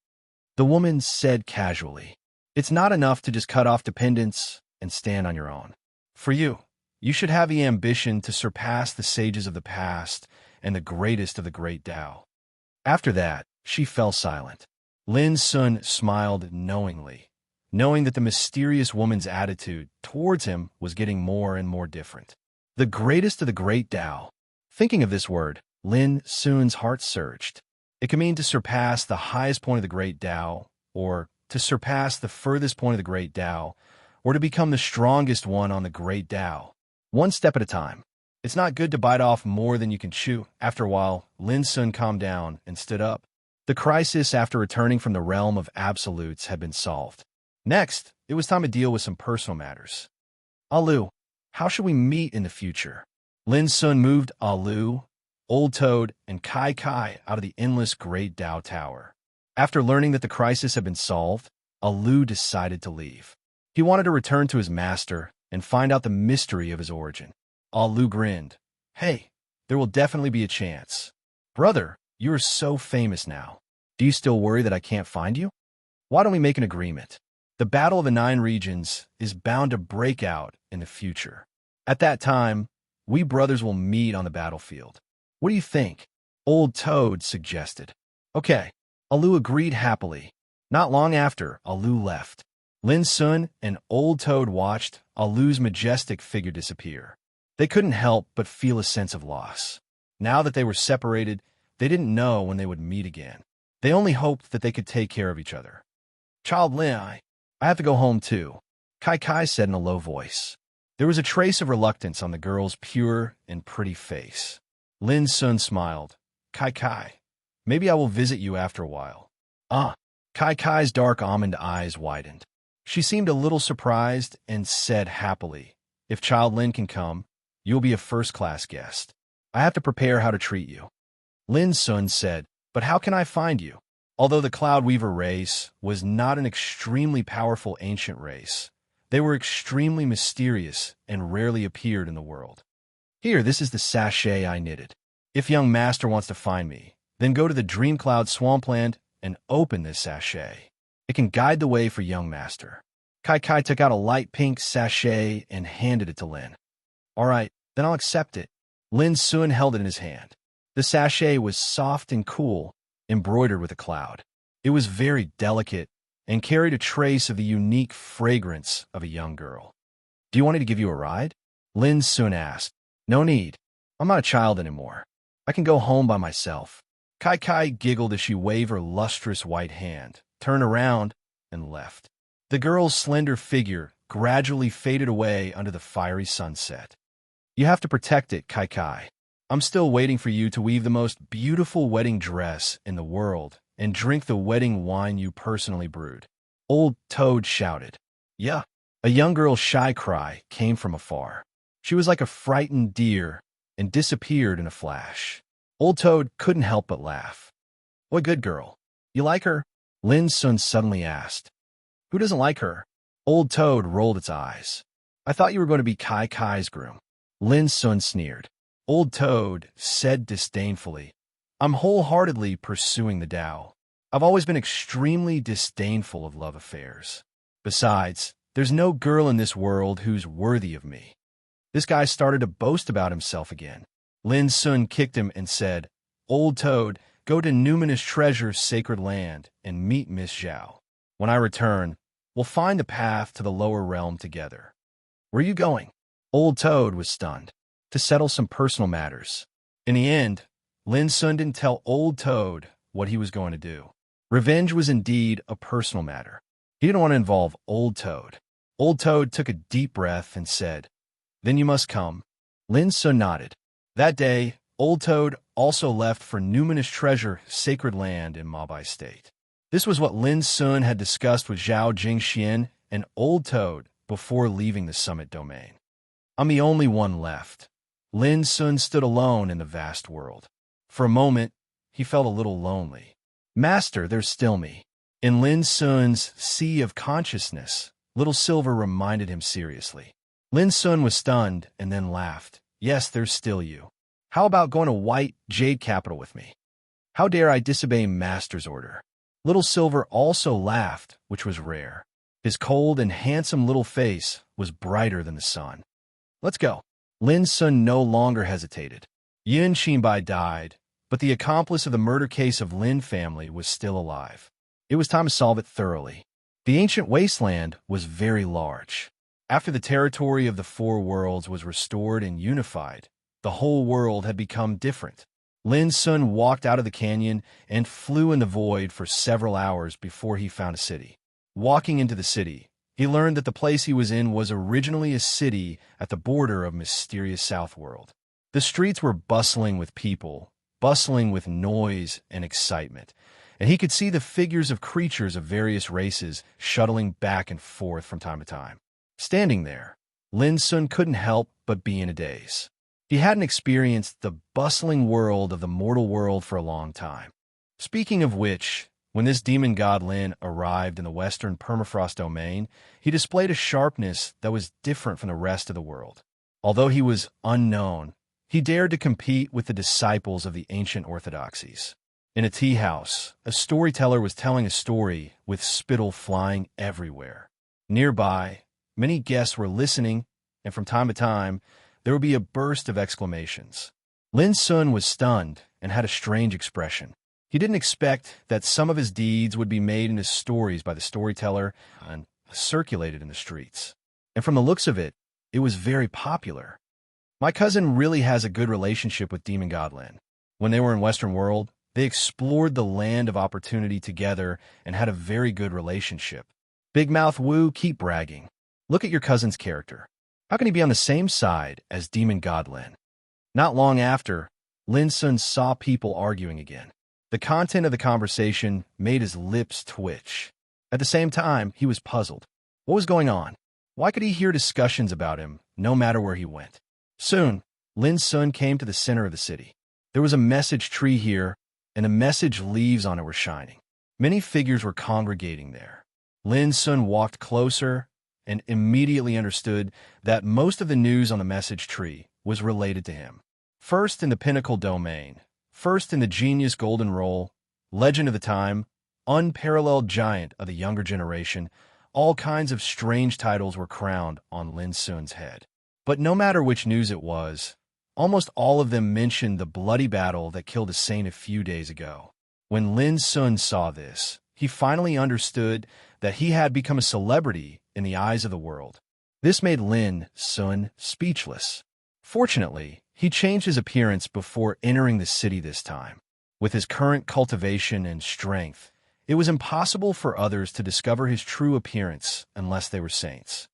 The woman said casually, it's not enough to just cut off dependence and stand on your own. For you, you should have the ambition to surpass the sages of the past and the greatest of the great Tao. After that, she fell silent. Lin Sun smiled knowingly, knowing that the mysterious woman's attitude towards him was getting more and more different. The greatest of the great Tao. Thinking of this word, Lin Sun's heart surged. It could mean to surpass the highest point of the great Tao, or to surpass the furthest point of the great Tao, or to become the strongest one on the great Tao. One step at a time. It's not good to bite off more than you can chew. After a while, Lin Sun calmed down and stood up. The crisis after returning from the realm of absolutes had been solved. Next, it was time to deal with some personal matters. Alu, how should we meet in the future? Lin Sun moved Alu, Old Toad, and Kai Kai out of the endless Great Tao Tower. After learning that the crisis had been solved, Alu decided to leave. He wanted to return to his master and find out the mystery of his origin. Alu grinned. Hey, there will definitely be a chance. Brother, you are so famous now. Do you still worry that I can't find you? Why don't we make an agreement? The Battle of the Nine Regions is bound to break out in the future. At that time, we brothers will meet on the battlefield. What do you think? Old Toad suggested. Okay, Alu agreed happily. Not long after, Alu left. Lin Sun and Old Toad watched Alu's majestic figure disappear. They couldn't help but feel a sense of loss. Now that they were separated, they didn't know when they would meet again. They only hoped that they could take care of each other. Child Lin, I have to go home too, Kai Kai said in a low voice. There was a trace of reluctance on the girl's pure and pretty face. Lin Sun smiled. Kai Kai, maybe I will visit you after a while. Kai Kai's dark almond eyes widened. She seemed a little surprised and said happily, if Child Lin can come, you'll be a first-class guest. I have to prepare how to treat you. Lin Sun said, but how can I find you? Although the Cloud Weaver race was not an extremely powerful ancient race, they were extremely mysterious and rarely appeared in the world. Here, this is the sachet I knitted. If young master wants to find me, then go to the Dream Cloud Swampland and open this sachet. It can guide the way for young master. Kai Kai took out a light pink sachet and handed it to Lin. All right, then I'll accept it. Lin Sun held it in his hand. The sachet was soft and cool, embroidered with a cloud. It was very delicate and carried a trace of the unique fragrance of a young girl. Do you want me to give you a ride? Lin Sun asked. No need. I'm not a child anymore. I can go home by myself. Kai Kai giggled as she waved her lustrous white hand, turned around, and left. The girl's slender figure gradually faded away under the fiery sunset. You have to protect it, Kai Kai. I'm still waiting for you to weave the most beautiful wedding dress in the world and drink the wedding wine you personally brewed. Old Toad shouted. Yeah. A young girl's shy cry came from afar. She was like a frightened deer and disappeared in a flash. Old Toad couldn't help but laugh. What good girl? You like her? Lin Sun suddenly asked. Who doesn't like her? Old Toad rolled its eyes. I thought you were going to be Kai Kai's groom. Lin Sun sneered. Old Toad said disdainfully, I'm wholeheartedly pursuing the Tao. I've always been extremely disdainful of love affairs. Besides, there's no girl in this world who's worthy of me. This guy started to boast about himself again. Lin Sun kicked him and said, Old Toad, go to Numinous Treasure's sacred land and meet Miss Zhao. When I return, we'll find the path to the lower realm together. Where are you going? Old Toad was stunned. To settle some personal matters. In the end, Lin Sun didn't tell Old Toad what he was going to do. Revenge was indeed a personal matter. He didn't want to involve Old Toad. Old Toad took a deep breath and said, Then you must come. Lin Sun nodded. That day, Old Toad also left for Numinous Treasure sacred land in Mabai State. This was what Lin Sun had discussed with Zhao Jingxian and Old Toad before leaving the summit domain. I'm the only one left. Lin Sun stood alone in the vast world. For a moment, he felt a little lonely. Master, there's still me. In Lin Sun's sea of consciousness, Little Silver reminded him seriously. Lin Sun was stunned and then laughed. Yes, there's still you. How about going to White Jade Capital with me? How dare I disobey Master's order? Little Silver also laughed, which was rare. His cold and handsome little face was brighter than the sun. Let's go. Lin Sun no longer hesitated. Yin Xinbai died, but the accomplice of the murder case of Lin family was still alive. It was time to solve it thoroughly. The ancient wasteland was very large. After the territory of the four worlds was restored and unified, the whole world had become different. Lin Sun walked out of the canyon and flew in the void for several hours before he found a city. Walking into the city, he learned that the place he was in was originally a city at the border of mysterious Southworld. The streets were bustling with people, bustling with noise and excitement, and he could see the figures of creatures of various races shuttling back and forth from time to time. Standing there, Lin Sun couldn't help but be in a daze. He hadn't experienced the bustling world of the mortal world for a long time. Speaking of which, when this demon god Lin arrived in the western permafrost domain, he displayed a sharpness that was different from the rest of the world. Although he was unknown, he dared to compete with the disciples of the ancient orthodoxies. In a tea house, a storyteller was telling a story with spittle flying everywhere. Nearby, many guests were listening, and from time to time, there would be a burst of exclamations. Lin Sun was stunned and had a strange expression. He didn't expect that some of his deeds would be made into stories by the storyteller and circulated in the streets. And from the looks of it, it was very popular. My cousin really has a good relationship with Demon God Lin. When they were in Western World, they explored the land of opportunity together and had a very good relationship. Big Mouth Wu, keep bragging. Look at your cousin's character. How can he be on the same side as Demon God Lin? Not long after, Lin Sun saw people arguing again. The content of the conversation made his lips twitch. At the same time, he was puzzled. What was going on? Why could he hear discussions about him, no matter where he went? Soon, Lin Sun came to the center of the city. There was a message tree here, and the message leaves on it were shining. Many figures were congregating there. Lin Sun walked closer and immediately understood that most of the news on the message tree was related to him. First in the Pinnacle Domain, first in the Genius Golden Roll, Legend of the Time, Unparalleled Giant of the Younger Generation, all kinds of strange titles were crowned on Lin Sun's head. But no matter which news it was, almost all of them mentioned the bloody battle that killed a saint a few days ago. When Lin Sun saw this, he finally understood that he had become a celebrity in the eyes of the world. This made Lin Sun speechless. Fortunately, he changed his appearance before entering the city this time. With his current cultivation and strength, it was impossible for others to discover his true appearance unless they were saints.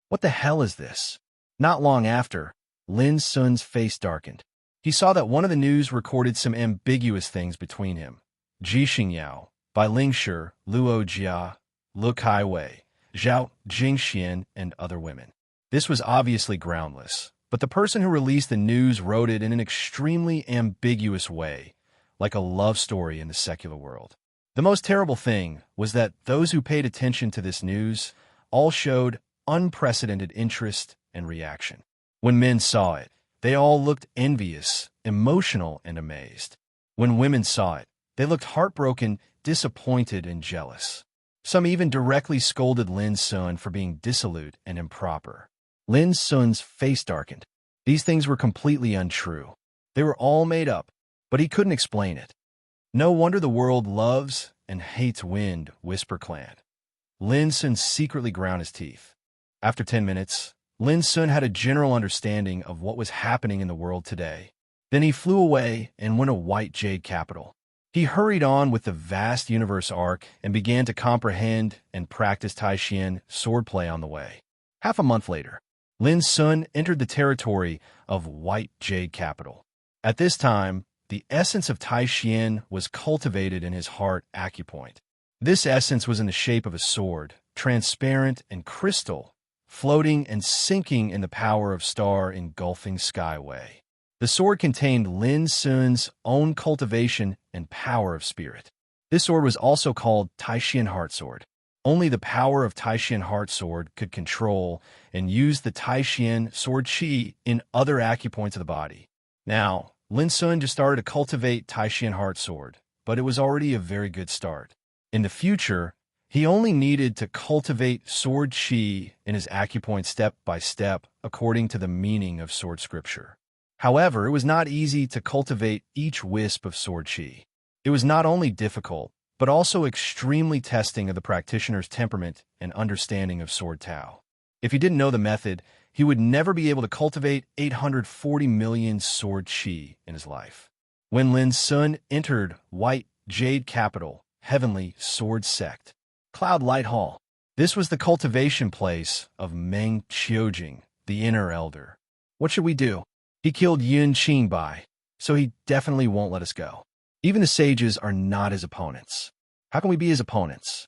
What the hell is this? Not long after, Lin Sun's face darkened. He saw that one of the news recorded some ambiguous things between him. Ji Xingyao, Bai Lingshi, Luo Jia, Lu Kaiwei, Zhao Jingxian, and other women. This was obviously groundless, but the person who released the news wrote it in an extremely ambiguous way, like a love story in the secular world. The most terrible thing was that those who paid attention to this news all showed unprecedented interest and reaction. When men saw it, they all looked envious, emotional, and amazed. When women saw it, they looked heartbroken, disappointed, and jealous. Some even directly scolded Lin Sun for being dissolute and improper. Lin Sun's face darkened. These things were completely untrue. They were all made up, but he couldn't explain it. No wonder the world loves and hates wind, Whisper Clan. Lin Sun secretly ground his teeth. After 10 minutes, Lin Sun had a general understanding of what was happening in the world today. Then he flew away and went to White Jade Capital. He hurried on with the vast universe arc and began to comprehend and practice Taishan swordplay on the way. Half a month later, Lin Sun entered the territory of White Jade Capital. At this time, the essence of Taishan was cultivated in his heart acupoint. This essence was in the shape of a sword, transparent and crystal, floating and sinking in the power of star-engulfing skyway. The sword contained Lin Sun's own cultivation and power of spirit. This sword was also called Taishan Heart Sword. Only the power of Taishan Heart Sword could control and use the Taishan Sword Qi in other acupoints of the body. Now, Lin Sun just started to cultivate Taishan Heart Sword, but it was already a very good start. In the future, he only needed to cultivate Sword Qi in his acupoint step by step according to the meaning of sword scripture. However, it was not easy to cultivate each wisp of Sword Qi. It was not only difficult, but also extremely testing of the practitioner's temperament and understanding of Sword Tao. If he didn't know the method, he would never be able to cultivate 840 million Sword Qi in his life. When Lin Sun entered White Jade Capital, Heavenly Sword Sect, Cloud Light Hall, this was the cultivation place of Meng Qiujing, the inner elder. What should we do? He killed Yun Qingbai, so he definitely won't let us go. Even the sages are not his opponents. How can we be his opponents?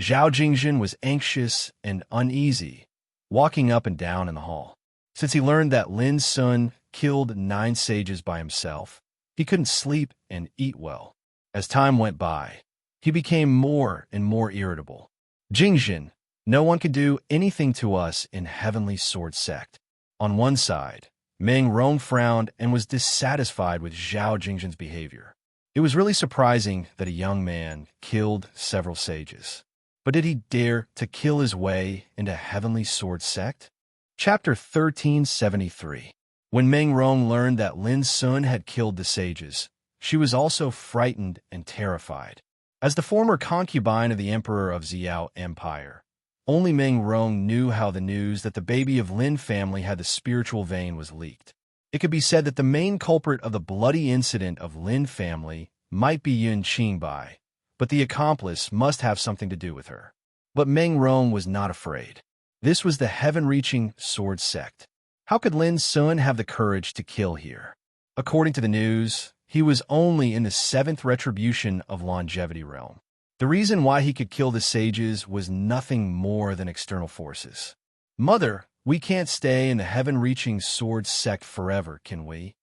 Zhao Jingxian was anxious and uneasy, walking up and down in the hall. Since he learned that Lin Sun killed 9 sages by himself, he couldn't sleep and eat well. As time went by, he became more and more irritable. Jingxian, no one could do anything to us in Heavenly Sword Sect. On one side, Meng Rong frowned and was dissatisfied with Zhao Jingxian's behavior. It was really surprising that a young man killed several sages. But did he dare to kill his way into Heavenly Sword Sect? Chapter 1373. When Meng Rong learned that Lin Sun had killed the sages, she was also frightened and terrified. As the former concubine of the Emperor of Xiao Empire, only Meng Rong knew how the news that the baby of Lin family had the spiritual vein was leaked. It could be said that the main culprit of the bloody incident of Lin family might be Yun Qingbai, but the accomplice must have something to do with her. But Meng Rong was not afraid. This was the heaven-reaching sword sect. How could Lin Sun have the courage to kill here? According to the news, he was only in the 7th retribution of Longevity Realm. The reason why he could kill the sages was nothing more than external forces. Mother, we can't stay in the heaven-reaching sword sect forever, can we?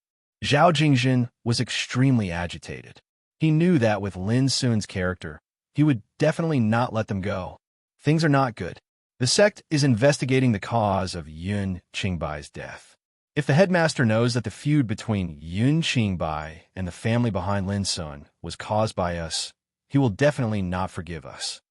Zhao Jingxian was extremely agitated. He knew that with Lin Sun's character, he would definitely not let them go. Things are not good. The sect is investigating the cause of Yun Qingbai's death. If the headmaster knows that the feud between Yun Qingbai and the family behind Lin Sun was caused by us, he will definitely not forgive us.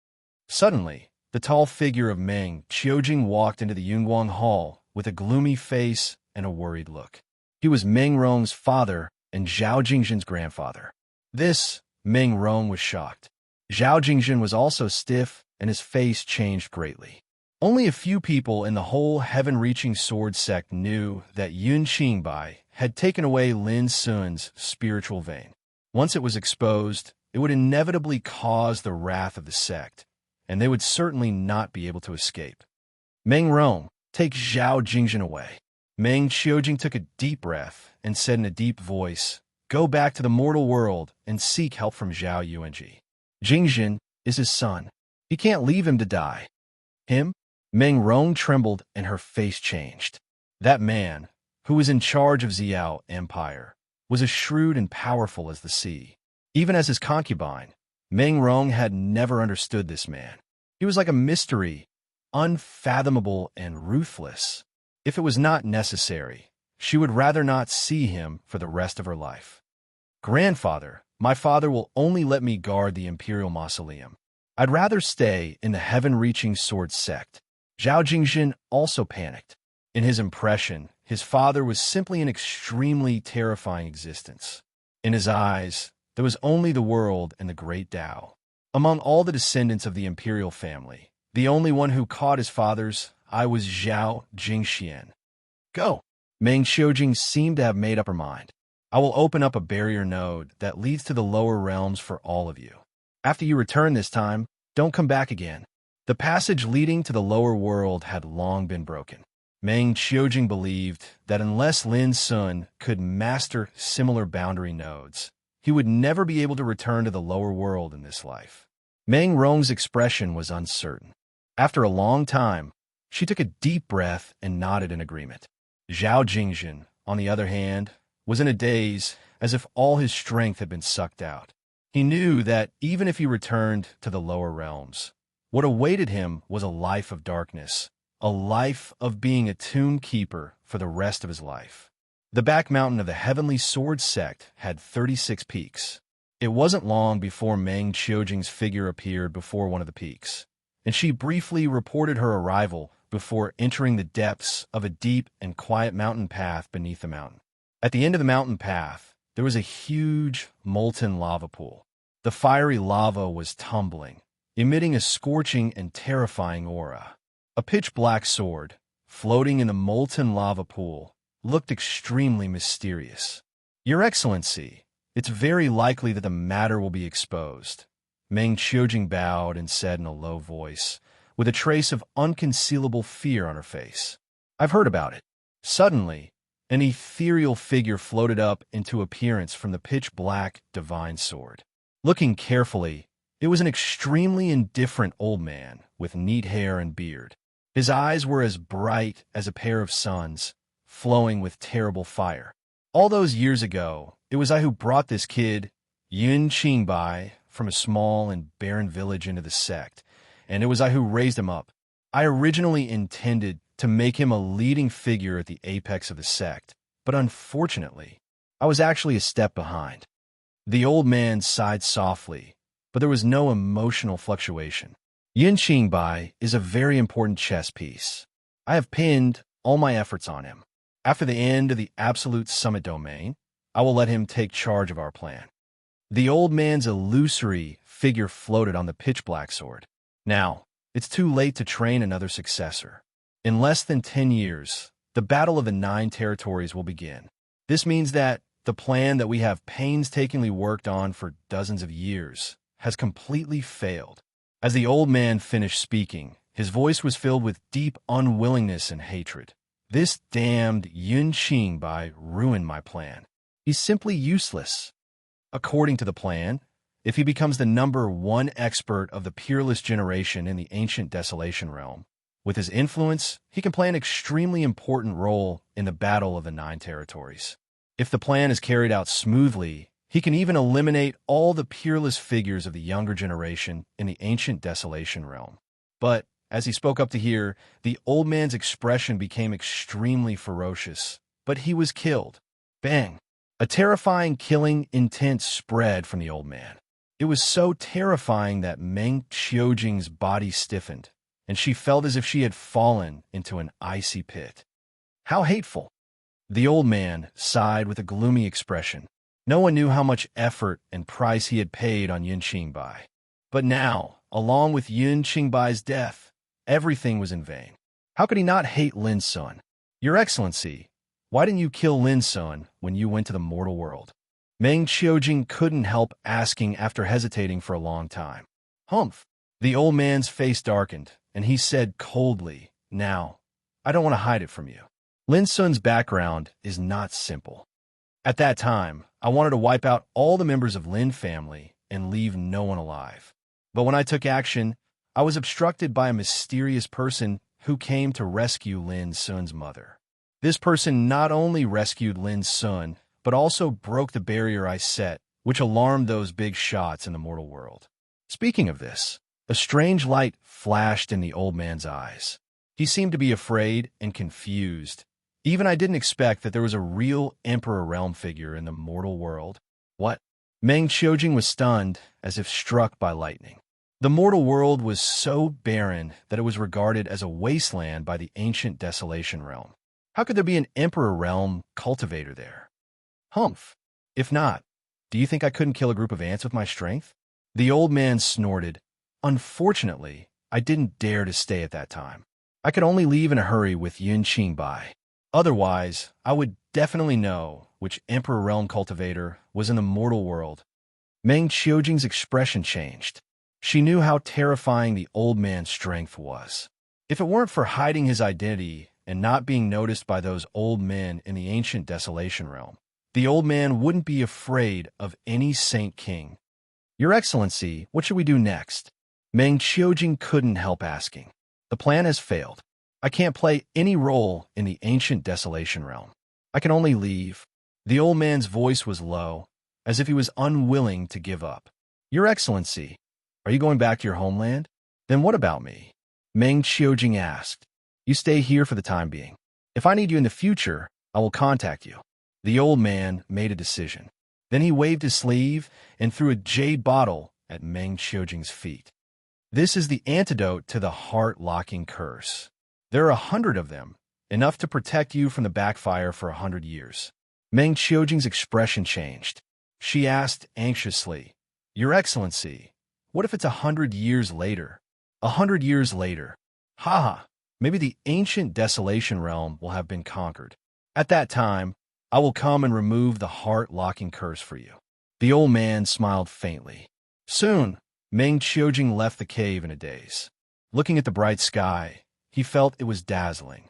Suddenly, the tall figure of Meng Qiujing walked into the Yunguang Hall with a gloomy face and a worried look. He was Meng Rong's father and Zhao Jingxian's grandfather. This, Meng Rong was shocked. Zhao Jingxian was also stiff and his face changed greatly. Only a few people in the whole heaven-reaching sword sect knew that Yun Qingbai had taken away Lin Sun's spiritual vein. Once it was exposed, it would inevitably cause the wrath of the sect, and they would certainly not be able to escape. Meng Rong, take Zhao Jingjin away. Meng Qiujing took a deep breath and said in a deep voice, "Go back to the mortal world and seek help from Zhao Yuanji. Jingjin is his son. He can't leave him to die." Him? Meng Rong trembled and her face changed. That man, who was in charge of Xiao Empire, was as shrewd and powerful as the sea. Even as his concubine, Meng Rong had never understood this man. He was like a mystery, unfathomable and ruthless. If it was not necessary, she would rather not see him for the rest of her life. "Grandfather, my father will only let me guard the imperial mausoleum. I'd rather stay in the heaven-reaching sword sect." Zhao Jingjin also panicked. In his impression, his father was simply an extremely terrifying existence. In his eyes, there was only the world and the great Tao. Among all the descendants of the imperial family, the only one who caught his father's eye was Zhao Jingxian. "Go!" Meng Qiujing seemed to have made up her mind. "I will open up a barrier node that leads to the lower realms for all of you. After you return this time, don't come back again." The passage leading to the lower world had long been broken. Meng Qiujing believed that unless Lin Sun could master similar boundary nodes, he would never be able to return to the lower world in this life. Meng Rong's expression was uncertain. After a long time, she took a deep breath and nodded in agreement. Zhao Jingjin, on the other hand, was in a daze, as if all his strength had been sucked out. He knew that even if he returned to the lower realms, what awaited him was a life of darkness, a life of being a tomb keeper for the rest of his life. The back mountain of the Heavenly Sword sect had 36 peaks. It wasn't long before Meng Qiujing's figure appeared before one of the peaks, and she briefly reported her arrival before entering the depths of a deep and quiet mountain path beneath the mountain. At the end of the mountain path, there was a huge, molten lava pool. The fiery lava was tumbling, emitting a scorching and terrifying aura. A pitch-black sword, floating in the molten lava pool, looked extremely mysterious. "Your Excellency, it's very likely that the matter will be exposed." Meng Qiujing bowed and said in a low voice, with a trace of unconcealable fear on her face, "I've heard about it." Suddenly, an ethereal figure floated up into appearance from the pitch-black divine sword. Looking carefully, it was an extremely indifferent old man with neat hair and beard. His eyes were as bright as a pair of suns, flowing with terrible fire. "All those years ago, it was I who brought this kid, Yun Qingbai, from a small and barren village into the sect, and it was I who raised him up. I originally intended to make him a leading figure at the apex of the sect, but unfortunately, I was actually a step behind." The old man sighed softly, but there was no emotional fluctuation. "Yin Qingbai is a very important chess piece. I have pinned all my efforts on him. After the end of the Absolute Summit domain, I will let him take charge of our plan." The old man's illusory figure floated on the pitch-black sword. "Now, it's too late to train another successor. In less than 10 years, the Battle of the 9 Territories will begin. This means that the plan that we have painstakingly worked on for dozens of years has completely failed." As the old man finished speaking, his voice was filled with deep unwillingness and hatred. "This damned Yun Qingbai ruined my plan. He's simply useless. According to the plan, if he becomes the #1 expert of the peerless generation in the ancient Desolation realm, with his influence, he can play an extremely important role in the Battle of the 9 Territories. If the plan is carried out smoothly, he can even eliminate all the peerless figures of the younger generation in the ancient Desolation realm." But as he spoke up to here, the old man's expression became extremely ferocious. But he was killed. Bang! A terrifying killing intent spread from the old man. It was so terrifying that Meng Qiujing's body stiffened, and she felt as if she had fallen into an icy pit. "How hateful!" The old man sighed with a gloomy expression. No one knew how much effort and price he had paid on Yun Qingbai. But now, along with Yun Qingbai's death, everything was in vain. How could he not hate Lin Sun? "Your Excellency, Why didn't you kill Lin Sun when you went to the mortal world? Meng Qiujing couldn't help asking after hesitating for a long time. Humph. The old man's face darkened, and he said coldly, Now, I don't want to hide it from you. Lin Sun's background is not simple. At that time, I wanted to wipe out all the members of Lin family and leave no one alive. But when I took action, I was obstructed by a mysterious person who came to rescue Lin Sun's mother. This person not only rescued Lin Sun, but also broke the barrier I set, which alarmed those big shots in the mortal world. Speaking of this, a strange light flashed in the old man's eyes. He seemed to be afraid and confused. Even I didn't expect that there was a real Emperor Realm figure in the mortal world. What? Meng Qiujing was stunned, as if struck by lightning. The mortal world was so barren that it was regarded as a wasteland by the ancient Desolation Realm. How could there be an Emperor Realm cultivator there? Humph. If not, do you think I couldn't kill a group of ants with my strength? The old man snorted. Unfortunately, I didn't dare to stay at that time. I could only leave in a hurry with Yun Qing by. Otherwise, I would definitely know which Emperor Realm cultivator was in the mortal world. Meng Qiujing's expression changed. She knew how terrifying the old man's strength was. If it weren't for hiding his identity and not being noticed by those old men in the ancient Desolation Realm, the old man wouldn't be afraid of any Saint King. Your Excellency, what should we do next? Meng Qiujing couldn't help asking. The plan has failed. I can't play any role in the ancient Desolation Realm. I can only leave. The old man's voice was low, as if he was unwilling to give up. Your Excellency, are you going back to your homeland? Then what about me? Meng Qiujing asked. You stay here for the time being. If I need you in the future, I will contact you. The old man made a decision. Then he waved his sleeve and threw a jade bottle at Meng Qiujing's feet. This is the antidote to the heart-locking curse. There are 100 of them, enough to protect you from the backfire for 100 years. Meng Qiujing's expression changed. She asked anxiously, Your Excellency, what if it's 100 years later? 100 years later. Ha! Maybe the ancient Desolation Realm will have been conquered. At that time, I will come and remove the heart-locking curse for you. The old man smiled faintly. Soon, Meng Qiujing left the cave in a daze. Looking at the bright sky, he felt it was dazzling.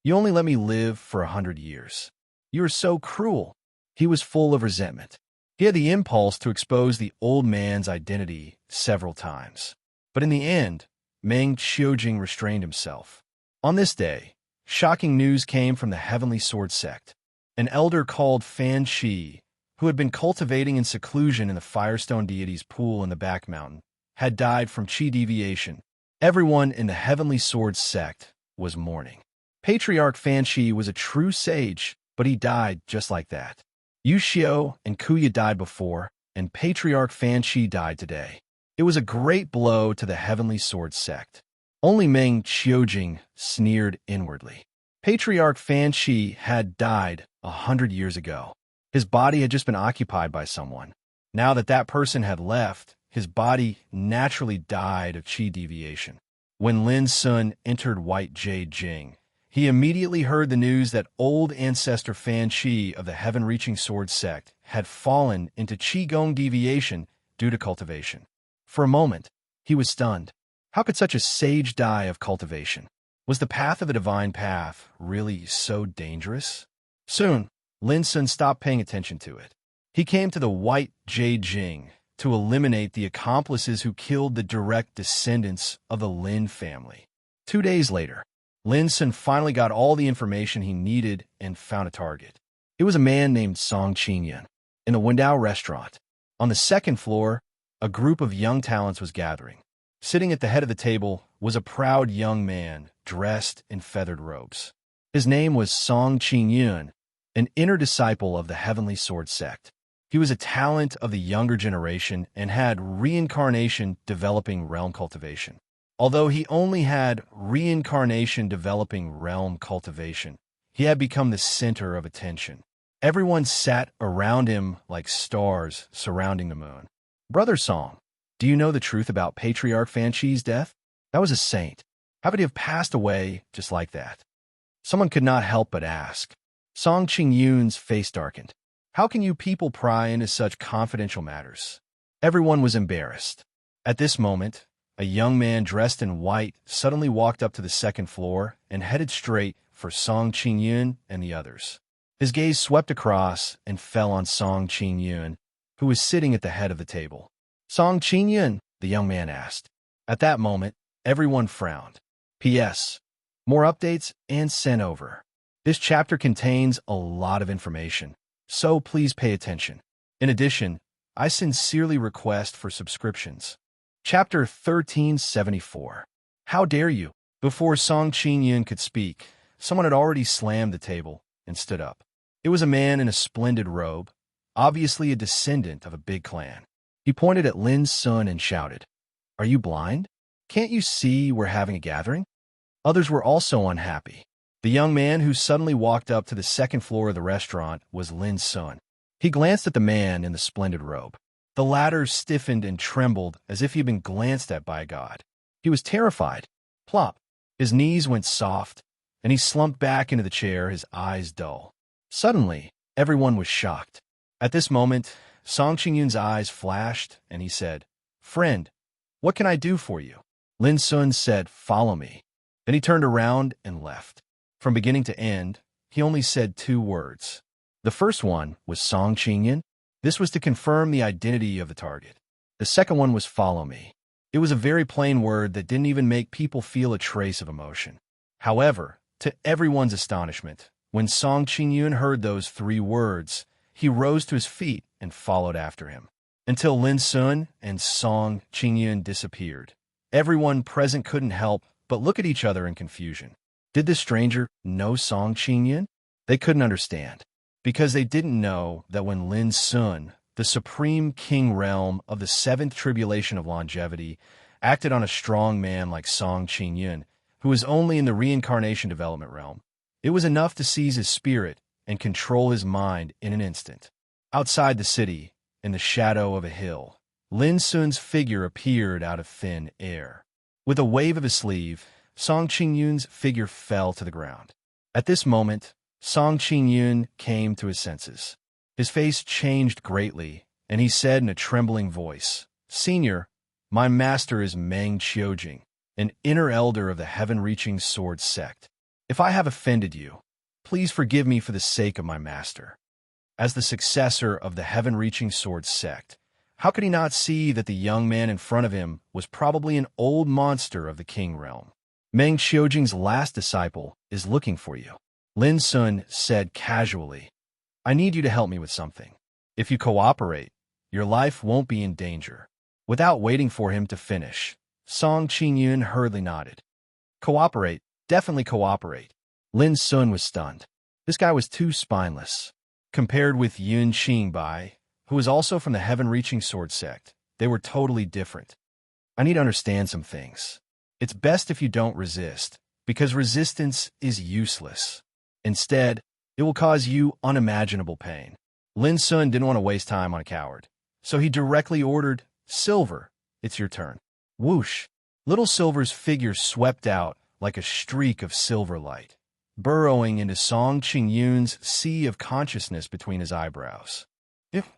You only let me live for 100 years. You are so cruel. He was full of resentment. He had the impulse to expose the old man's identity several times. But in the end, Meng Qiujing restrained himself. On this day, shocking news came from the Heavenly Sword sect. An elder called Fan Shi, who had been cultivating in seclusion in the Firestone deity's pool in the back mountain, had died from chi deviation. Everyone in the Heavenly Sword sect was mourning. Patriarch Fan Shi was a true sage, but he died just like that. Yu Xiao and Kuya died before, and Patriarch Fan Shi died today. It was a great blow to the Heavenly Sword sect. Only Meng Qiujing sneered inwardly. Patriarch Fan Shi had died 100 years ago. His body had just been occupied by someone. Now that that person had left, his body naturally died of chi deviation. When Lin Sun entered White Jade Jing, he immediately heard the news that old ancestor Fan Shi of the Heaven-Reaching Sword sect had fallen into Qigong deviation due to cultivation. For a moment, he was stunned. How could such a sage die of cultivation? Was the path of a divine path really so dangerous? Soon, Lin Sun stopped paying attention to it. He came to the White Jade Jing to eliminate the accomplices who killed the direct descendants of the Lin family. 2 days later, Lin Sun finally got all the information he needed and found a target. It was a man named Song Qingyun in the Wendao restaurant. On the second floor, a group of young talents was gathering. Sitting at the head of the table was a proud young man dressed in feathered robes. His name was Song Qingyun, an inner disciple of the Heavenly Sword sect. He was a talent of the younger generation and had reincarnation developing realm cultivation. Although he only had reincarnation developing realm cultivation, he had become the center of attention. Everyone sat around him like stars surrounding the moon. Brother Song, do you know the truth about Patriarch Fan Shi's death? That was a saint. How could he have passed away just like that? Someone could not help but ask. Song Qingyun's face darkened. How can you people pry into such confidential matters? Everyone was embarrassed. At this moment, a young man dressed in white suddenly walked up to the second floor and headed straight for Song Qingyun and the others. His gaze swept across and fell on Song Qingyun, who was sitting at the head of the table. Song Qingyun, the young man asked. At that moment, everyone frowned. P.S. More updates and sent over. This chapter contains a lot of information, so please pay attention. In addition, I sincerely request for subscriptions. Chapter 1374. How dare you? Before Song Qingyun could speak, someone had already slammed the table and stood up. It was a man in a splendid robe, obviously a descendant of a big clan. He pointed at Lin Sun and shouted, "Are you blind? Can't you see we're having a gathering?" Others were also unhappy. The young man who suddenly walked up to the second floor of the restaurant was Lin Sun. He glanced at the man in the splendid robe. The latter stiffened and trembled as if he had been glanced at by a god. He was terrified. Plop. His knees went soft, and he slumped back into the chair, his eyes dull. Suddenly, everyone was shocked. At this moment, Song Qingyun's eyes flashed, and he said, "Friend, what can I do for you?" Lin Sun said, "Follow me." Then he turned around and left. From beginning to end, he only said 2 words. The first one was Song Qingyun. This was to confirm the identity of the target. The second one was follow me. It was a very plain word that didn't even make people feel a trace of emotion. However, to everyone's astonishment, when Song Qingyun heard those 3 words, he rose to his feet and followed after him, until Lin Sun and Song Qingyun disappeared. Everyone present couldn't help but look at each other in confusion. Did this stranger know Song Qingyun? They couldn't understand, because they didn't know that when Lin Sun, the supreme king realm of the 7th tribulation of longevity, acted on a strong man like Song Qingyun, who was only in the reincarnation development realm, it was enough to seize his spirit and control his mind in an instant. Outside the city, in the shadow of a hill, Lin Sun's figure appeared out of thin air. With a wave of his sleeve, Song Qingyun's figure fell to the ground. At this moment, Song Qingyun came to his senses. His face changed greatly, and he said in a trembling voice, "Senior, my master is Meng Qiujing, an inner elder of the heaven-reaching sword sect. If I have offended you, please forgive me for the sake of my master." As the successor of the heaven-reaching sword sect, how could he not see that the young man in front of him was probably an old monster of the king realm? Meng Qiujing's last disciple is looking for you. Lin Sun said casually, "I need you to help me with something. If you cooperate, your life won't be in danger." Without waiting for him to finish, Song Qingyun hurriedly nodded. "Cooperate, definitely cooperate." Lin Sun was stunned. This guy was too spineless. Compared with Yun Qingbai, who was also from the heaven-reaching sword sect, they were totally different. "I need to understand some things. It's best if you don't resist, because resistance is useless. Instead, it will cause you unimaginable pain." Lin Sun didn't want to waste time on a coward, so he directly ordered, "Silver, it's your turn." Whoosh! Little Silver's figure swept out like a streak of silver light, burrowing into Song Qingyun's sea of consciousness between his eyebrows. "If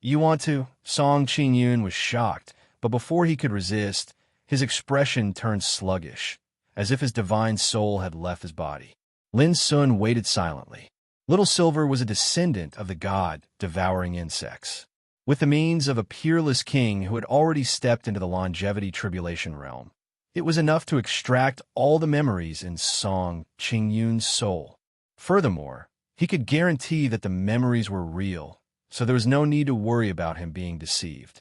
you want to," Song Qingyun was shocked, but before he could resist, his expression turned sluggish, as if his divine soul had left his body. Lin Sun waited silently. Little Silver was a descendant of the god devouring insects. With the means of a peerless king who had already stepped into the longevity tribulation realm, it was enough to extract all the memories in Song Qingyun's soul. Furthermore, he could guarantee that the memories were real, so there was no need to worry about him being deceived.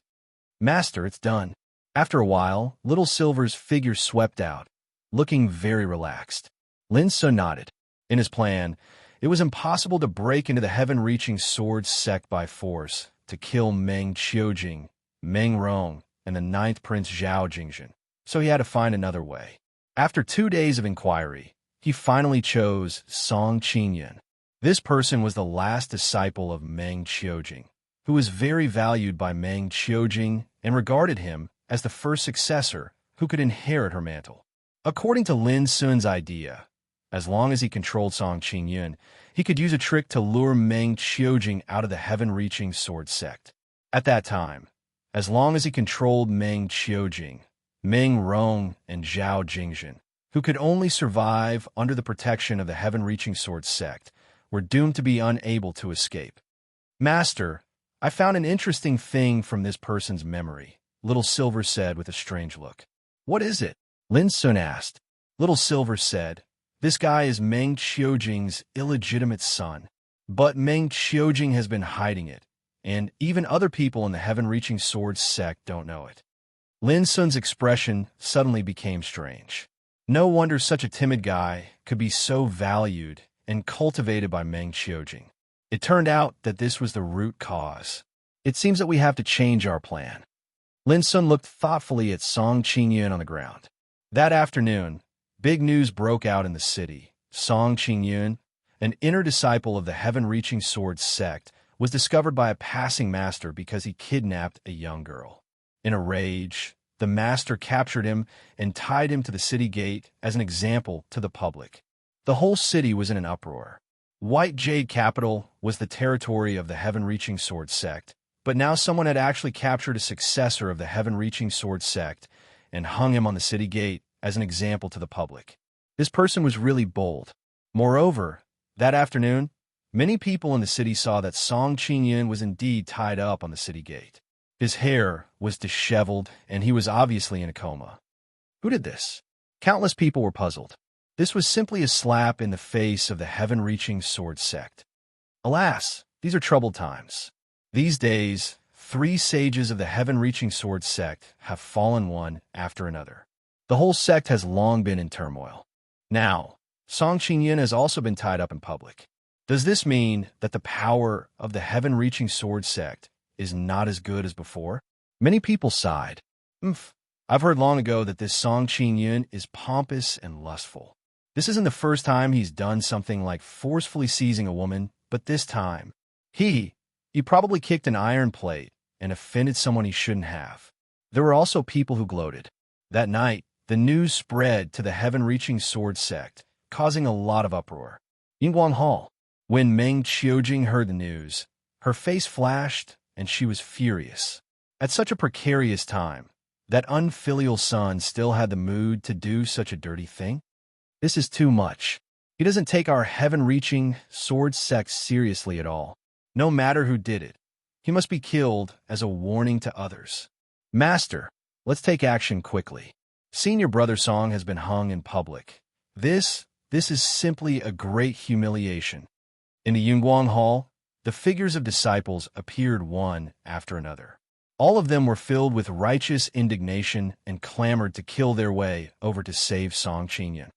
"Master, it's done." After a while, Little Silver's figure swept out, looking very relaxed. Lin Sun nodded. In his plan, it was impossible to break into the heaven-reaching sword sect by force to kill Meng Qiujing, Meng Rong, and the 9th Prince Zhao Jingzhen, so he had to find another way. After 2 days of inquiry, he finally chose Song Qingyun. This person was the last disciple of Meng Qiujing, who was very valued by Meng Qiujing and regarded him as the first successor who could inherit her mantle. According to Lin Sun's idea, as long as he controlled Song Qingyun, he could use a trick to lure Meng Qiujing out of the heaven-reaching sword sect. At that time, as long as he controlled Meng Qiujing, Meng Rong and Zhao Jingzhen, who could only survive under the protection of the heaven-reaching sword sect, were doomed to be unable to escape. Master, I found an interesting thing from this person's memory, Little Silver said with a strange look. What is it? Lin Sun asked. Little Silver said, this guy is Meng Qiujing's illegitimate son, but Meng Qiujing has been hiding it, and even other people in the heaven-reaching sword sect don't know it. Lin Sun's expression suddenly became strange. No wonder such a timid guy could be so valued and cultivated by Meng Qiujing. It turned out that this was the root cause. It seems that we have to change our plan. Lin Sun looked thoughtfully at Song Qingyun on the ground. That afternoon, big news broke out in the city. Song Qingyun, an inner disciple of the heaven-reaching sword sect, was discovered by a passing master because he kidnapped a young girl. In a rage, the master captured him and tied him to the city gate as an example to the public. The whole city was in an uproar. White Jade Capital was the territory of the heaven-reaching sword sect, but now someone had actually captured a successor of the heaven-reaching sword sect and hung him on the city gate as an example to the public. This person was really bold. Moreover, that afternoon, many people in the city saw that Song Qingyun was indeed tied up on the city gate. His hair was disheveled, and he was obviously in a coma. Who did this? Countless people were puzzled. This was simply a slap in the face of the heaven-reaching sword sect. Alas, these are troubled times. These days, 3 sages of the heaven-reaching sword sect have fallen one after another. The whole sect has long been in turmoil. Now, Song Qingyun has also been tied up in public. Does this mean that the power of the heaven-reaching sword sect is not as good as before? Many people sighed. I've heard long ago that this Song Qingyun is pompous and lustful. This isn't the first time he's done something like forcefully seizing a woman, but this time, he probably kicked an iron plate and offended someone he shouldn't have. There were also people who gloated. That night, the news spread to the heaven-reaching sword sect, causing a lot of uproar. Yingguang Hall. When Meng Qiujing heard the news, her face flashed and she was furious. At such a precarious time, that unfilial son still had the mood to do such a dirty thing? This is too much. He doesn't take our heaven-reaching sword sect seriously at all. No matter who did it, he must be killed as a warning to others. Master, let's take action quickly. Senior brother Song has been hung in public. This is simply a great humiliation. In the Yunguang Hall, the figures of disciples appeared one after another. All of them were filled with righteous indignation and clamored to kill their way over to save Song Qingyun.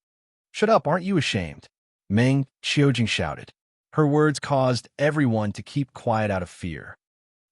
Shut up, aren't you ashamed? Meng Qiujing shouted. Her words caused everyone to keep quiet out of fear.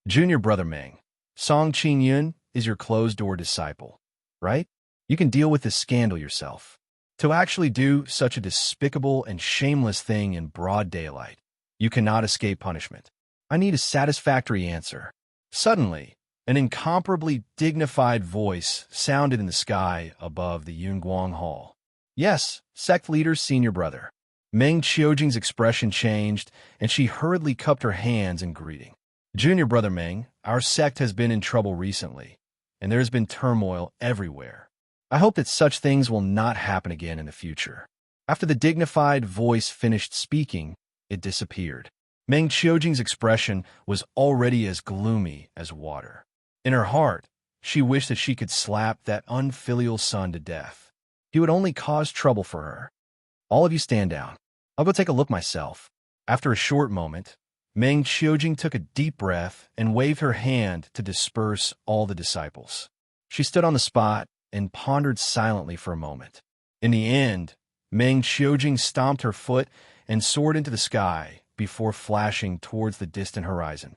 Junior brother Meng, Song Qingyun is your closed-door disciple, right? You can deal with this scandal yourself. To actually do such a despicable and shameless thing in broad daylight, you cannot escape punishment. I need a satisfactory answer. Suddenly, an incomparably dignified voice sounded in the sky above the Yunguang Hall. Yes, sect leader's senior brother. Meng Qiujing's expression changed, and she hurriedly cupped her hands in greeting. Junior brother Meng, our sect has been in trouble recently, and there has been turmoil everywhere. I hope that such things will not happen again in the future. After the dignified voice finished speaking, it disappeared. Meng Qiujing's expression was already as gloomy as water. In her heart, she wished that she could slap that unfilial son to death. He would only cause trouble for her. All of you stand down. I'll go take a look myself. After a short moment, Meng Qiujing took a deep breath and waved her hand to disperse all the disciples. She stood on the spot and pondered silently for a moment. In the end, Meng Qiujing stomped her foot and soared into the sky before flashing towards the distant horizon.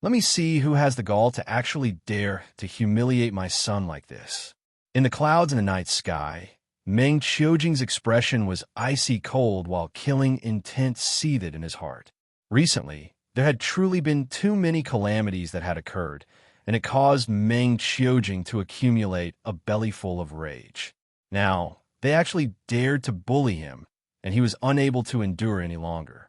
Let me see who has the gall to actually dare to humiliate my son like this. In the clouds in the night sky, Meng Qiujing's expression was icy cold while killing intent seethed in his heart. Recently, there had truly been too many calamities that had occurred, and it caused Meng Qiujing to accumulate a bellyful of rage. Now, they actually dared to bully him, and he was unable to endure any longer.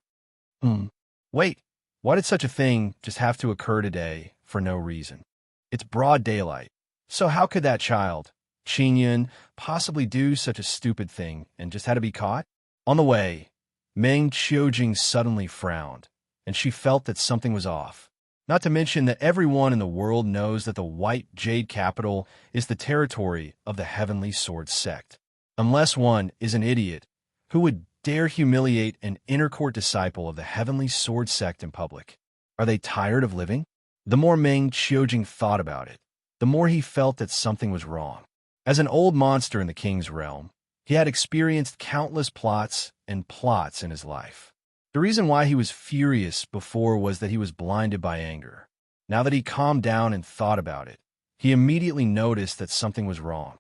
Hmm. Wait, why did such a thing just have to occur today for no reason? It's broad daylight. So how could that child, Qingyun, possibly do such a stupid thing and just had to be caught? On the way, Meng Qiujing suddenly frowned, and she felt that something was off. Not to mention that everyone in the world knows that the White Jade Capital is the territory of the Heavenly Sword sect. Unless one is an idiot who would dare humiliate an inner court disciple of the Heavenly Sword sect in public. Are they tired of living? The more Meng Qiujing thought about it, the more he felt that something was wrong. As an old monster in the king's realm, he had experienced countless plots and plots in his life. The reason why he was furious before was that he was blinded by anger. Now that he calmed down and thought about it, he immediately noticed that something was wrong.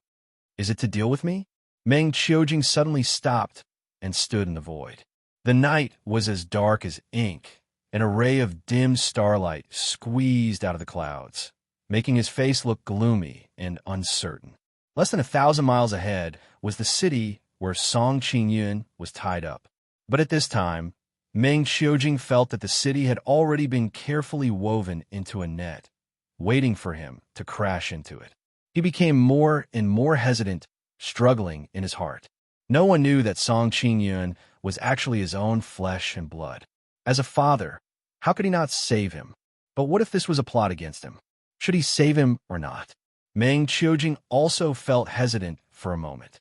Is it to deal with me? Meng Qiujing suddenly stopped and stood in the void. The night was as dark as ink. An array of dim starlight squeezed out of the clouds, making his face look gloomy and uncertain. Less than 1,000 miles ahead was the city where Song Qingyun was tied up. But at this time, Meng Qiujing felt that the city had already been carefully woven into a net, waiting for him to crash into it. He became more and more hesitant, struggling in his heart. No one knew that Song Qingyun was actually his own flesh and blood. As a father, how could he not save him? But what if this was a plot against him? Should he save him or not? Meng Qiujing also felt hesitant for a moment.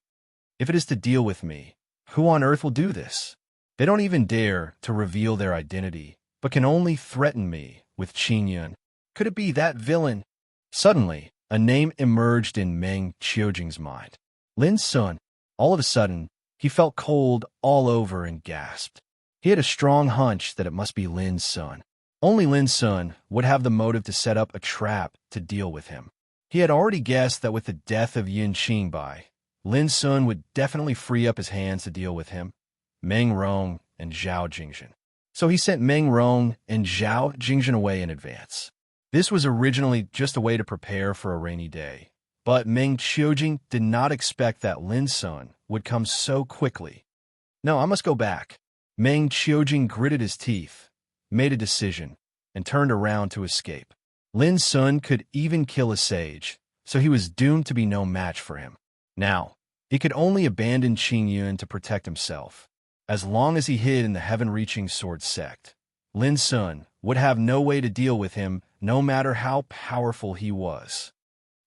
If it is to deal with me, who on earth will do this? They don't even dare to reveal their identity, but can only threaten me with Qingyun. Could it be that villain? Suddenly, a name emerged in Meng Qiujing's mind. Lin Sun. All of a sudden, he felt cold all over and gasped. He had a strong hunch that it must be Lin Sun. Only Lin Sun would have the motive to set up a trap to deal with him. He had already guessed that with the death of Yin Qingbai, Lin Sun would definitely free up his hands to deal with him, Meng Rong and Zhao Jingzhen. So he sent Meng Rong and Zhao Jingzhen away in advance. This was originally just a way to prepare for a rainy day, but Meng Qiujing did not expect that Lin Sun would come so quickly. No, I must go back. Meng Qiujing gritted his teeth, made a decision, and turned around to escape. Lin Sun could even kill a sage, so he was doomed to be no match for him. Now, he could only abandon Qingyun to protect himself. As long as he hid in the heaven-reaching sword sect, Lin Sun would have no way to deal with him, no matter how powerful he was.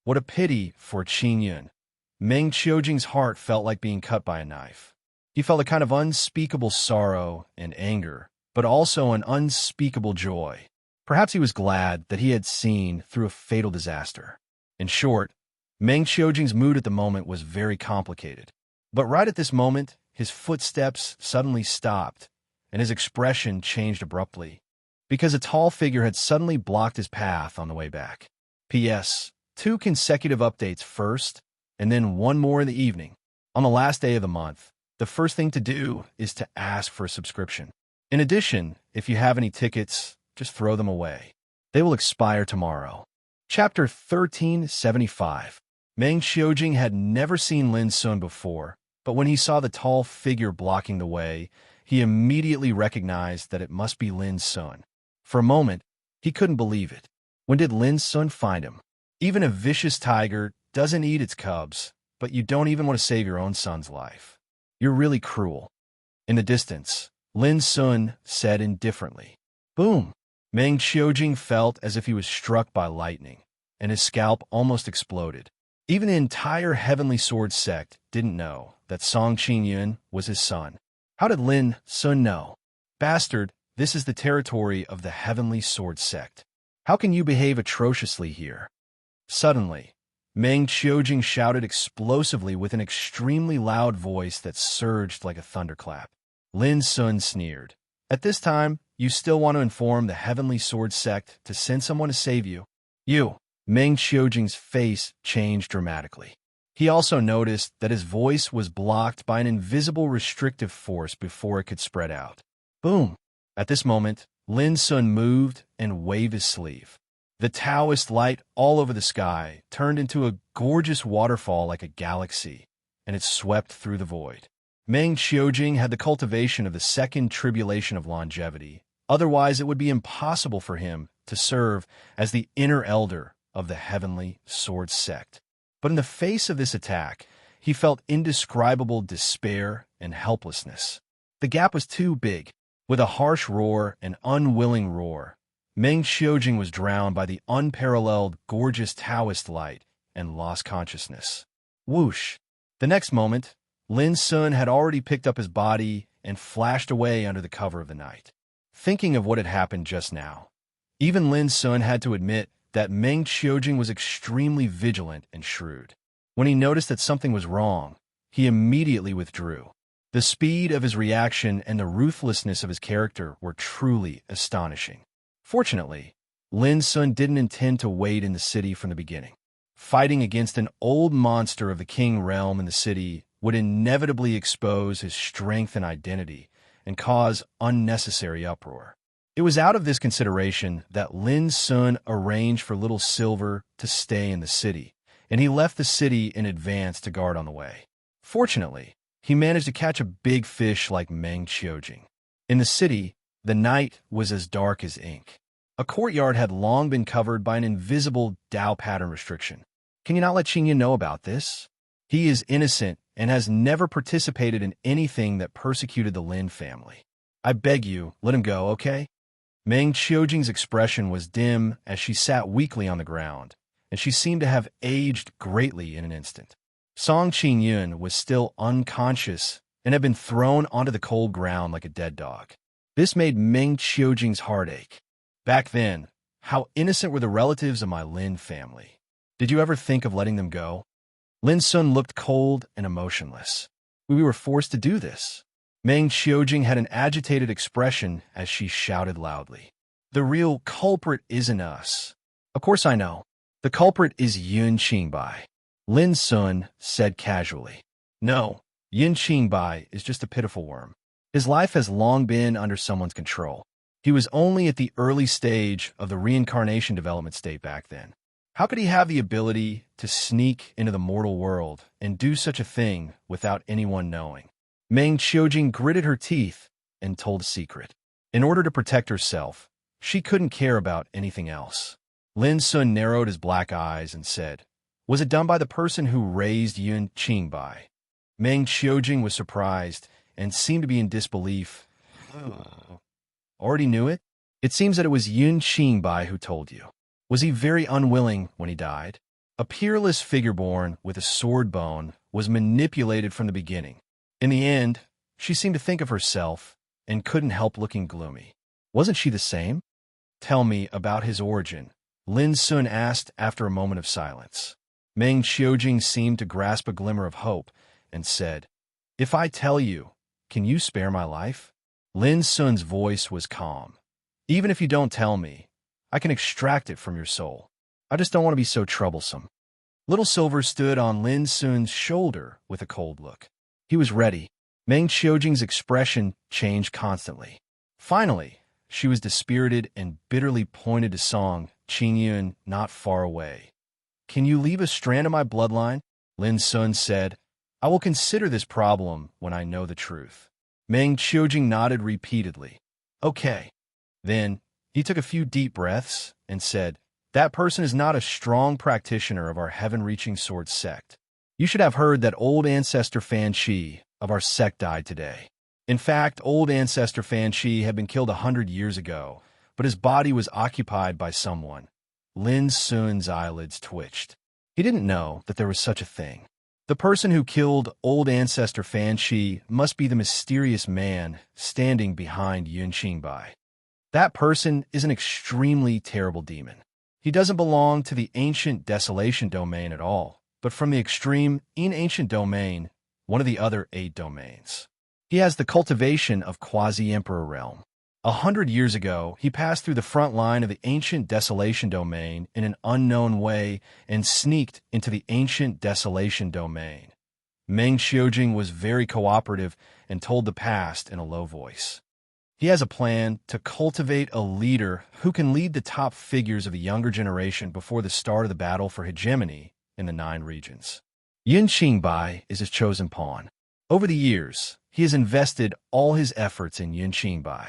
What a pity for Qingyun. Meng Qiujing's heart felt like being cut by a knife. He felt a kind of unspeakable sorrow and anger, but also an unspeakable joy. Perhaps he was glad that he had seen through a fatal disaster. In short, Meng Qiujing's mood at the moment was very complicated. But right at this moment, his footsteps suddenly stopped, and his expression changed abruptly, because a tall figure had suddenly blocked his path on the way back. P.S. 2 consecutive updates first, and then one more in the evening. On the last day of the month, the first thing to do is to ask for a subscription. In addition, if you have any tickets, just throw them away. They will expire tomorrow. Chapter 1375. Meng Qiujing had never seen Lin Sun before, but when he saw the tall figure blocking the way, he immediately recognized that it must be Lin Sun. For a moment, he couldn't believe it. When did Lin Sun find him? Even a vicious tiger doesn't eat its cubs, but you don't even want to save your own son's life. You're really cruel. In the distance, Lin Sun said indifferently. Boom! Meng Qiujing felt as if he was struck by lightning, and his scalp almost exploded. Even the entire Heavenly Sword sect didn't know that Song Qingyun was his son. How did Lin Sun know? Bastard, this is the territory of the Heavenly Sword sect. How can you behave atrociously here? Suddenly, Meng Qiujing shouted explosively with an extremely loud voice that surged like a thunderclap. Lin Sun sneered. At this time, you still want to inform the Heavenly Sword sect to send someone to save you? You. Meng Qiujing's face changed dramatically. He also noticed that his voice was blocked by an invisible restrictive force before it could spread out. Boom! At this moment, Lin Sun moved and waved his sleeve. The Taoist light all over the sky turned into a gorgeous waterfall like a galaxy, and it swept through the void. Meng Qiujing had the cultivation of the second tribulation of longevity Otherwise, it would be impossible for him to serve as the inner elder of the heavenly sword sect. But in the face of this attack, he felt indescribable despair and helplessness. The gap was too big. With a harsh roar, an unwilling roar, Meng Qiujing was drowned by the unparalleled, gorgeous Taoist light and lost consciousness. Whoosh! The next moment, Lin Sun had already picked up his body and flashed away under the cover of the night. Thinking of what had happened just now, even Lin Sun had to admit that Meng Qiujing was extremely vigilant and shrewd. When he noticed that something was wrong, he immediately withdrew. The speed of his reaction and the ruthlessness of his character were truly astonishing. Fortunately, Lin Sun didn't intend to wait in the city from the beginning. Fighting against an old monster of the King realm in the city would inevitably expose his strength and identity and cause unnecessary uproar. It was out of this consideration that Lin Sun arranged for Little Silver to stay in the city, and he left the city in advance to guard on the way. Fortunately, he managed to catch a big fish like Meng Qiujing. In the city, the night was as dark as ink. A courtyard had long been covered by an invisible Dao pattern restriction. Can you not let Qingyan know about this? He is innocent and has never participated in anything that persecuted the Lin family. I beg you, let him go, okay? Meng Qiujing's expression was dim as she sat weakly on the ground, and she seemed to have aged greatly in an instant. Song Qingyun was still unconscious and had been thrown onto the cold ground like a dead dog. This made Meng Qiujing's heart ache. Back then, how innocent were the relatives of my Lin family? Did you ever think of letting them go? Lin Sun looked cold and emotionless. We were forced to do this. Meng Qiujing had an agitated expression as she shouted loudly. The real culprit isn't us. Of course I know. The culprit is Yun Qingbai. Lin Sun said casually. No, Yun Qingbai is just a pitiful worm. His life has long been under someone's control. He was only at the early stage of the reincarnation development state back then. How could he have the ability to sneak into the mortal world and do such a thing without anyone knowing? Meng Qiujing gritted her teeth and told a secret. In order to protect herself, she couldn't care about anything else. Lin Sun narrowed his black eyes and said, Was it done by the person who raised Yun Qingbai? Meng Qiujing was surprised and seemed to be in disbelief. Already knew it? It seems that it was Yun Qingbai who told you. Was he very unwilling when he died? A peerless figure born with a sword bone was manipulated from the beginning. In the end, she seemed to think of herself and couldn't help looking gloomy. Wasn't she the same? Tell me about his origin, Lin Sun asked after a moment of silence. Meng Qiujing seemed to grasp a glimmer of hope and said, If I tell you, can you spare my life? Lin Sun's voice was calm. Even if you don't tell me, I can extract it from your soul. I just don't want to be so troublesome. Little Silver stood on Lin Sun's shoulder with a cold look. He was ready. Meng Qiujing's expression changed constantly. Finally, she was dispirited and bitterly pointed to Song Qingyun not far away. Can you leave a strand of my bloodline? Lin Sun said, I will consider this problem when I know the truth. Meng Qiujing nodded repeatedly. Okay. Then he took a few deep breaths and said, That person is not a strong practitioner of our heaven-reaching sword sect. You should have heard that old ancestor Fan Shi of our sect died today. In fact, old ancestor Fan Shi had been killed 100 years ago, but his body was occupied by someone. Lin Sun's eyelids twitched. He didn't know that there was such a thing. The person who killed old ancestor Fan Shi must be the mysterious man standing behind Yun Qingbai. That person is an extremely terrible demon. He doesn't belong to the ancient desolation domain at all, but from the extreme in-ancient domain, one of the other 8 domains. He has the cultivation of quasi-emperor realm. 100 years ago, he passed through the front line of the ancient desolation domain in an unknown way and sneaked into the ancient desolation domain. Meng Qiujing was very cooperative and told the past in a low voice. He has a plan to cultivate a leader who can lead the top figures of the younger generation before the start of the battle for hegemony in the 9 regions. Yun Qingbai is his chosen pawn. Over the years, he has invested all his efforts in Yun Qingbai.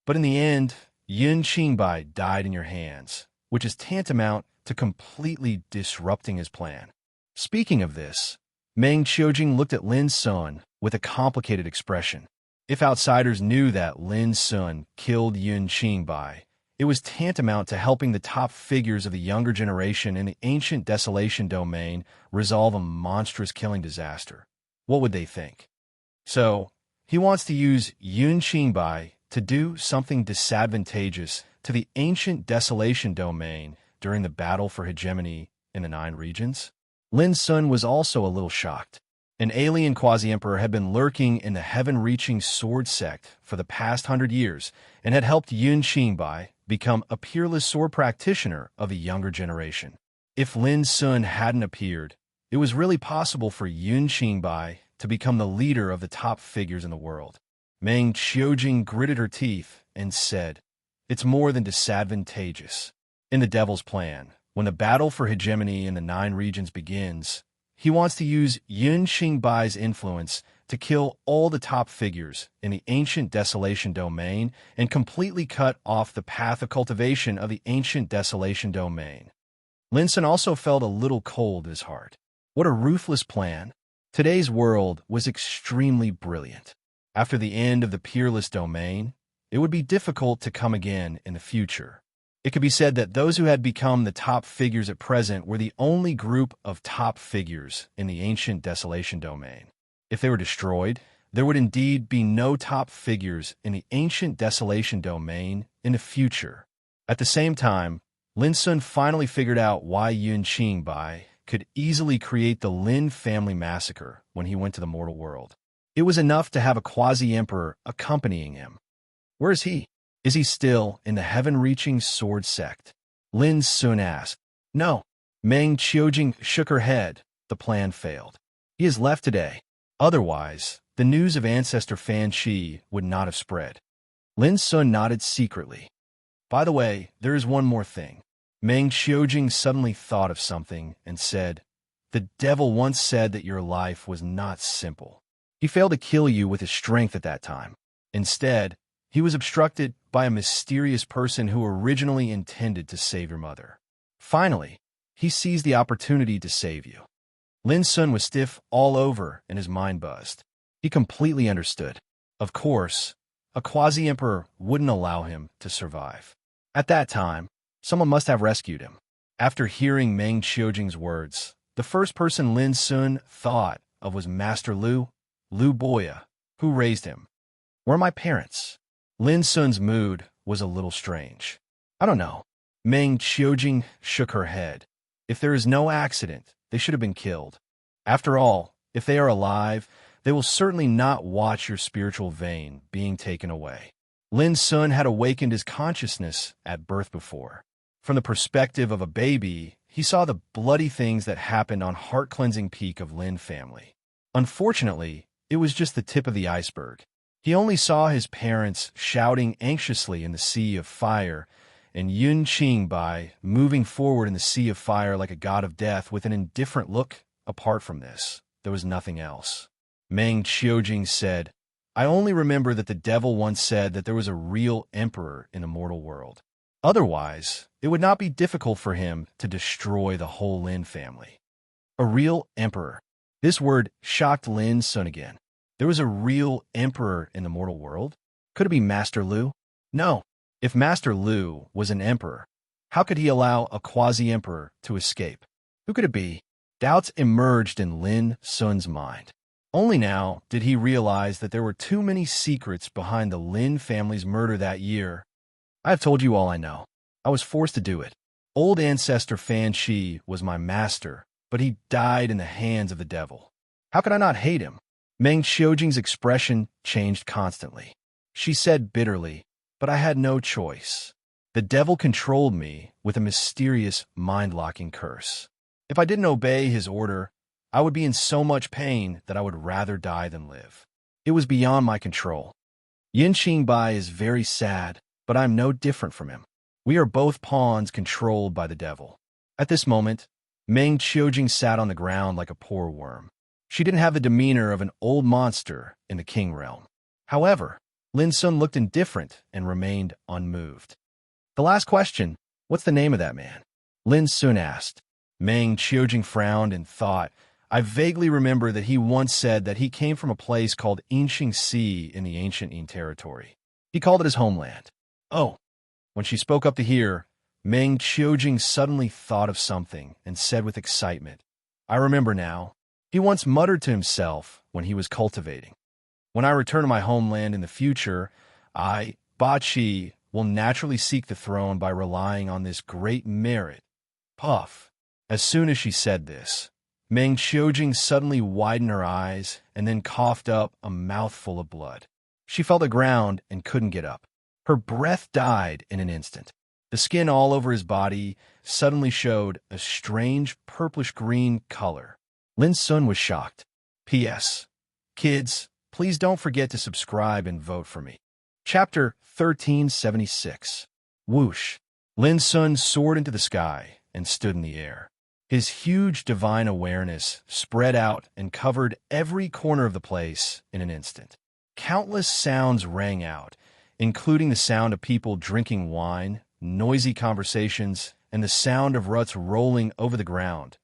But in the end, Yun Qingbai died in your hands, which is tantamount to completely disrupting his plan. Speaking of this, Meng Qiujing looked at Lin Sun with a complicated expression. If outsiders knew that Lin Sun killed Yun Qingbai, it was tantamount to helping the top figures of the younger generation in the ancient desolation domain resolve a monstrous killing disaster. What would they think? So, he wants to use Yun Qingbai to do something disadvantageous to the ancient desolation domain during the battle for hegemony in the 9 regions? Lin Sun was also a little shocked. An alien quasi-emperor had been lurking in the heaven-reaching sword sect for the past 100 years and had helped Yun Qingbai become a peerless sword practitioner of the younger generation. If Lin Sun hadn't appeared, it was really possible for Yun Qingbai to become the leader of the top figures in the world. Meng Qiujing gritted her teeth and said, "It's more than disadvantageous. In the devil's plan, when the battle for hegemony in the 9 regions begins, he wants to use Yun Qingbai's influence to kill all the top figures in the ancient desolation domain and completely cut off the path of cultivation of the ancient desolation domain." Lin Sun also felt a little cold in his heart. What a ruthless plan. Today's world was extremely brilliant. After the end of the peerless domain, it would be difficult to come again in the future. It could be said that those who had become the top figures at present were the only group of top figures in the ancient desolation domain. If they were destroyed, there would indeed be no top figures in the ancient desolation domain in the future. At the same time, Lin Sun finally figured out why Yun Qingbai could easily create the Lin family massacre when he went to the mortal world. It was enough to have a quasi-emperor accompanying him. Where is he? Is he still in the heaven-reaching sword sect? Lin Sun asked. No. Meng Qiujing shook her head. The plan failed. He has left today. Otherwise, the news of ancestor Fan Shi would not have spread. Lin Sun nodded secretly. By the way, there is one more thing. Meng Qiujing suddenly thought of something and said, "The devil once said that your life was not simple. He failed to kill you with his strength at that time. Instead, he was obstructed by a mysterious person who originally intended to save your mother. Finally, he seized the opportunity to save you." Lin Sun was stiff all over and his mind buzzed. He completely understood. Of course, a quasi-emperor wouldn't allow him to survive. At that time, someone must have rescued him. After hearing Meng Qiujing's words, the first person Lin Sun thought of was Master Lu Boya, who raised him. Where are my parents? Lin Sun's mood was a little strange. I don't know. Meng Qiujing shook her head. If there is no accident, they should have been killed. After all, if they are alive, they will certainly not watch your spiritual vein being taken away. Lin Sun had awakened his consciousness at birth before. From the perspective of a baby, he saw the bloody things that happened on heart-cleansing peak of Lin family. Unfortunately, it was just the tip of the iceberg. He only saw his parents shouting anxiously in the sea of fire, and Yun Qingbai moving forward in the sea of fire like a god of death with an indifferent look. Apart from this, there was nothing else. Meng Qiujing said, "I only remember that the devil once said that there was a real emperor in the mortal world. Otherwise, it would not be difficult for him to destroy the whole Lin family." A real emperor. This word shocked Lin Sun again. There was a real emperor in the mortal world? Could it be Master Lu? No. If Master Lu was an emperor, how could he allow a quasi-emperor to escape? Who could it be? Doubts emerged in Lin Sun's mind. Only now did he realize that there were too many secrets behind the Lin family's murder that year. I have told you all I know. I was forced to do it. Old ancestor Fan Shi was my master, but he died in the hands of the devil. How could I not hate him? Meng Qiujing's expression changed constantly. She said bitterly, "But I had no choice. The devil controlled me with a mysterious mind-locking curse. If I didn't obey his order, I would be in so much pain that I would rather die than live. It was beyond my control. Yun Qingbai is very sad, but I am no different from him. We are both pawns controlled by the devil." At this moment, Meng Qiujing sat on the ground like a poor worm. She didn't have the demeanor of an old monster in the king realm. However, Lin Sun looked indifferent and remained unmoved. The last question, what's the name of that man? Lin Sun asked. Meng Qiujing frowned and thought, I vaguely remember that he once said that he came from a place called Sea in the ancient Yin territory. He called it his homeland. Oh. When she spoke up to hear, Meng Qiujing suddenly thought of something and said with excitement, I remember now. He once muttered to himself when he was cultivating. When I return to my homeland in the future, I, Ba Qi, will naturally seek the throne by relying on this great merit. Puff. As soon as she said this, Meng Qiujing suddenly widened her eyes and then coughed up a mouthful of blood. She fell to the ground and couldn't get up. Her breath died in an instant. The skin all over his body suddenly showed a strange purplish-green color. Lin Sun was shocked. P.S. Kids, please don't forget to subscribe and vote for me. Chapter 1376. Whoosh. Lin Sun soared into the sky and stood in the air. His huge divine awareness spread out and covered every corner of the place in an instant. Countless sounds rang out, including the sound of people drinking wine, noisy conversations, and the sound of ruts rolling over the ground.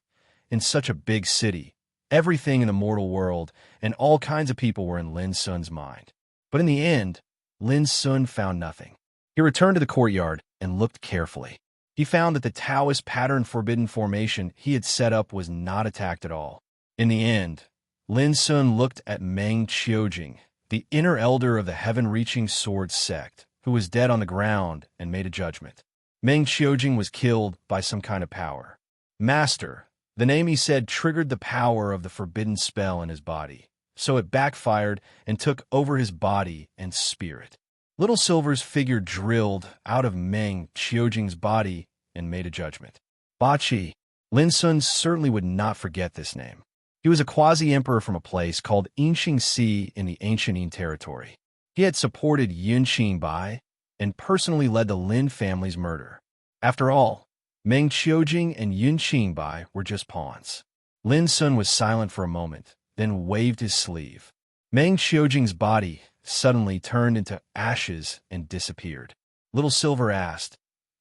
In such a big city, everything in the mortal world and all kinds of people were in Lin Sun's mind. But in the end, Lin Sun found nothing. He returned to the courtyard and looked carefully. He found that the Taoist pattern forbidden formation he had set up was not attacked at all. In the end, Lin Sun looked at Meng Qiujing, the inner elder of the heaven-reaching sword sect, who was dead on the ground, and made a judgment. Meng Qiujing was killed by some kind of power. Master, the name he said triggered the power of the forbidden spell in his body, so it backfired and took over his body and spirit. Little Silver's figure drilled out of Meng Qiujing's body and made a judgment. Ba Qi. Lin Sun certainly would not forget this name. He was a quasi-emperor from a place called Sea in the ancient Yin territory. He had supported Yunqing Bai and personally led the Lin family's murder. After all, Meng Qiujing and Yunqing Bai were just pawns. Lin Sun was silent for a moment, then waved his sleeve. Meng Qiujing's body suddenly turned into ashes and disappeared. Little Silver asked,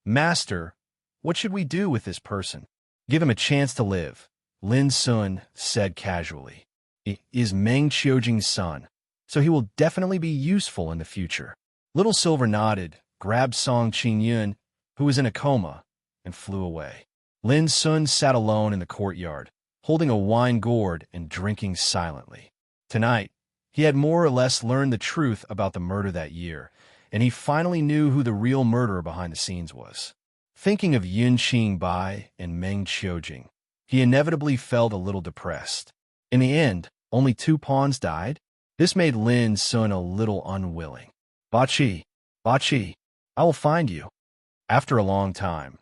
Master, what should we do with this person? Give him a chance to live, Lin Sun said casually. He is Meng Qiujing's son, so he will definitely be useful in the future. Little Silver nodded, grabbed Song Qingyun, who was in a coma, and flew away. Lin Sun sat alone in the courtyard, holding a wine gourd and drinking silently. Tonight, he had more or less learned the truth about the murder that year, and he finally knew who the real murderer behind the scenes was. Thinking of Yunqing Bai and Meng Qiujing, he inevitably felt a little depressed. In the end, only 2 pawns died. This made Lin Sun a little unwilling. Ba Qi, I will find you. After a long time,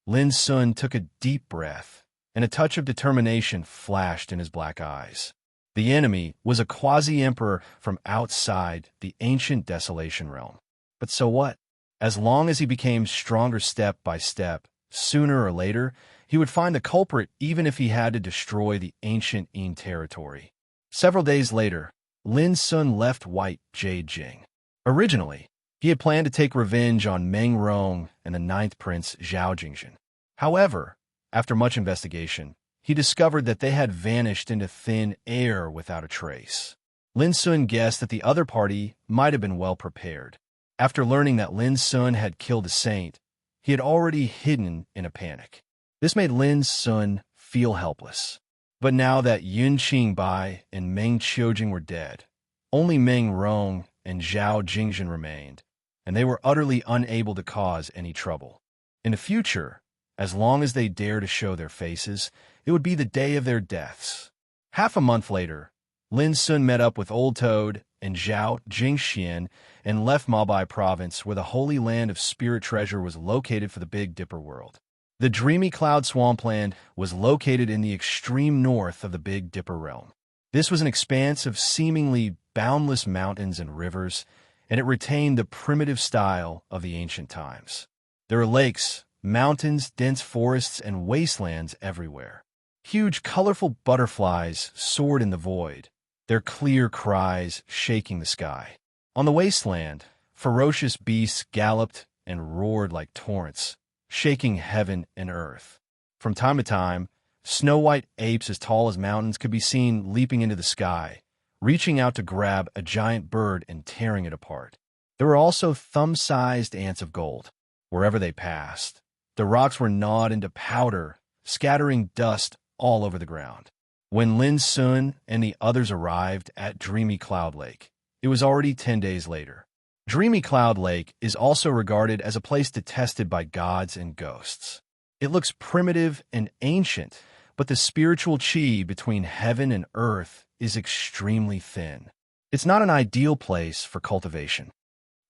Lin Sun took a deep breath, and a touch of determination flashed in his black eyes. The enemy was a quasi-emperor from outside the ancient Desolation realm. But so what? As long as he became stronger step by step, sooner or later, he would find the culprit even if he had to destroy the ancient Yin territory. Several days later, Lin Sun left White Jade Jing. Originally, he had planned to take revenge on Meng Rong and the 9th Prince Zhao Jingzhen. However, after much investigation, he discovered that they had vanished into thin air without a trace. Lin Sun guessed that the other party might have been well prepared. After learning that Lin Sun had killed a saint, he had already hidden in a panic. This made Lin Sun feel helpless. But now that Yunqing Bai and Meng Qiujing were dead, only Meng Rong and Zhao Jingzhen remained, and they were utterly unable to cause any trouble. In the future, as long as they dare to show their faces, it would be the day of their deaths. Half a month later, Lin Sun met up with Old Toad and Zhao Jingxian and left Mabai province, where the holy land of spirit treasure was located for the Big Dipper world. The dreamy cloud swampland was located in the extreme north of the Big Dipper realm. This was an expanse of seemingly boundless mountains and rivers, and it retained the primitive style of the ancient times. There are lakes, mountains, dense forests, and wastelands everywhere. Huge, colorful butterflies soared in the void, their clear cries shaking the sky. On the wasteland, ferocious beasts galloped and roared like torrents, shaking heaven and earth. From time to time, snow-white apes as tall as mountains could be seen leaping into the sky, reaching out to grab a giant bird and tearing it apart. There were also thumb-sized ants of gold. Wherever they passed, the rocks were gnawed into powder, scattering dust all over the ground. When Lin Sun and the others arrived at Dreamy Cloud Lake, it was already 10 days later. Dreamy Cloud Lake is also regarded as a place detested by gods and ghosts. It looks primitive and ancient, but the spiritual qi between heaven and earth is extremely thin. It's not an ideal place for cultivation.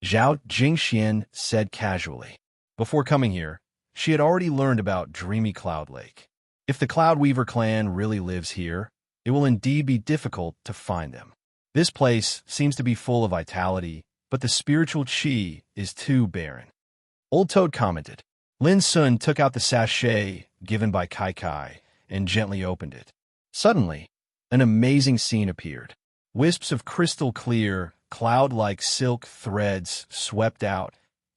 Zhao Jingxian said casually. Before coming here, she had already learned about Dreamy Cloud Lake. If the Cloud Weaver clan really lives here, it will indeed be difficult to find them. This place seems to be full of vitality, but the spiritual qi is too barren. Old Toad commented. Lin Sun took out the sachet given by Kai Kai and gently opened it. Suddenly, an amazing scene appeared. Wisps of crystal clear, cloud-like silk threads swept out,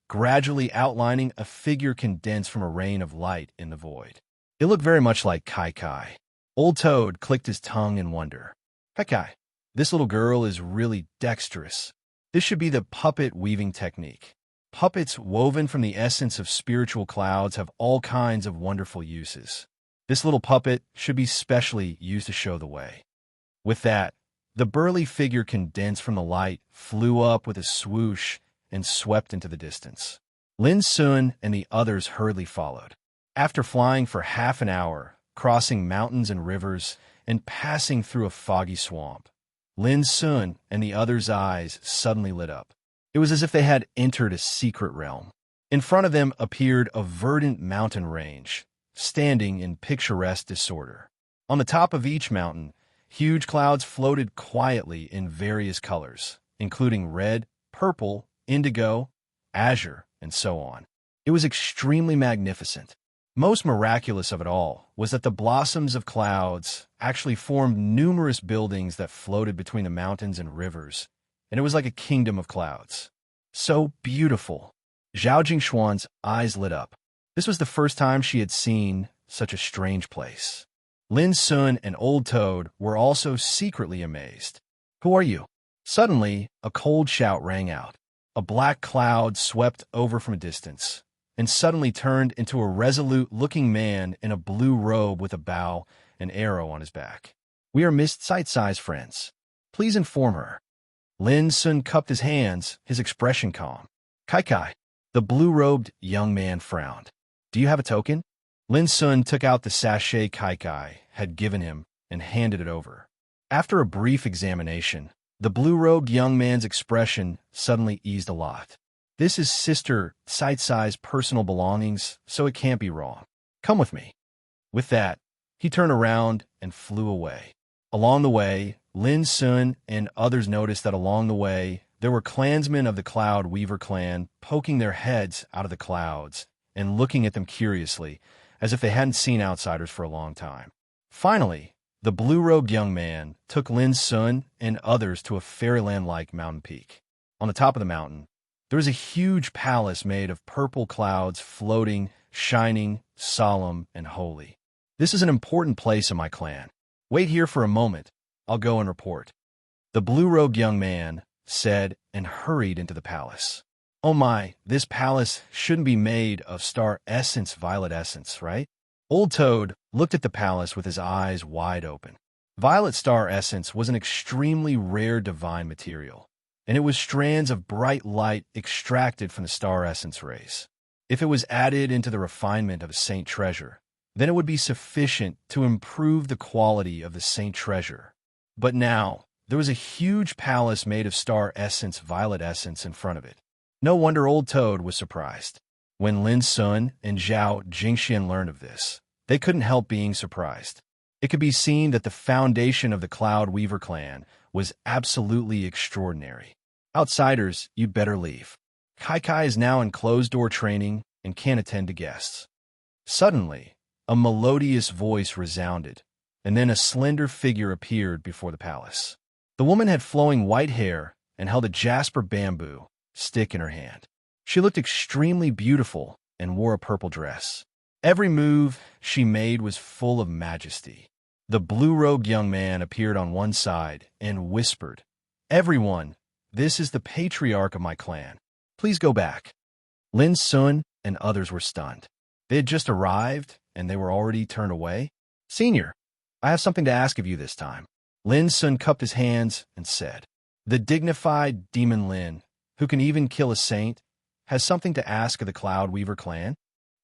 gradually outlining a figure condensed from a rain of light in the void. It looked very much like Kai Kai. Old Toad clicked his tongue in wonder. Kai Kai, this little girl is really dexterous. This should be the puppet weaving technique. Puppets woven from the essence of spiritual clouds have all kinds of wonderful uses. This little puppet should be specially used to show the way. With that, the burly figure condensed from the light flew up with a swoosh and swept into the distance. Lin Sun and the others hurriedly followed. After flying for half an hour, crossing mountains and rivers, and passing through a foggy swamp, Lin Sun and the others' eyes suddenly lit up. It was as if they had entered a secret realm. In front of them appeared a verdant mountain range, standing in picturesque disorder. On the top of each mountain, huge clouds floated quietly in various colors, including red, purple, indigo, azure, and so on. It was extremely magnificent. Most miraculous of it all was that the blossoms of clouds actually formed numerous buildings that floated between the mountains and rivers, and it was like a kingdom of clouds. So beautiful. Zhao Jingshuan's eyes lit up. This was the first time she had seen such a strange place. Lin Sun and Old Toad were also secretly amazed. Who are you? Suddenly, a cold shout rang out. A black cloud swept over from a distance, and suddenly turned into a resolute-looking man in a blue robe with a bow and arrow on his back. We are Miss Sight-Size friends. Please inform her. Lin Sun cupped his hands, his expression calm. Kai Kai. The blue-robed young man frowned. Do you have a token? Lin Sun took out the sachet Kai Kai had given him and handed it over. After a brief examination, the blue-robed young man's expression suddenly eased a lot. This is Sister Sight-Size's personal belongings, so it can't be wrong. Come with me. With that, he turned around and flew away. Along the way, Lin Sun and others noticed that along the way, there were clansmen of the Cloud Weaver clan poking their heads out of the clouds and looking at them curiously, as if they hadn't seen outsiders for a long time. Finally, the blue-robed young man took Lin Sun and others to a fairyland-like mountain peak. On the top of the mountain, there was a huge palace made of purple clouds floating, shining, solemn, and holy. This is an important place in my clan. Wait here for a moment. I'll go and report. The blue-robed young man said and hurried into the palace. Oh my, this palace shouldn't be made of star essence, violet essence, right? Old Toad looked at the palace with his eyes wide open. Violet star essence was an extremely rare divine material, and it was strands of bright light extracted from the star essence rays. If it was added into the refinement of a saint treasure, then it would be sufficient to improve the quality of the saint treasure. But now, there was a huge palace made of star essence, violet essence in front of it. No wonder Old Toad was surprised. When Lin Sun and Zhao Jingxian learned of this, they couldn't help being surprised. It could be seen that the foundation of the Cloud Weaver clan was absolutely extraordinary. Outsiders, you'd better leave. Kai Kai is now in closed-door training and can't attend to guests. Suddenly, a melodious voice resounded, and then a slender figure appeared before the palace. The woman had flowing white hair and held a jasper bamboo stick in her hand. She looked extremely beautiful and wore a purple dress. Every move she made was full of majesty. The blue-robed young man appeared on one side and whispered, "Everyone, this is the patriarch of my clan. Please go back." Lin Sun and others were stunned. They had just arrived, and they were already turned away. "Senior, I have something to ask of you this time." Lin Sun cupped his hands and said, "The dignified Demon Lin, who can even kill a saint, has something to ask of the Cloud Weaver clan?"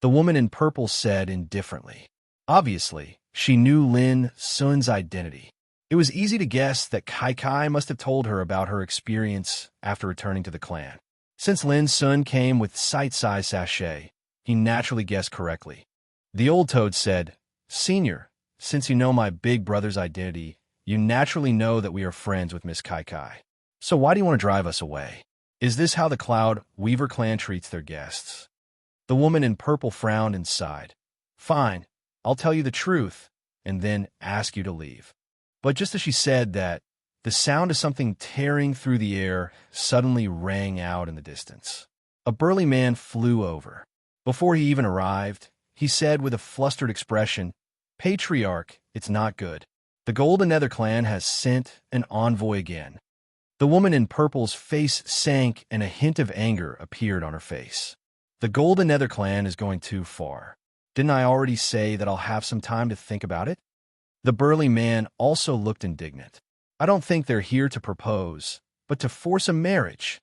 The woman in purple said indifferently. Obviously, she knew Lin Sun's identity. It was easy to guess that Kai must have told her about her experience after returning to the clan. Since Lin Sun came with sight-size sachet, he naturally guessed correctly. The old toad said, "Senior, since you know my big brother's identity, you naturally know that we are friends with Miss Kai. So why do you want to drive us away? Is this how the Cloud Weaver clan treats their guests?" The woman in purple frowned and sighed. "Fine, I'll tell you the truth, and then ask you to leave." But just as she said that, the sound of something tearing through the air suddenly rang out in the distance. A burly man flew over. Before he even arrived, he said with a flustered expression, "Patriarch, it's not good. The Golden Nether clan has sent an envoy again." The woman in purple's face sank and a hint of anger appeared on her face. "The Golden Nether clan is going too far. Didn't I already say that I'll have some time to think about it?" The burly man also looked indignant. "I don't think they're here to propose, but to force a marriage."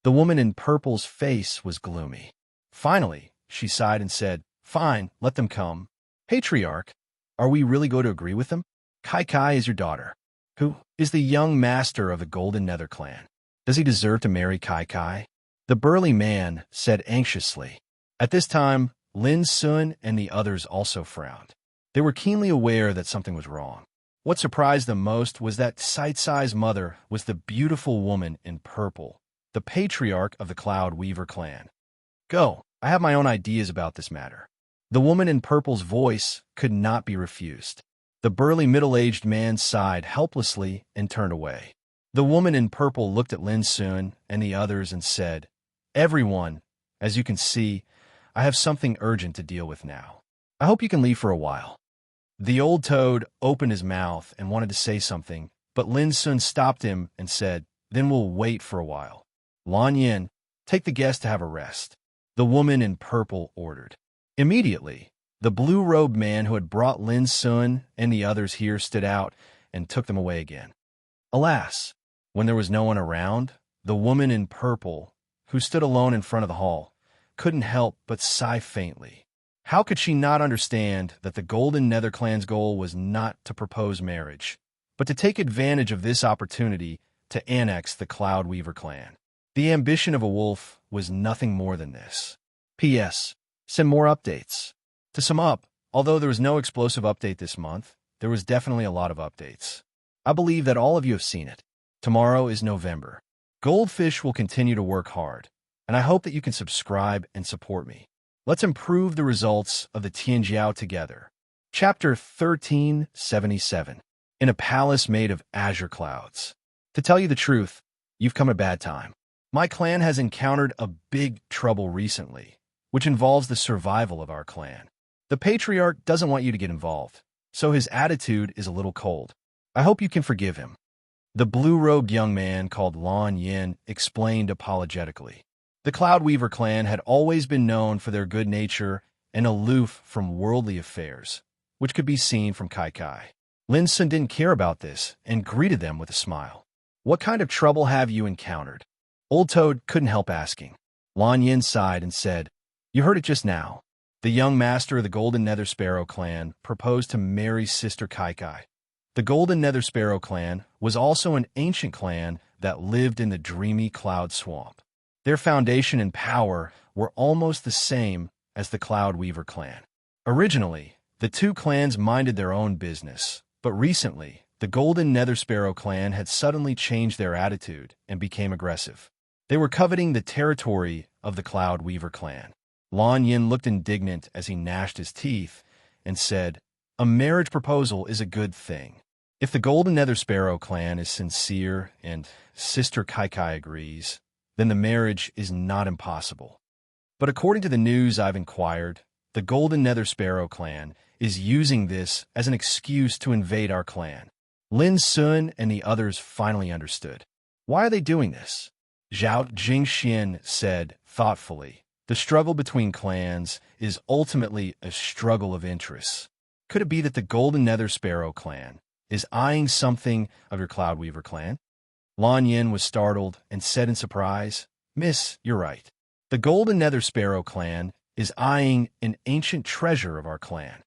The woman in purple's face was gloomy. Finally, she sighed and said, "Fine, let them come. Patriarch, are we really going to agree with them? Kai is your daughter. Who is the young master of the Golden Nether clan? Does he deserve to marry Kai?" The burly man said anxiously. At this time, Lin Sun and the others also frowned. They were keenly aware that something was wrong. What surprised them most was that sight-size mother was the beautiful woman in purple, the patriarch of the Cloud Weaver clan. "Go, I have my own ideas about this matter." The woman in purple's voice could not be refused. The burly middle-aged man sighed helplessly and turned away. The woman in purple looked at Lin Sun and the others and said, "Everyone, as you can see, I have something urgent to deal with now. I hope you can leave for a while." The old toad opened his mouth and wanted to say something, but Lin Sun stopped him and said, "Then we'll wait for a while. Lan Yin, take the guest to have a rest," the woman in purple ordered. Immediately, the blue-robed man who had brought Lin Sun and the others here stood out and took them away again. Alas, when there was no one around, the woman in purple, who stood alone in front of the hall, couldn't help but sigh faintly. How could she not understand that the Golden Nether clan's goal was not to propose marriage, but to take advantage of this opportunity to annex the Cloud Weaver clan? The ambition of a wolf was nothing more than this. P.S. Send more updates. To sum up, although there was no explosive update this month, there was definitely a lot of updates. I believe that all of you have seen it. Tomorrow is November. Goldfish will continue to work hard, and I hope that you can subscribe and support me. Let's improve the results of the Tianjiao together. Chapter 1377. In a palace made of azure clouds. To tell you the truth, you've come a bad time. My clan has encountered a big trouble recently, which involves the survival of our clan. The patriarch doesn't want you to get involved, so his attitude is a little cold. I hope you can forgive him. The blue-robed young man called Lan Yin explained apologetically. The Cloud Weaver clan had always been known for their good nature and aloof from worldly affairs, which could be seen from Kai. Lin Sun didn't care about this and greeted them with a smile. "What kind of trouble have you encountered?" Old Toad couldn't help asking. Lan Yin sighed and said, "You heard it just now. The young master of the Golden Nether Sparrow clan proposed to marry Sister Kai. The Golden Nether Sparrow clan was also an ancient clan that lived in the dreamy cloud swamp. Their foundation and power were almost the same as the Cloud Weaver clan. Originally, the two clans minded their own business, but recently, the Golden Nether Sparrow clan had suddenly changed their attitude and became aggressive. They were coveting the territory of the Cloud Weaver clan. Lan Yin looked indignant as he gnashed his teeth and said, "A marriage proposal is a good thing. If the Golden Nether Sparrow clan is sincere and Sister Kaikai agrees, then the marriage is not impossible. But according to the news I've inquired, the Golden Nether Sparrow clan is using this as an excuse to invade our clan. Lin Sun and the others finally understood. Why are they doing this? Zhao Jingxian said thoughtfully, the struggle between clans is ultimately a struggle of interests. Could it be that the Golden Nether Sparrow clan is eyeing something of your Cloudweaver clan? Lan Yin was startled and said in surprise, Miss, you're right. The Golden Nether Sparrow clan is eyeing an ancient treasure of our clan.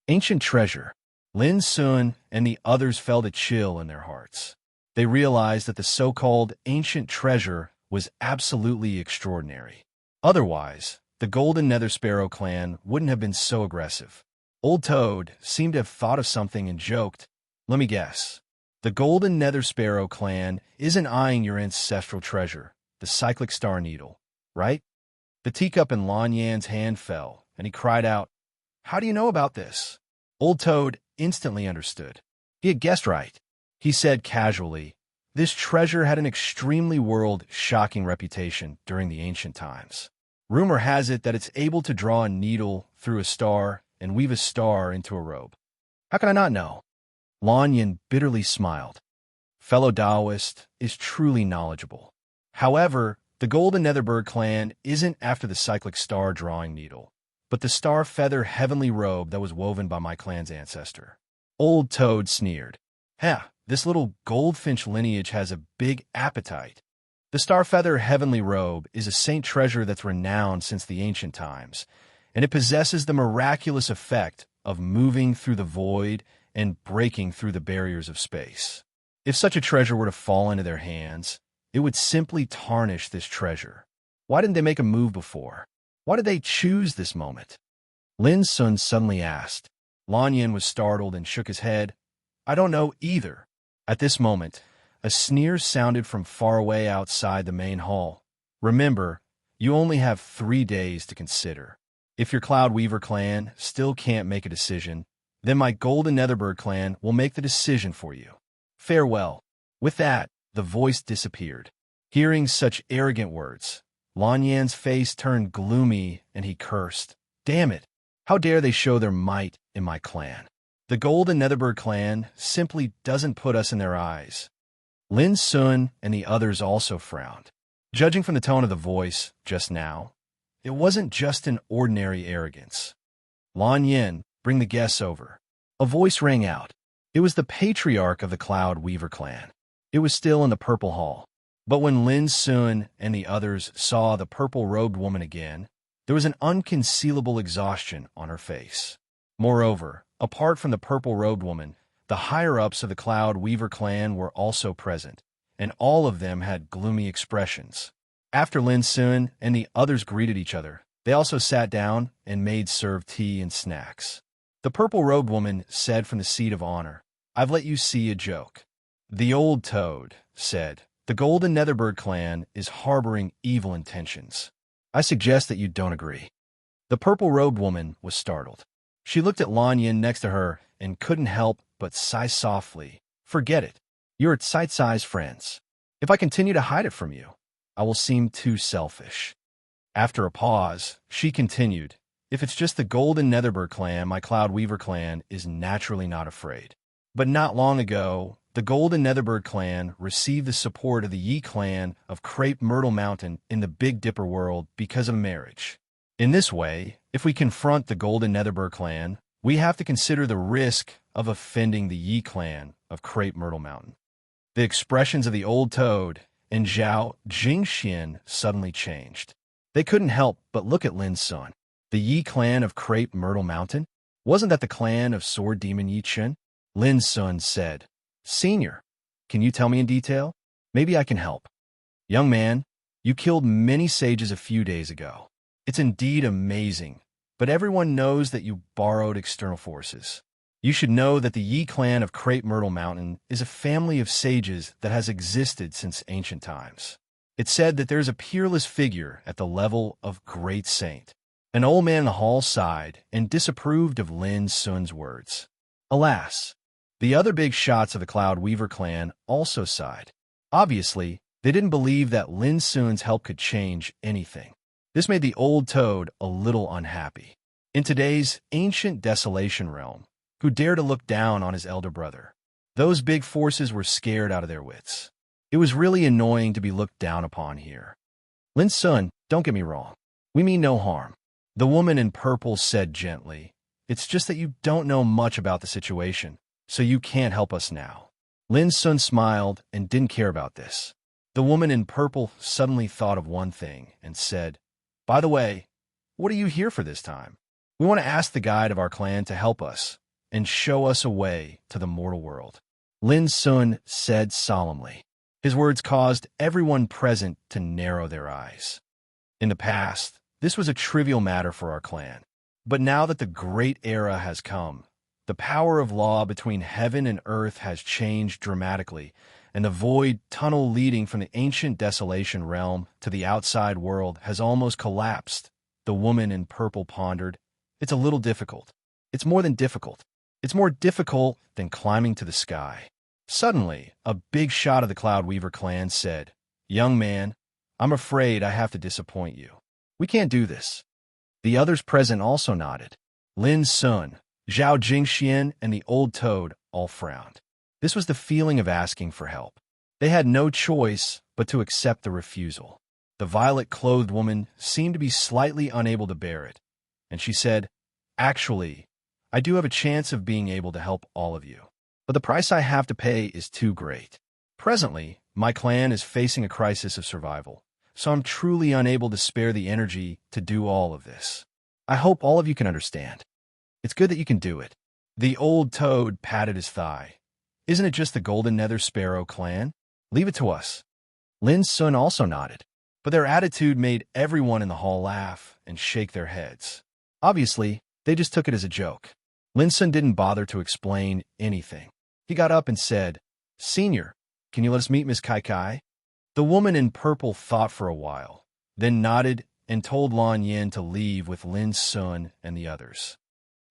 Ancient treasure. Lin Sun and the others felt a chill in their hearts. They realized that the so-called ancient treasure was absolutely extraordinary. Otherwise, the Golden Nether Sparrow clan wouldn't have been so aggressive. Old Toad seemed to have thought of something and joked, Let me guess. The Golden Nether Sparrow clan isn't eyeing your ancestral treasure, the cyclic star needle, right? The teacup in Lan Yan's hand fell, and he cried out, How do you know about this? Old Toad instantly understood. He had guessed right. He said casually, This treasure had an extremely world-shocking reputation during the ancient times. Rumor has it that it's able to draw a needle through a star and weave a star into a robe. How can I not know? Lan Yin bitterly smiled. Fellow Taoist is truly knowledgeable. However, the Golden Netherbird clan isn't after the cyclic star drawing needle, but the star feather heavenly robe that was woven by my clan's ancestor. Old Toad sneered. This little goldfinch lineage has a big appetite. The star feather heavenly robe is a saint treasure that's renowned since the ancient times, and it possesses the miraculous effect of moving through the void and breaking through the barriers of space. If such a treasure were to fall into their hands, it would simply tarnish this treasure. Why didn't they make a move before? Why did they choose this moment? Lin Sun suddenly asked. Lan Yin was startled and shook his head. I don't know either. At this moment, a sneer sounded from far away outside the main hall. Remember, you only have 3 days to consider. If your Cloudweaver clan still can't make a decision, then my Golden Netherbird clan will make the decision for you. Farewell. With that, the voice disappeared. Hearing such arrogant words, Lan Yan's face turned gloomy and he cursed. Damn it! How dare they show their might in my clan? The Golden Netherbird clan simply doesn't put us in their eyes. Lin Sun and the others also frowned. Judging from the tone of the voice just now, it wasn't just an ordinary arrogance. Lan Yin, bring the guests over. A voice rang out. It was the patriarch of the Cloudweaver clan. It was still in the purple hall. But when Lin Sun and the others saw the purple-robed woman again, there was an unconcealable exhaustion on her face. Moreover, apart from the purple-robed woman, the higher-ups of the Cloudweaver clan were also present, and all of them had gloomy expressions. After Lin Sun and the others greeted each other, they also sat down and made serve tea and snacks. The purple-robed woman said from the seat of honor, I've let you see a joke. The old Toad said, The Golden Netherbird clan is harboring evil intentions. I suggest that you don't agree. The purple-robed woman was startled. She looked at Lan Yin next to her and couldn't help but sigh softly. Forget it. You're sight-sized friends. If I continue to hide it from you, I will seem too selfish. After a pause, she continued, If it's just the Golden Netherbird clan, my Cloudweaver clan is naturally not afraid. But not long ago, the Golden Netherbird clan received the support of the Yi clan of Crepe Myrtle Mountain in the Big Dipper world because of marriage. In this way, if we confront the Golden Netherbird clan, we have to consider the risk of offending the Yi clan of Crepe Myrtle Mountain. The expressions of the old Toad and Zhao Jingxian suddenly changed. They couldn't help but look at Lin Sun. The Yi clan of Crepe Myrtle Mountain? Wasn't that the clan of Sword Demon Yi Chen? Lin Sun said, Senior, can you tell me in detail? Maybe I can help. Young man, you killed many sages a few days ago. It's indeed amazing, but everyone knows that you borrowed external forces. You should know that the Yi clan of Crepe Myrtle Mountain is a family of sages that has existed since ancient times. It's said that there's a peerless figure at the level of great saint. An old man in the hall sighed and disapproved of Lin Sun's words. Alas, The other big shots of the Cloud Weaver clan also sighed. Obviously, they didn't believe that Lin Sun's help could change anything. This made the old toad a little unhappy. In today's ancient desolation realm, who dared to look down on his elder brother? Those big forces were scared out of their wits. It was really annoying to be looked down upon here. Lin Sun, don't get me wrong. We mean no harm. The woman in purple said gently. It's just that you don't know much about the situation, so you can't help us now. Lin Sun smiled and didn't care about this. The woman in purple suddenly thought of one thing and said, by the way, what are you here for this time? We want to ask the guide of our clan to help us and show us a way to the mortal world. Lin Sun said solemnly. His words caused everyone present to narrow their eyes. In the past, this was a trivial matter for our clan. But now that the great era has come, the power of law between heaven and earth has changed dramatically, and the void tunnel leading from the ancient desolation realm to the outside world has almost collapsed. The woman in purple pondered. It's a little difficult. It's more than difficult. It's more difficult than climbing to the sky. Suddenly, a big shot of the Cloud Weaver clan said, young man, I'm afraid I have to disappoint you. We can't do this. The others present also nodded. Lin Sun, Zhao Jingxian, and the old toad all frowned. This was the feeling of asking for help. They had no choice but to accept the refusal. The violet-clothed woman seemed to be slightly unable to bear it, and she said, actually, I do have a chance of being able to help all of you, but the price I have to pay is too great. Presently, my clan is facing a crisis of survival, so I'm truly unable to spare the energy to do all of this. I hope all of you can understand. It's good that you can do it. The old toad patted his thigh. Isn't it just the Golden Nether Sparrow clan? Leave it to us. Lin Sun also nodded, but their attitude made everyone in the hall laugh and shake their heads. Obviously, they just took it as a joke. Lin Sun didn't bother to explain anything. He got up and said, Senior, can you let us meet Miss Kai Kai? The woman in purple thought for a while, then nodded and told Lan Yin to leave with Lin Sun and the others.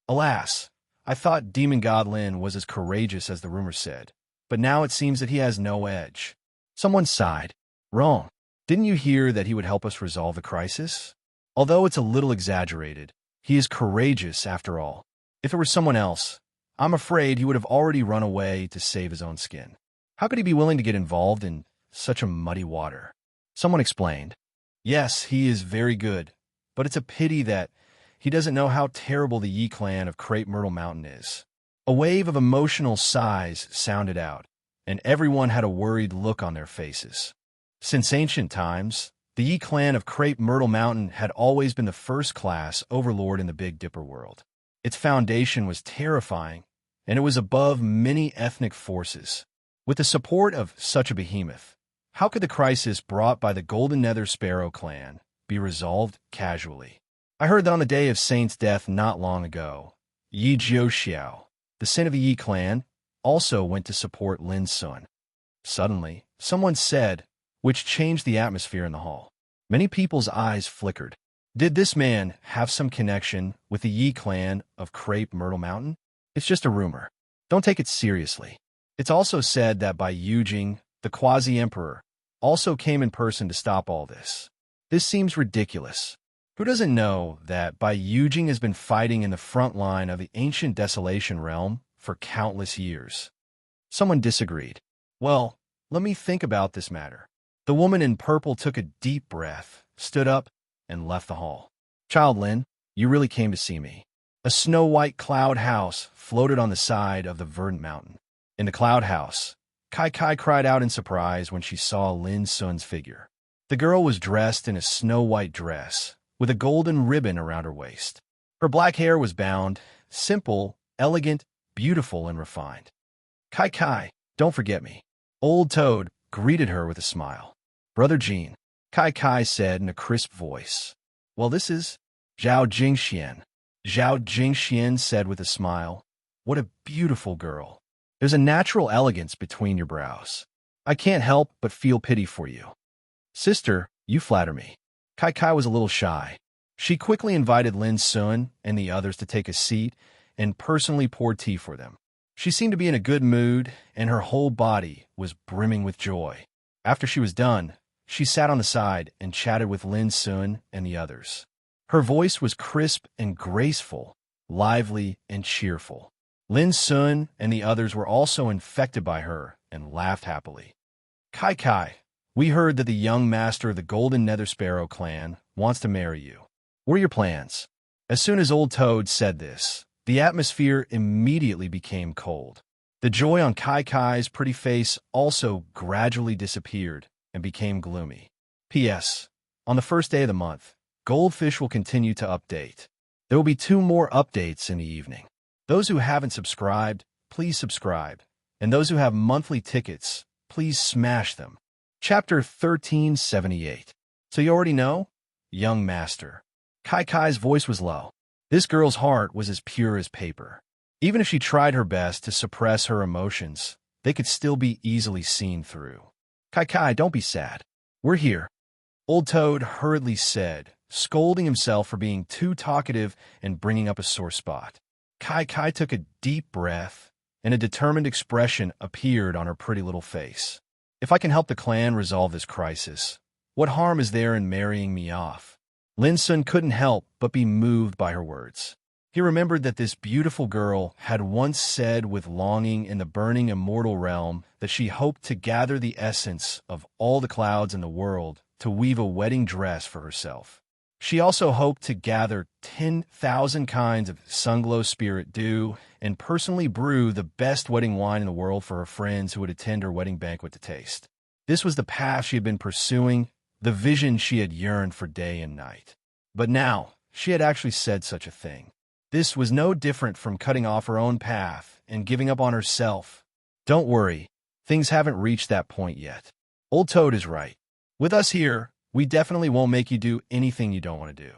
Alas, I thought Demon God Lin was as courageous as the rumor said, but now it seems that he has no edge. Someone sighed. Wrong. Didn't you hear that he would help us resolve the crisis? Although it's a little exaggerated, he is courageous after all. If it were someone else, I'm afraid he would have already run away to save his own skin. How could he be willing to get involved in such a muddy water? Someone explained. Yes, he is very good, but it's a pity that he doesn't know how terrible the Yi clan of Crepe Myrtle Mountain is. A wave of emotional sighs sounded out, and everyone had a worried look on their faces. Since ancient times, the Yi clan of Crepe Myrtle Mountain had always been the first-class overlord in the Big Dipper world. Its foundation was terrifying, and it was above many ethnic forces. With the support of such a behemoth, how could the crisis brought by the Golden Nether Sparrow clan be resolved casually? I heard that on the day of Saint's death not long ago, Yi Jiuxiao, the saint of the Yi clan, also went to support Lin Sun. Suddenly, someone said, which changed the atmosphere in the hall. Many people's eyes flickered. Did this man have some connection with the Yi clan of Crepe Myrtle Mountain? It's just a rumor. Don't take it seriously. It's also said that Bai Yujing, the quasi-emperor, also came in person to stop all this. This seems ridiculous. Who doesn't know that Bai Yujing has been fighting in the front line of the ancient desolation realm for countless years? Someone disagreed. Well, let me think about this matter. The woman in purple took a deep breath, stood up, and left the hall. Child Lin, you really came to see me. A snow-white cloud house floated on the side of the verdant mountain. In the cloud house, Kai Kai cried out in surprise when she saw Lin Sun's figure. The girl was dressed in a snow-white dress, with a golden ribbon around her waist. Her black hair was bound, simple, elegant, beautiful, and refined. Kai Kai, don't forget me. Old Toad greeted her with a smile. Brother Jean, Kai Kai said in a crisp voice. Well, this is Zhao Jingxian. Zhao Jingxian said with a smile. What a beautiful girl. There's a natural elegance between your brows. I can't help but feel pity for you. Sister, you flatter me. Kai Kai was a little shy. She quickly invited Lin Sun and the others to take a seat and personally poured tea for them. She seemed to be in a good mood, and her whole body was brimming with joy. After she was done, she sat on the side and chatted with Lin Sun and the others. Her voice was crisp and graceful, lively and cheerful. Lin Sun and the others were also infected by her and laughed happily. Kai Kai, we heard that the young master of the Golden Nether Sparrow clan wants to marry you. What are your plans? As soon as Old Toad said this, the atmosphere immediately became cold. The joy on Kai Kai's pretty face also gradually disappeared and became gloomy. P.S. On the first day of the month, Goldfish will continue to update. There will be 2 more updates in the evening. Those who haven't subscribed, please subscribe. And those who have monthly tickets, please smash them. Chapter 1378. So you already know? Young Master. Kai Kai's voice was low. This girl's heart was as pure as paper. Even if she tried her best to suppress her emotions, they could still be easily seen through. Kai Kai, don't be sad. We're here. Old Toad hurriedly said, scolding himself for being too talkative and bringing up a sore spot. Kai Kai took a deep breath, and a determined expression appeared on her pretty little face. If I can help the clan resolve this crisis, what harm is there in marrying me off? Lin Sun couldn't help but be moved by her words. He remembered that this beautiful girl had once said with longing in the burning immortal realm that she hoped to gather the essence of all the clouds in the world to weave a wedding dress for herself. She also hoped to gather 10,000 kinds of sunglow spirit dew and personally brew the best wedding wine in the world for her friends who would attend her wedding banquet to taste. This was the path she had been pursuing, the vision she had yearned for day and night. But now, she had actually said such a thing. This was no different from cutting off her own path and giving up on herself. Don't worry, things haven't reached that point yet. Old Toad is right. With us here, we definitely won't make you do anything you don't want to do.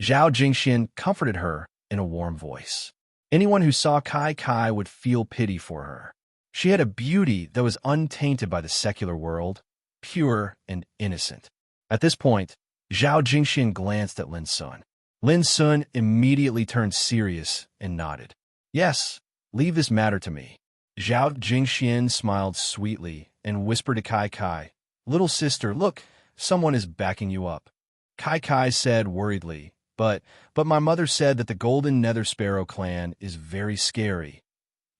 Zhao Jingxian comforted her in a warm voice. Anyone who saw Kai Kai would feel pity for her. She had a beauty that was untainted by the secular world, pure and innocent. At this point, Zhao Jingxian glanced at Lin Sun. Lin Sun immediately turned serious and nodded. Yes, leave this matter to me. Zhao Jingxian smiled sweetly and whispered to Kai Kai, Little sister, look, someone is backing you up. Kai Kai said worriedly, But my mother said that the Golden Nether Sparrow clan is very scary.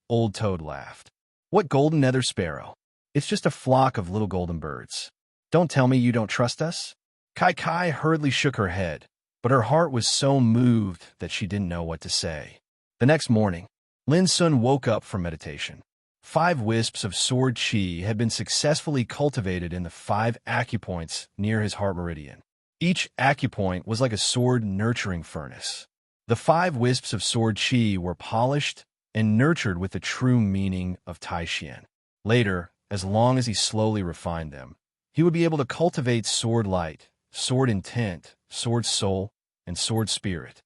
Old Toad laughed. What Golden Nether Sparrow? It's just a flock of little golden birds. Don't tell me you don't trust us? Kai Kai hurriedly shook her head, but her heart was so moved that she didn't know what to say. The next morning, Lin Sun woke up from meditation. 5 wisps of sword chi had been successfully cultivated in the 5 acupoints near his heart meridian. Each acupoint was like a sword nurturing furnace. The 5 wisps of sword chi were polished and nurtured with the true meaning of Taishian. Later, as long as he slowly refined them, he would be able to cultivate sword light, sword intent, sword soul, and sword spirit.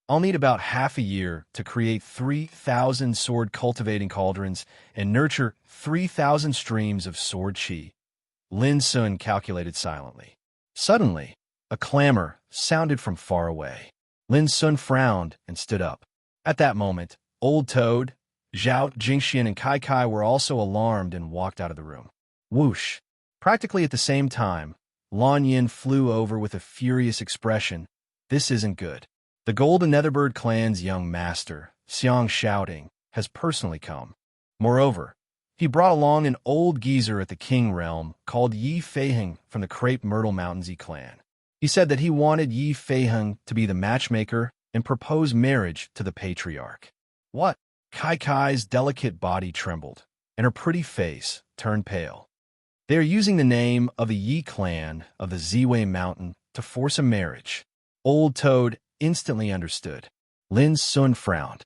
I'll need about half a year to create 3,000 sword cultivating cauldrons and nurture 3,000 streams of sword chi. Lin Sun calculated silently. Suddenly, a clamor sounded from far away. Lin Sun frowned and stood up. At that moment, Old Toad, Zhao Jingxian, and Kai Kai were also alarmed and walked out of the room. Whoosh! Practically at the same time, Lan Yin flew over with a furious expression. This isn't good. The Golden Netherbird clan's young master, Xiang Shouting, has personally come. Moreover, he brought along an old geezer at the King realm called Yi Feiheng from the Crepe Myrtle Mountains clan. He said that he wanted Yi Feiheng to be the matchmaker and propose marriage to the patriarch. What? Kai Kai's delicate body trembled, and her pretty face turned pale. They are using the name of the Yi clan of the Ziwei Mountain to force a marriage. Old Toad instantly understood. Lin Sun frowned.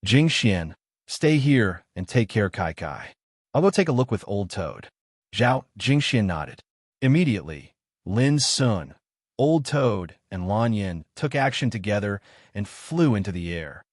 Jingxian, stay here and take care, Kai Kai. I'll go take a look with Old Toad. Zhao Jingxian nodded. Immediately, Lin Sun, Old Toad, and Lan Yin took action together and flew into the air.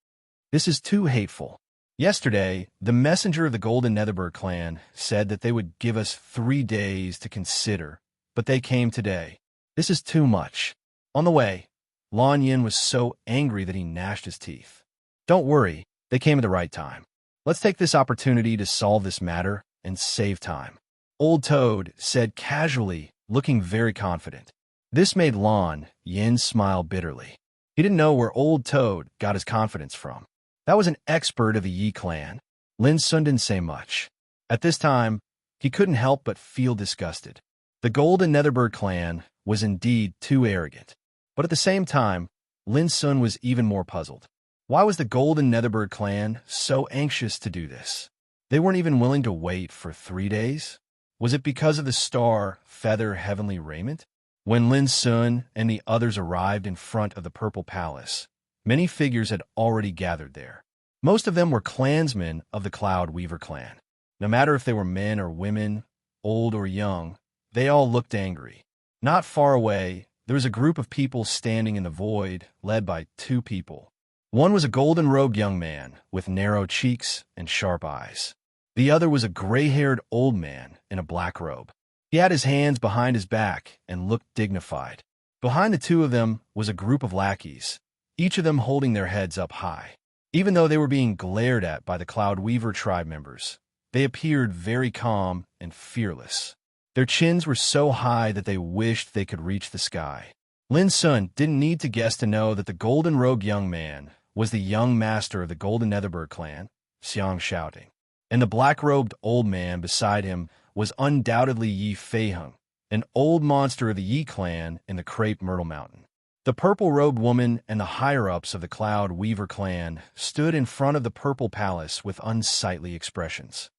This is too hateful. Yesterday, the messenger of the Golden Netherbird clan said that they would give us 3 days to consider, but they came today. This is too much. On the way, Lan Yin was so angry that he gnashed his teeth. Don't worry, they came at the right time. Let's take this opportunity to solve this matter and save time. Old Toad said casually, looking very confident. This made Lon Yin smile bitterly. He didn't know where Old Toad got his confidence from. That was an expert of the Yi clan. Lin Sun didn't say much. At this time, he couldn't help but feel disgusted. The Golden Netherbird clan was indeed too arrogant. But at the same time, Lin Sun was even more puzzled. Why was the Golden Netherbird clan so anxious to do this? They weren't even willing to wait for 3 days? Was it because of the star, feather, heavenly raiment? When Lin Sun and the others arrived in front of the Purple Palace, many figures had already gathered there. Most of them were clansmen of the Cloud Weaver clan. No matter if they were men or women, old or young, they all looked angry. Not far away, there was a group of people standing in the void, led by 2 people. One was a golden-robed young man with narrow cheeks and sharp eyes. The other was a gray-haired old man in a black robe. He had his hands behind his back and looked dignified. Behind the 2 of them was a group of lackeys, each of them holding their heads up high. Even though they were being glared at by the Cloud Weaver tribe members, they appeared very calm and fearless. Their chins were so high that they wished they could reach the sky. Lin Sun didn't need to guess to know that the golden-robed young man was the young master of the Golden Netherbird clan, Xiang Shouting. And the black-robed old man beside him was undoubtedly Yi Feiheng, an old monster of the Yi clan in the Crepe Myrtle Mountain. The purple-robed woman and the higher-ups of the Cloud Weaver clan stood in front of the Purple Palace with unsightly expressions.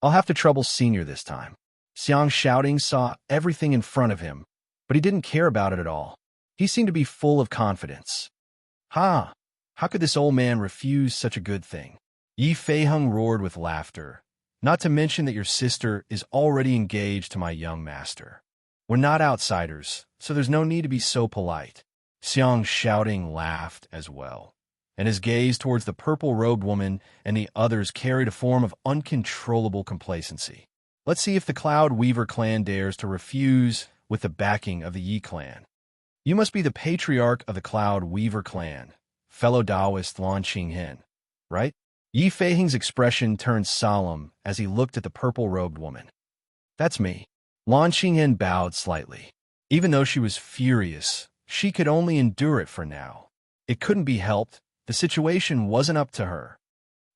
I'll have to trouble Senior this time. Xiang Shouting saw everything in front of him, but he didn't care about it at all. He seemed to be full of confidence. Ha! How could this old man refuse such a good thing? Yi Feiheng roared with laughter. Not to mention that your sister is already engaged to my young master. We're not outsiders, so there's no need to be so polite. Xiang Shouting laughed as well, and his gaze towards the purple-robed woman and the others carried a form of uncontrollable complacency. Let's see if the Cloud Weaver clan dares to refuse with the backing of the Yi clan. You must be the patriarch of the Cloud Weaver clan, fellow Taoist Lan Qinghen, right? Yi Feiheng's expression turned solemn as he looked at the purple-robed woman. That's me. Lan Qinghen bowed slightly. Even though she was furious, she could only endure it for now. It couldn't be helped. The situation wasn't up to her.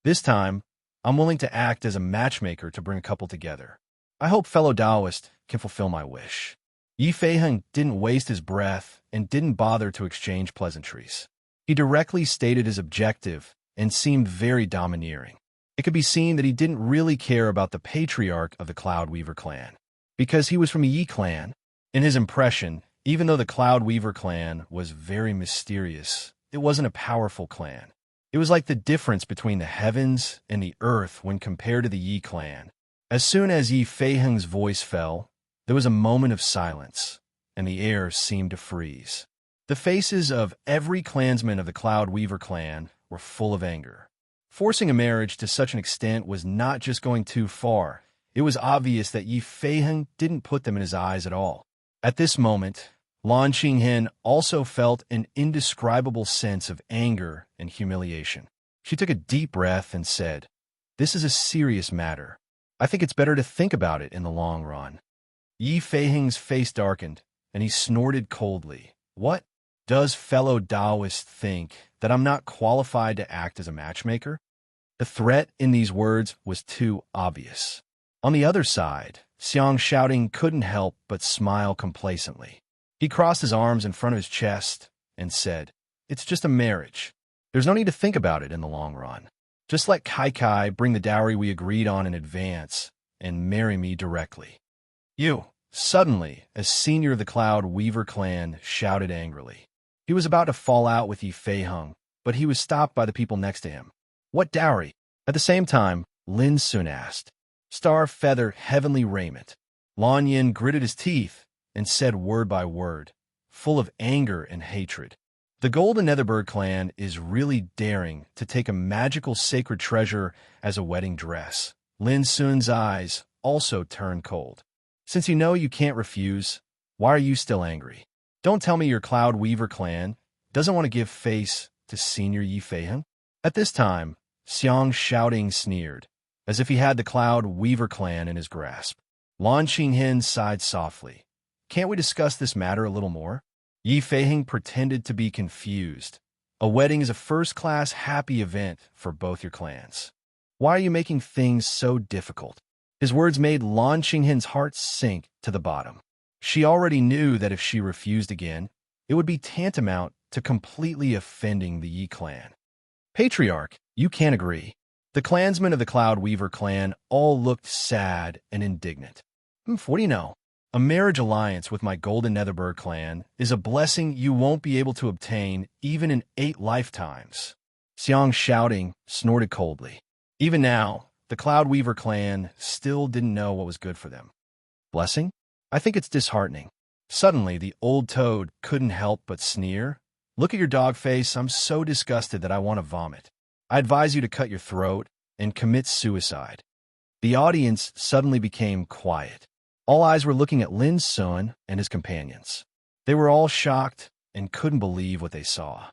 This time, I'm willing to act as a matchmaker to bring a couple together. I hope fellow Taoist can fulfill my wish. Yi Feiheng didn't waste his breath and didn't bother to exchange pleasantries. He directly stated his objective and seemed very domineering. It could be seen that he didn't really care about the patriarch of the Cloud Weaver clan, because he was from the Yi clan. In his impression, even though the Cloud Weaver clan was very mysterious, it wasn't a powerful clan. It was like the difference between the heavens and the earth when compared to the Yi clan. As soon as Yi Feiheng's voice fell, there was a moment of silence, and the air seemed to freeze. The faces of every clansman of the Cloud Weaver clan were full of anger. Forcing a marriage to such an extent was not just going too far. It was obvious that Yi Feiheng didn't put them in his eyes at all. At this moment, Lan Qinghen also felt an indescribable sense of anger and humiliation. She took a deep breath and said, "This is a serious matter. I think it's better to think about it in the long run." Yi Feiheng's face darkened, and he snorted coldly. "What? Does fellow Taoist think that I'm not qualified to act as a matchmaker?" The threat in these words was too obvious. On the other side, Xiang Shouting couldn't help but smile complacently. He crossed his arms in front of his chest and said, "It's just a marriage. There's no need to think about it in the long run. Just let Kai Kai bring the dowry we agreed on in advance and marry me directly." "You!" Suddenly, a senior of the Cloud Weaver clan shouted angrily. He was about to fall out with Yi Feiheng, but he was stopped by the people next to him. "What dowry?" At the same time, Lin Sun asked. "Star, feather, heavenly raiment." Lan Yin gritted his teeth and said word by word, full of anger and hatred. The Golden Netherbird clan is really daring to take a magical sacred treasure as a wedding dress. Lin Sun's eyes also turned cold. "Since you know you can't refuse, why are you still angry? Don't tell me your Cloud Weaver clan doesn't want to give face to Senior Yi Feiheng?" At this time, Xiang Shouting sneered, as if he had the Cloud Weaver clan in his grasp. Lan Qinghen sighed softly. Can't we discuss this matter a little more? Yi Feiheng pretended to be confused. A wedding is a first-class happy event for both your clans. Why are you making things so difficult? His words made Lan Qinghen's heart sink to the bottom. She already knew that if she refused again, it would be tantamount to completely offending the Yi clan. Patriarch, you can't agree. The clansmen of the Cloud Weaver clan all looked sad and indignant. What do you know? A marriage alliance with my Golden Netherbird clan is a blessing you won't be able to obtain even in 8 lifetimes. Xiang Shouting snorted coldly. Even now, the Cloud Weaver clan still didn't know what was good for them. Blessing? I think it's disheartening. Suddenly, the old toad couldn't help but sneer. Look at your dog face. I'm so disgusted that I want to vomit. I advise you to cut your throat and commit suicide. The audience suddenly became quiet. All eyes were looking at Lin Sun and his companions. They were all shocked and couldn't believe what they saw.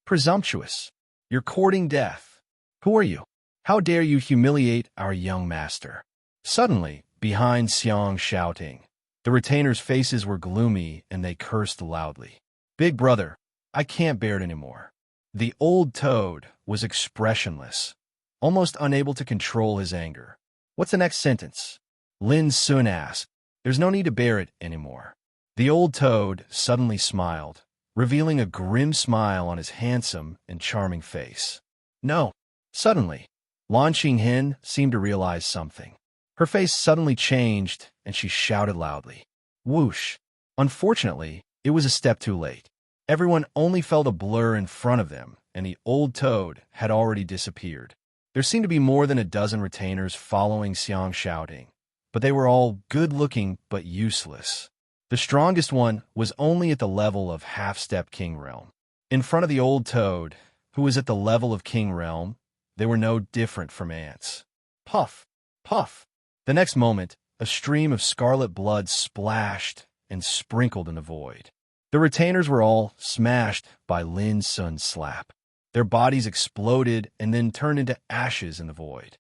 Presumptuous. You're courting death. Who are you? How dare you humiliate our young master? Suddenly, behind Xiang Shouting, the retainers' faces were gloomy and they cursed loudly. Big brother, I can't bear it anymore. The old toad was expressionless, almost unable to control his anger. What's the next sentence? Lin Sun asked. There's no need to bear it anymore. The old toad suddenly smiled, revealing a grim smile on his handsome and charming face. No. Suddenly, Lan Qinghen seemed to realize something. Her face suddenly changed, and she shouted loudly. Whoosh! Unfortunately, it was a step too late. Everyone only felt a blur in front of them, and the old toad had already disappeared. There seemed to be more than a dozen retainers following Xiang Shouting, but they were all good-looking but useless. The strongest one was only at the level of half-step King Realm. In front of the old toad, who was at the level of King Realm, they were no different from ants. Puff! Puff! The next moment, a stream of scarlet blood splashed and sprinkled in the void. The retainers were all smashed by Lin Sun's slap. Their bodies exploded and then turned into ashes in the void.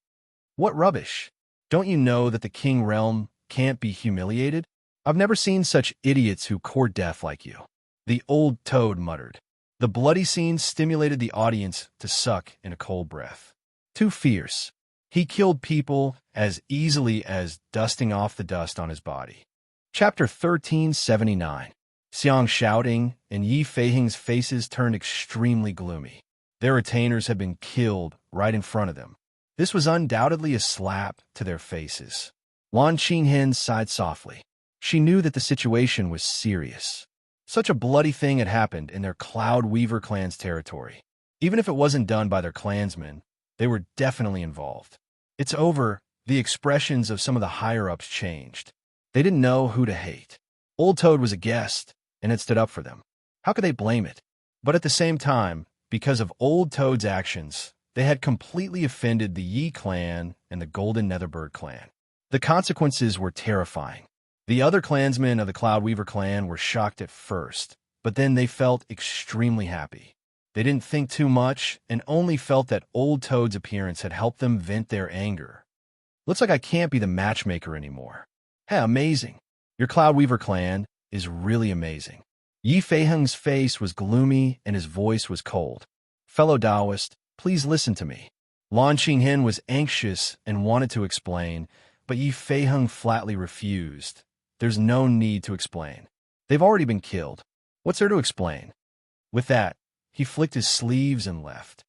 What rubbish! Don't you know that the King Realm can't be humiliated? I've never seen such idiots who court death like you. The old toad muttered. The bloody scene stimulated the audience to suck in a cold breath. Too fierce. He killed people as easily as dusting off the dust on his body. Chapter 1379. Xiang Shouting and Yi Feiheng's faces turned extremely gloomy. Their retainers had been killed right in front of them. This was undoubtedly a slap to their faces. Lan Qinghen sighed softly. She knew that the situation was serious. Such a bloody thing had happened in their Cloud Weaver clan's territory. Even if it wasn't done by their clansmen, they were definitely involved. It's over. The expressions of some of the higher-ups changed. They didn't know who to hate. Old Toad was a guest, and had stood up for them. How could they blame it? But at the same time, because of Old Toad's actions, they had completely offended the Yi clan and the Golden Netherbird clan. The consequences were terrifying. The other clansmen of the Cloud Weaver clan were shocked at first, but then they felt extremely happy. They didn't think too much and only felt that Old Toad's appearance had helped them vent their anger. Looks like I can't be the matchmaker anymore. Hey, amazing. Your Cloud Weaver clan is really amazing. Yi Feiheng's face was gloomy and his voice was cold. Fellow Taoist, please listen to me. Lan Qinghen was anxious and wanted to explain, but Yi Feiheng flatly refused. There's no need to explain. They've already been killed. What's there to explain? With that, he flicked his sleeves and left.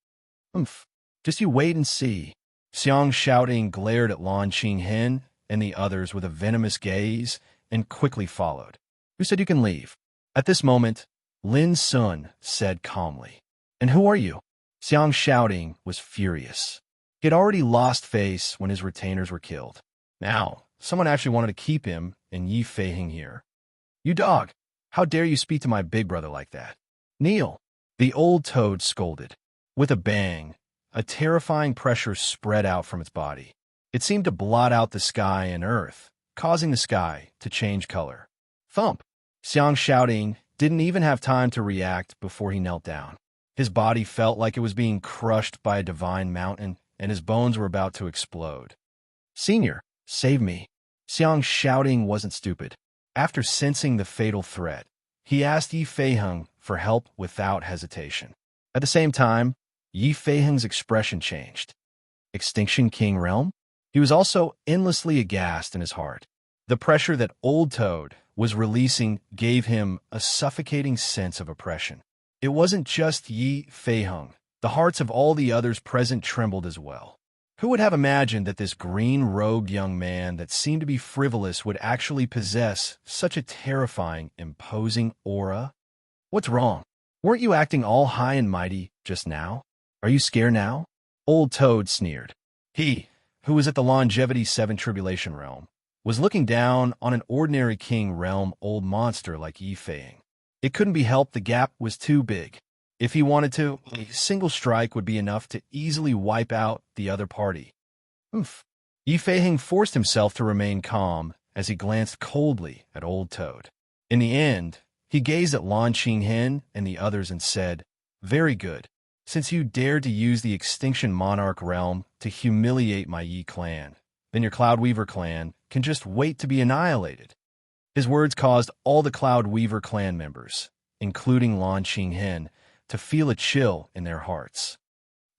Just you wait and see. Xiang Shouting glared at Lan Qinghen and the others with a venomous gaze and quickly followed. Who said you can leave? At this moment, Lin Sun said calmly. And who are you? Xiang Shouting was furious. He had already lost face when his retainers were killed. Now, someone actually wanted to keep him and Yi Feiheng here. You dog! How dare you speak to my big brother like that? Kneel! The old toad scolded. With a bang, a terrifying pressure spread out from its body. It seemed to blot out the sky and earth, causing the sky to change color. Thump! Xiang Shouting didn't even have time to react before he knelt down. His body felt like it was being crushed by a divine mountain, and his bones were about to explode. "Senior, save me." Xiang's shouting wasn't stupid. After sensing the fatal threat, he asked Yi Feiheng for help without hesitation. At the same time, Yi Feiheng's expression changed. Extinction King Realm? He was also endlessly aghast in his heart. The pressure that Old Toad was releasing gave him a suffocating sense of oppression. It wasn't just Yi Feiheng. The hearts of all the others present trembled as well. Who would have imagined that this green-robed young man that seemed to be frivolous would actually possess such a terrifying, imposing aura? What's wrong? Weren't you acting all high and mighty just now? Are you scared now? Old Toad sneered. He, who was at the Longevity 7 Tribulation Realm, was looking down on an ordinary King Realm old monster like Yi Feiheng. It couldn't be helped, the gap was too big. If he wanted to, a single strike would be enough to easily wipe out the other party. Oof. Yi Feiheng forced himself to remain calm as he glanced coldly at Old Toad. In the end, he gazed at Lan Qinghen and the others and said, "Very good. Since you dared to use the Extinction Monarch realm to humiliate my Yi clan, then your Cloud Weaver clan can just wait to be annihilated." His words caused all the Cloud Weaver clan members, including Lan Qinghen, to feel a chill in their hearts.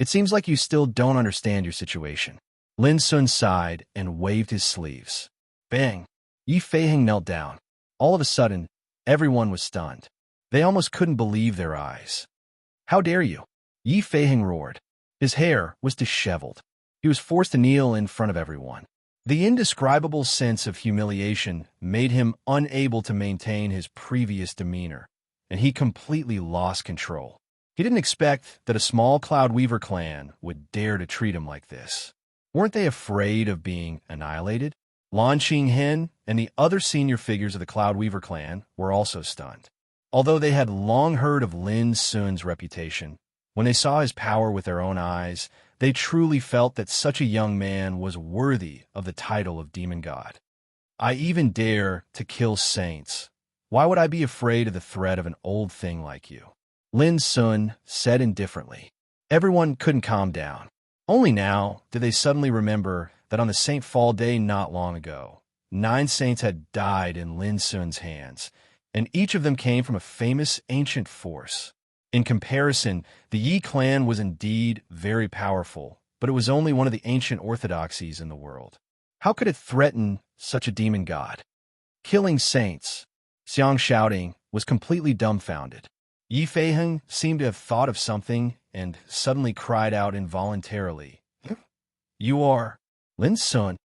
"It seems like you still don't understand your situation." Lin Sun sighed and waved his sleeves. Bang! Yi Feiheng knelt down. All of a sudden, everyone was stunned. They almost couldn't believe their eyes. "How dare you?" Yi Feiheng roared. His hair was disheveled. He was forced to kneel in front of everyone. The indescribable sense of humiliation made him unable to maintain his previous demeanor, and he completely lost control. He didn't expect that a small Cloud Weaver clan would dare to treat him like this. Weren't they afraid of being annihilated? Lan Qinghen and the other senior figures of the Cloud Weaver clan were also stunned. Although they had long heard of Lin Sun's reputation, when they saw his power with their own eyes, they truly felt that such a young man was worthy of the title of Demon God. "I even dare to kill saints. Why would I be afraid of the threat of an old thing like you?" Lin Sun said indifferently. Everyone couldn't calm down. Only now did they suddenly remember that on the Saint Fall Day not long ago, 9 saints had died in Lin Sun's hands, and each of them came from a famous ancient force. In comparison, the Yi clan was indeed very powerful, but it was only one of the ancient orthodoxies in the world. How could it threaten such a demon god? Killing saints. Xiang shouting was completely dumbfounded. Yi Feiheng seemed to have thought of something and suddenly cried out involuntarily. "You are Lin Sun."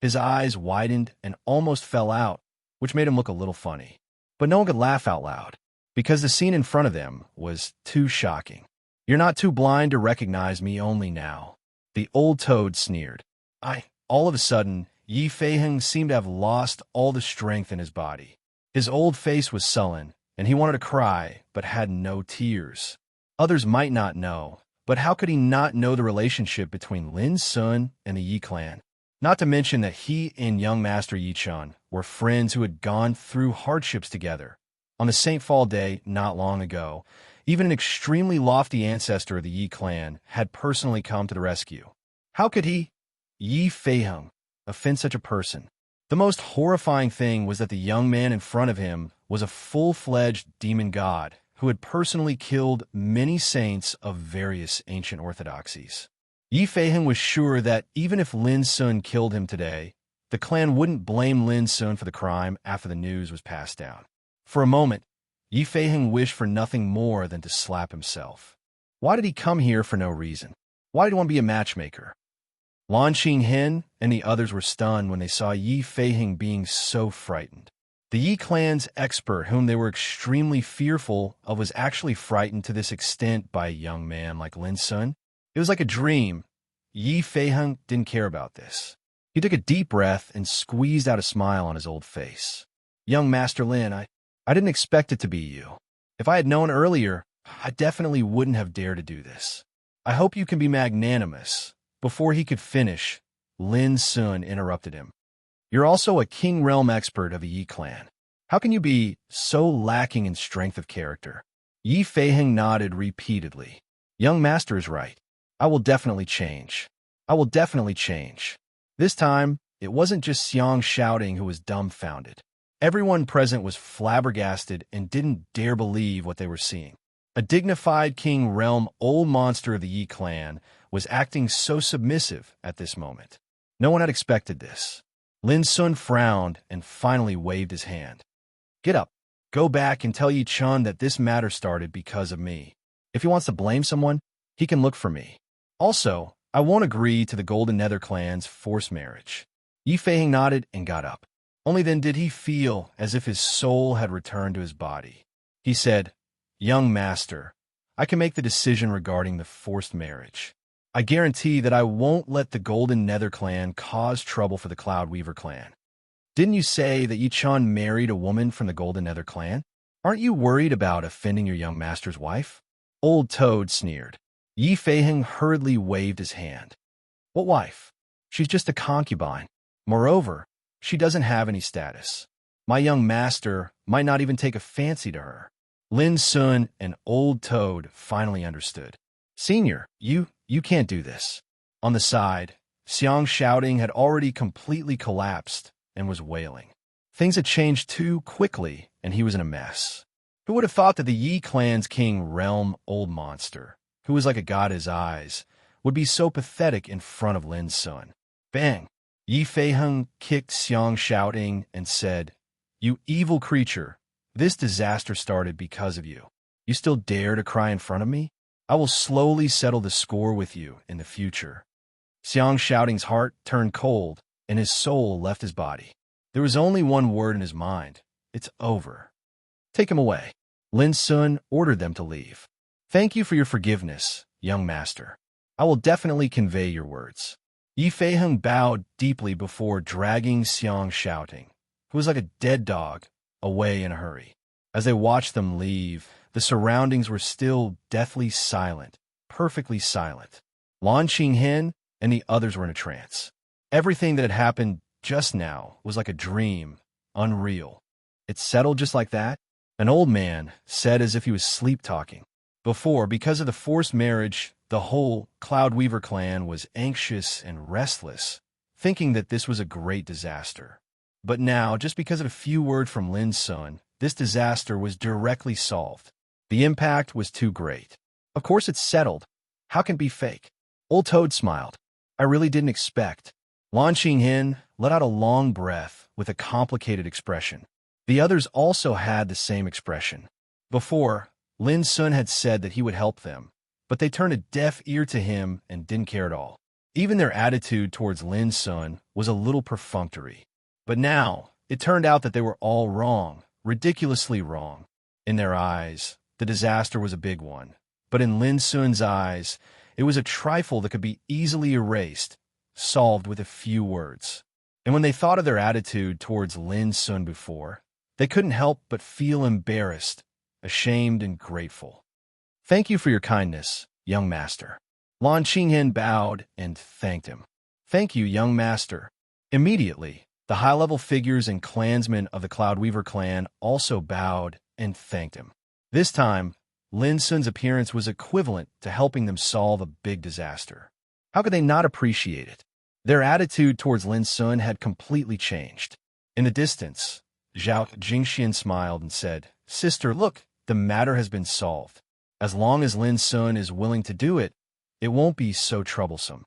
His eyes widened and almost fell out, which made him look a little funny. But no one could laugh out loud, because the scene in front of them was too shocking. "You're not too blind to recognize me only now," the old toad sneered. All of a sudden, Yi Feiheng seemed to have lost all the strength in his body. His old face was sullen, and he wanted to cry, but had no tears. Others might not know, but how could he not know the relationship between Lin Sun and the Yi clan? Not to mention that he and young Master Yi Chun were friends who had gone through hardships together. On the Saint Fall Day not long ago, even an extremely lofty ancestor of the Yi clan had personally come to the rescue. How could he, Yi Feiheng, offend such a person? The most horrifying thing was that the young man in front of him was a full-fledged demon god who had personally killed many saints of various ancient orthodoxies. Yi Feiheng was sure that even if Lin Sun killed him today, the clan wouldn't blame Lin Sun for the crime after the news was passed down. For a moment, Yi Feiheng wished for nothing more than to slap himself. Why did he come here for no reason? Why did he want to be a matchmaker? Lan Qinghen and the others were stunned when they saw Yi Feiheng being so frightened. The Yi clan's expert, whom they were extremely fearful of, was actually frightened to this extent by a young man like Lin Sun. It was like a dream. Yi Feiheng didn't care about this. He took a deep breath and squeezed out a smile on his old face. "Young Master Lin, I didn't expect it to be you. If I had known earlier, I definitely wouldn't have dared to do this. I hope you can be magnanimous." Before he could finish, Lin Sun interrupted him. "You're also a King Realm expert of the Yi clan. How can you be so lacking in strength of character?" Yi Feiheng nodded repeatedly. "Young Master is right. I will definitely change. I will definitely change. This time, it wasn't just Xiang shouting who was dumbfounded. Everyone present was flabbergasted and didn't dare believe what they were seeing. A dignified king realm old monster of the Yi clan was acting so submissive at this moment. No one had expected this. Lin Sun frowned and finally waved his hand. Get up. Go back and tell Yi Chun that this matter started because of me. If he wants to blame someone, he can look for me. Also, I won't agree to the Golden Nether clan's forced marriage. Yi Feiheng nodded and got up. Only then did he feel as if his soul had returned to his body. He said, Young master, I can make the decision regarding the forced marriage. I guarantee that I won't let the Golden Nether clan cause trouble for the Cloud Weaver clan. Didn't you say that Yi Chun married a woman from the Golden Nether clan? Aren't you worried about offending your young master's wife? Old Toad sneered. Yi Feiheng hurriedly waved his hand. What wife? She's just a concubine. Moreover, she doesn't have any status. My young master might not even take a fancy to her. Lin Sun and Old Toad finally understood. Senior, you can't do this. On the side, Xiang shouting had already completely collapsed and was wailing. Things had changed too quickly, and he was in a mess. Who would have thought that the Yi clan's king realm old monster, who was like a god in his eyes, would be so pathetic in front of Lin Sun? Bang! Yi Feiheng kicked Xiang shouting and said, You evil creature, this disaster started because of you. You still dare to cry in front of me? I will slowly settle the score with you in the future. Xiang shouting's heart turned cold, and his soul left his body. There was only one word in his mind. It's over. Take him away. Lin Sun ordered them to leave. Thank you for your forgiveness, young master. I will definitely convey your words. Yi Feiheng bowed deeply before dragging Xiang shouting, who was like a dead dog, away in a hurry. As they watched them leave, the surroundings were still deathly silent, perfectly silent. Lan Qinghen and the others were in a trance. Everything that had happened just now was like a dream, unreal. It settled just like that? An old man said as if he was sleep-talking. Before, because of the forced marriage, the whole Cloud Weaver clan was anxious and restless, thinking that this was a great disaster. But now, just because of a few words from Lin Sun, this disaster was directly solved. The impact was too great. Of course it's settled. How can it be fake? Old Toad smiled. I really didn't expect. Lan Qinghen let out a long breath with a complicated expression. The others also had the same expression. Before, Lin Sun had said that he would help them, but they turned a deaf ear to him and didn't care at all. Even their attitude towards Lin Sun was a little perfunctory. But now, it turned out that they were all wrong, ridiculously wrong. In their eyes, the disaster was a big one. But in Lin Sun's eyes, it was a trifle that could be easily erased, solved with a few words. And when they thought of their attitude towards Lin Sun before, they couldn't help but feel embarrassed, ashamed, and grateful. Thank you for your kindness, young master. Lan Qinghen bowed and thanked him. Thank you, young master. Immediately, the high-level figures and clansmen of the Cloud Weaver clan also bowed and thanked him. This time, Lin Sun's appearance was equivalent to helping them solve a big disaster. How could they not appreciate it? Their attitude towards Lin Sun had completely changed. In the distance, Zhao Jingxian smiled and said, Sister, look, the matter has been solved. As long as Lin Sun is willing to do it, it won't be so troublesome.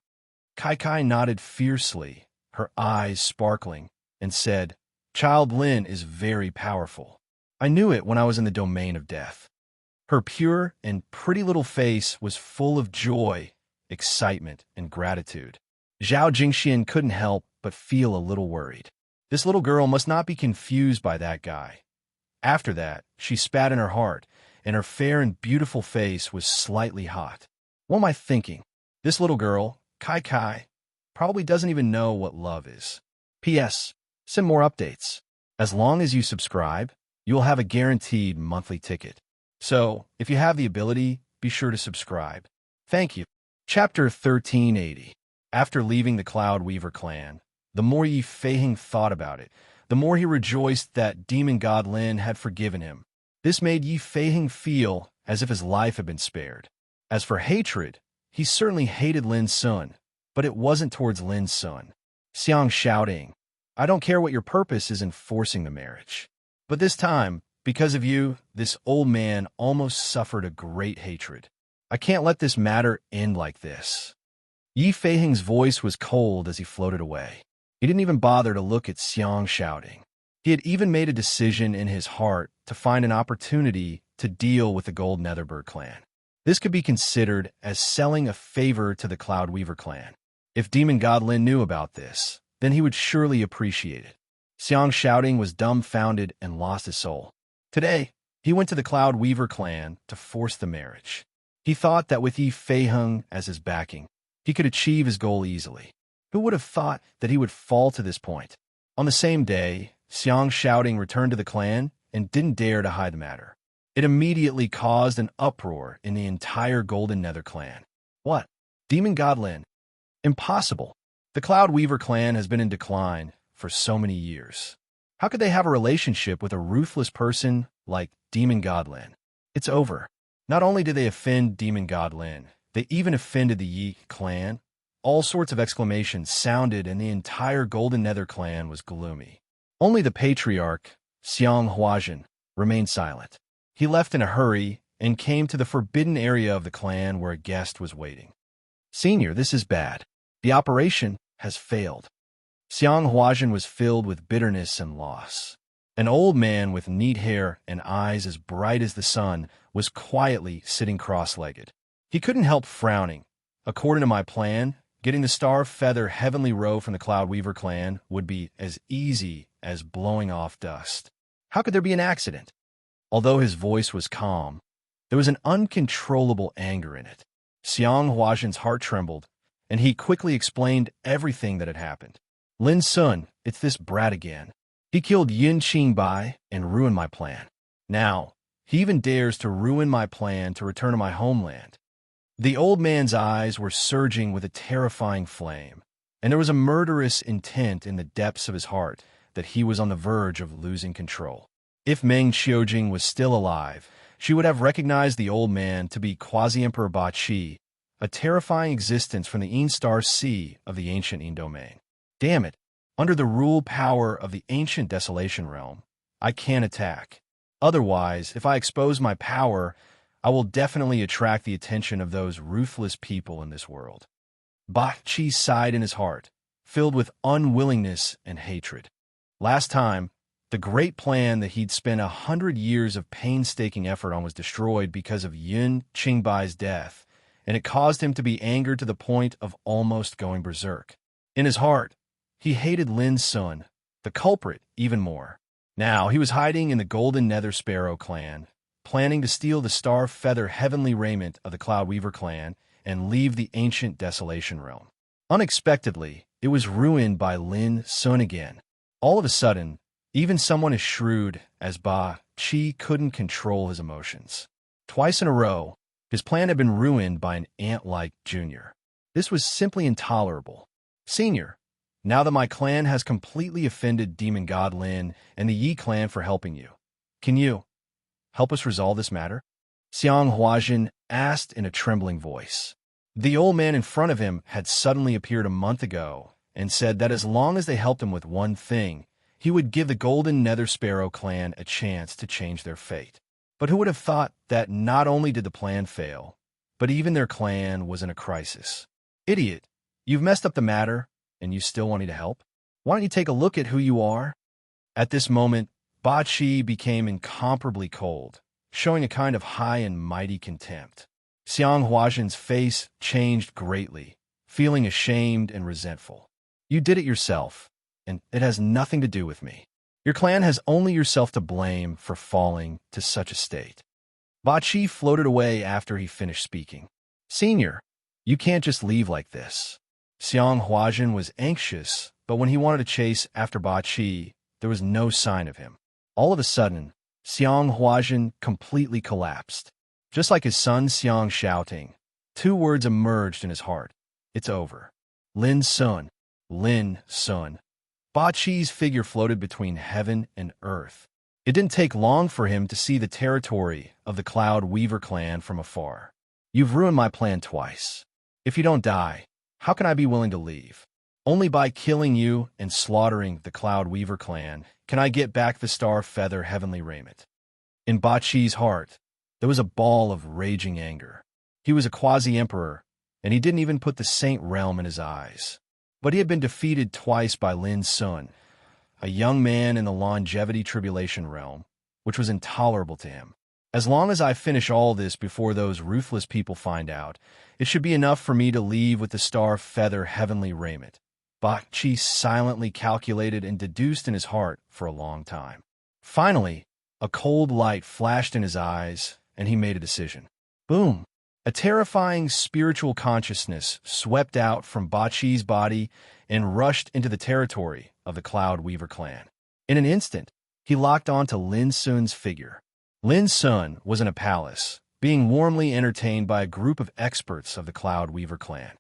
Kai Kai nodded fiercely, her eyes sparkling, and said, Child Lin is very powerful. I knew it when I was in the domain of death. Her pure and pretty little face was full of joy, excitement, and gratitude. Zhao Jingxian couldn't help but feel a little worried. This little girl must not be confused by that guy. After that, she spat in her heart, and her fair and beautiful face was slightly hot. What am I thinking? This little girl, Kai Kai, probably doesn't even know what love is. P.S. Send more updates. As long as you subscribe, you will have a guaranteed monthly ticket. So, if you have the ability, be sure to subscribe. Thank you. Chapter 1380. After leaving the Cloud Weaver clan, the more Yi Feiheng thought about it, the more he rejoiced that Demon God Lin had forgiven him. This made Yi Feiheng feel as if his life had been spared. As for hatred, he certainly hated Lin Sun, but it wasn't towards Lin Sun. Xiang shouting, I don't care what your purpose is in forcing the marriage. But this time, because of you, this old man almost suffered a great hatred. I can't let this matter end like this. Yi Feiheng's voice was cold as he floated away. He didn't even bother to look at Xiang shouting. He had even made a decision in his heart to find an opportunity to deal with the Gold Netherbird clan. This could be considered as selling a favor to the Cloudweaver clan. If Demon God Lin knew about this, then he would surely appreciate it. Xiang shouting was dumbfounded and lost his soul. Today, he went to the Cloudweaver clan to force the marriage. He thought that with Yi Feiheng as his backing, he could achieve his goal easily. Who would have thought that he would fall to this point? On the same day, Xiang shouting returned to the clan and didn't dare to hide the matter. It immediately caused an uproar in the entire Golden Nether clan. What? Demon God Lin? Impossible. The Cloudweaver clan has been in decline for so many years. How could they have a relationship with a ruthless person like Demon God Lin? It's over. Not only did they offend Demon God Lin, they even offended the Yi clan. All sorts of exclamations sounded and the entire Golden Nether clan was gloomy. Only the patriarch, Xiang Huajin, remained silent. He left in a hurry and came to the forbidden area of the clan where a guest was waiting. Senior, this is bad. The operation has failed. Xiang Huajin was filled with bitterness and loss. An old man with neat hair and eyes as bright as the sun was quietly sitting cross-legged. He couldn't help frowning. According to my plan, getting the Star Feather Heavenly Row from the Cloudweaver clan would be as easy as blowing off dust. How could there be an accident? Although his voice was calm, there was an uncontrollable anger in it. Xiang Huajin's heart trembled, and he quickly explained everything that had happened. Lin Sun, it's this brat again. He killed Yin Qingbai and ruined my plan. Now, he even dares to ruin my plan to return to my homeland. The old man's eyes were surging with a terrifying flame, and there was a murderous intent in the depths of his heart that he was on the verge of losing control. If Meng Qiujing was still alive, she would have recognized the old man to be Quasi-Emperor Ba Qi, a terrifying existence from the Yin Star Sea of the ancient Yin domain. Damn it, under the rule power of the ancient Desolation Realm, I can't attack. Otherwise, if I expose my power, I will definitely attract the attention of those ruthless people in this world. Ba Qi sighed in his heart, filled with unwillingness and hatred. Last time, the great plan that he'd spent 100 years of painstaking effort on was destroyed because of Yin Qingbai's death, and it caused him to be angered to the point of almost going berserk. In his heart, he hated Lin Sun, the culprit, even more. Now he was hiding in the Golden Nether Sparrow clan, planning to steal the Star Feather Heavenly Raiment of the Cloudweaver clan and leave the ancient Desolation Realm. Unexpectedly, it was ruined by Lin Sun again. All of a sudden, even someone as shrewd as Ba Qi couldn't control his emotions. Twice in a row, his plan had been ruined by an ant-like junior. This was simply intolerable. Senior, now that my clan has completely offended Demon God Lin and the Yi clan for helping you, can you help us resolve this matter? Xiang Huajin asked in a trembling voice. The old man in front of him had suddenly appeared a month ago and said that as long as they helped him with one thing, he would give the Golden Nether Sparrow clan a chance to change their fate. But who would have thought that not only did the plan fail, but even their clan was in a crisis? Idiot, you've messed up the matter, and you still want me to help? Why don't you take a look at who you are? At this moment, Ba Qi became incomparably cold, showing a kind of high and mighty contempt. Xiang Huajin's face changed greatly, feeling ashamed and resentful. You did it yourself, and it has nothing to do with me. Your clan has only yourself to blame for falling to such a state. Ba Qi floated away after he finished speaking. Senior, you can't just leave like this. Xiang Huajin was anxious, but when he wanted to chase after Ba Qi, there was no sign of him. All of a sudden, Xiang Huajin completely collapsed. Just like his son Xiang shouting, two words emerged in his heart. It's over. Lin Sun. Lin Sun. Ba Qi's figure floated between heaven and earth. It didn't take long for him to see the territory of the Cloud Weaver clan from afar. You've ruined my plan twice. If you don't die, How can I be willing to leave? Only by killing you and slaughtering the Cloud Weaver clan can I get back the star feather heavenly raiment. In Bachi's heart, there was a ball of raging anger. He was a quasi-emperor, and he didn't even put the saint realm in his eyes. But he had been defeated twice by Lin Sun, a young man in the longevity tribulation realm, which was intolerable to him. As long as I finish all this before those ruthless people find out, it should be enough for me to leave with the star feather heavenly raiment. Bachi silently calculated and deduced in his heart for a long time. Finally, a cold light flashed in his eyes, and he made a decision. Boom! A terrifying spiritual consciousness swept out from Bachi's body and rushed into the territory of the Cloud Weaver clan. In an instant, he locked onto Lin Sun's figure. Lin Sun was in a palace, being warmly entertained by a group of experts of the Cloud Weaver clan.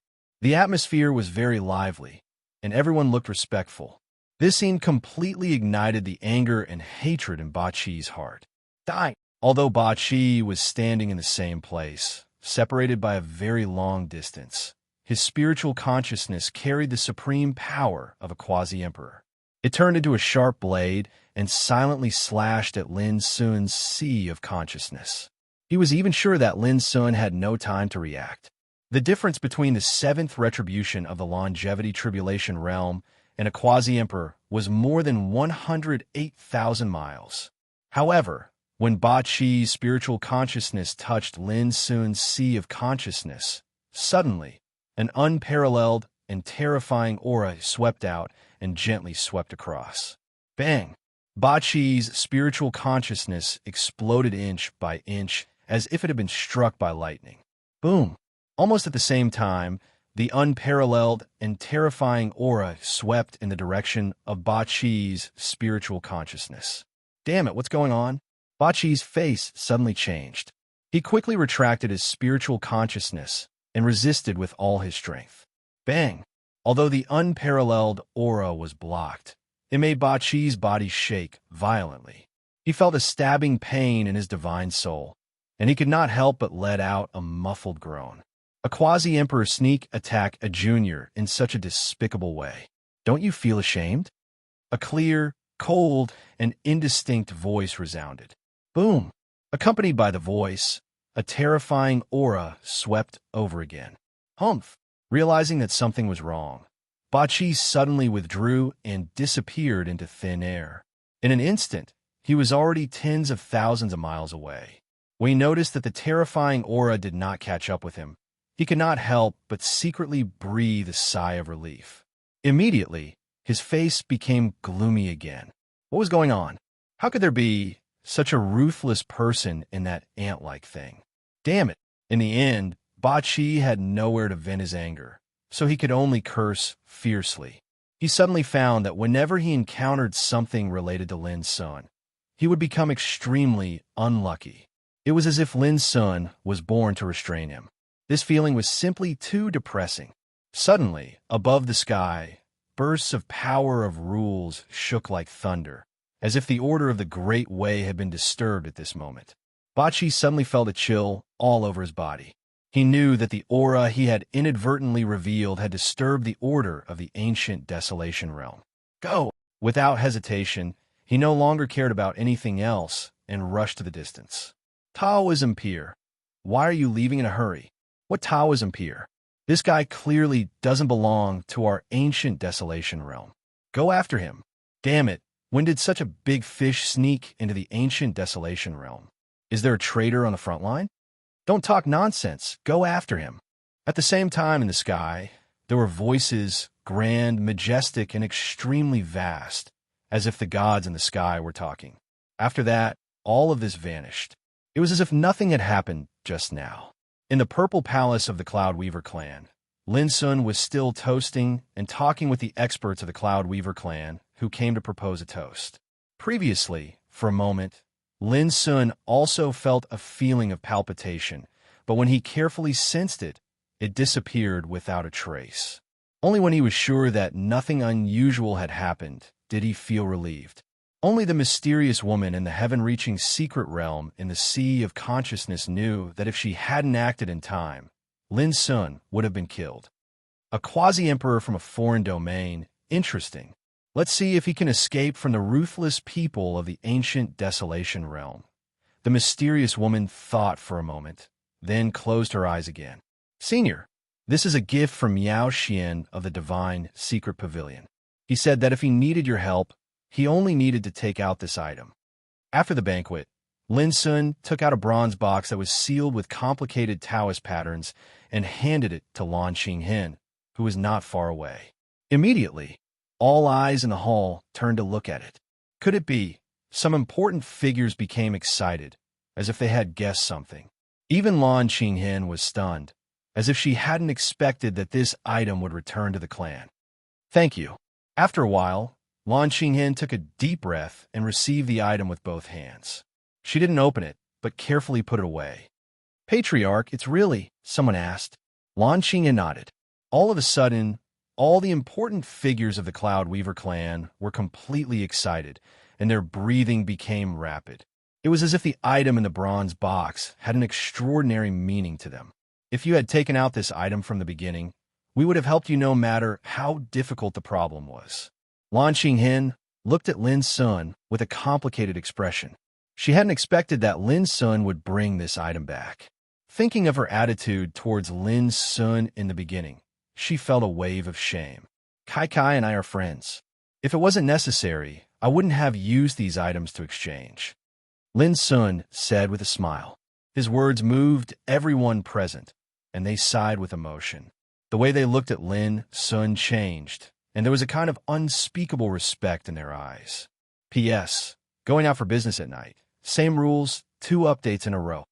The atmosphere was very lively, and everyone looked respectful. This scene completely ignited the anger and hatred in Bachi's heart. Die! Although Bachi was standing in the same place, separated by a very long distance, his spiritual consciousness carried the supreme power of a quasi-emperor. It turned into a sharp blade and silently slashed at Lin Sun's sea of consciousness. He was even sure that Lin Sun had no time to react. The difference between the seventh retribution of the longevity tribulation realm and a quasi-emperor was more than 108,000 miles. However, when Bachi's spiritual consciousness touched Lin Sun's sea of consciousness, suddenly, an unparalleled and terrifying aura swept out and gently swept across. Bang! Bachi's spiritual consciousness exploded inch by inch as if it had been struck by lightning. Boom! Almost at the same time, the unparalleled and terrifying aura swept in the direction of Bachi's spiritual consciousness. Damn it, what's going on? Bachi's face suddenly changed. He quickly retracted his spiritual consciousness and resisted with all his strength. Bang! Although the unparalleled aura was blocked, it made Bachi's body shake violently. He felt a stabbing pain in his divine soul, and he could not help but let out a muffled groan. A quasi-emperor sneak attack a junior in such a despicable way. Don't you feel ashamed? A clear, cold, and indistinct voice resounded. Boom! Accompanied by the voice, a terrifying aura swept over again. Humph! Realizing that something was wrong, Bachi suddenly withdrew and disappeared into thin air. In an instant, he was already tens of thousands of miles away. When he noticed that the terrifying aura did not catch up with him, he could not help but secretly breathe a sigh of relief. Immediately, his face became gloomy again. What was going on? How could there be such a ruthless person in that ant-like thing? Damn it! In the end, Bachi had nowhere to vent his anger, so he could only curse fiercely. He suddenly found that whenever he encountered something related to Lin Sun, he would become extremely unlucky. It was as if Lin Sun was born to restrain him. This feeling was simply too depressing. Suddenly, above the sky, bursts of power of rules shook like thunder, as if the order of the Great Way had been disturbed at this moment. Bachi suddenly felt a chill all over his body. He knew that the aura he had inadvertently revealed had disturbed the order of the ancient desolation realm. Go! Without hesitation, he no longer cared about anything else and rushed to the distance. Taoism Pier. Why are you leaving in a hurry? What Taoism Pier? This guy clearly doesn't belong to our ancient desolation realm. Go after him. Damn it, when did such a big fish sneak into the ancient desolation realm? Is there a traitor on the front line? Don't talk nonsense. Go after him. At the same time in the sky, there were voices, grand, majestic, and extremely vast, as if the gods in the sky were talking. After that, all of this vanished. It was as if nothing had happened just now. In the purple palace of the Cloud Weaver clan, Lin Sun was still toasting and talking with the experts of the Cloud Weaver clan who came to propose a toast. Previously, for a moment, Lin Sun also felt a feeling of palpitation, but when he carefully sensed it, it disappeared without a trace. Only when he was sure that nothing unusual had happened did he feel relieved. Only the mysterious woman in the heaven-reaching secret realm in the sea of consciousness knew that if she hadn't acted in time, Lin Sun would have been killed. A quasi-emperor from a foreign domain. Interesting. Let's see if he can escape from the ruthless people of the ancient Desolation realm. The mysterious woman thought for a moment, then closed her eyes again. Senior, this is a gift from Miao Xian of the Divine Secret Pavilion. He said that if he needed your help, he only needed to take out this item. After the banquet, Lin Sun took out a bronze box that was sealed with complicated Taoist patterns and handed it to Lan Qinghen, who was not far away. Immediately, all eyes in the hall turned to look at it. Could it be? Some important figures became excited, as if they had guessed something. Even Lan Qinghen was stunned, as if she hadn't expected that this item would return to the clan. Thank you. After a while, Lan Qinghen took a deep breath and received the item with both hands. She didn't open it, but carefully put it away. Patriarch, it's really, someone asked. Lan Qinghen nodded. All of a sudden, all the important figures of the Cloud Weaver clan were completely excited, and their breathing became rapid. It was as if the item in the bronze box had an extraordinary meaning to them. If you had taken out this item from the beginning, we would have helped you no matter how difficult the problem was. Lan Qinghen looked at Lin Sun with a complicated expression. She hadn't expected that Lin Sun would bring this item back. Thinking of her attitude towards Lin Sun in the beginning, she felt a wave of shame. Kai and I are friends. If it wasn't necessary, I wouldn't have used these items to exchange. Lin Sun said with a smile. His words moved everyone present, and they sighed with emotion. The way they looked at Lin Sun changed, and there was a kind of unspeakable respect in their eyes. P.S. Going out for business at night. Same rules, 2 updates in a row.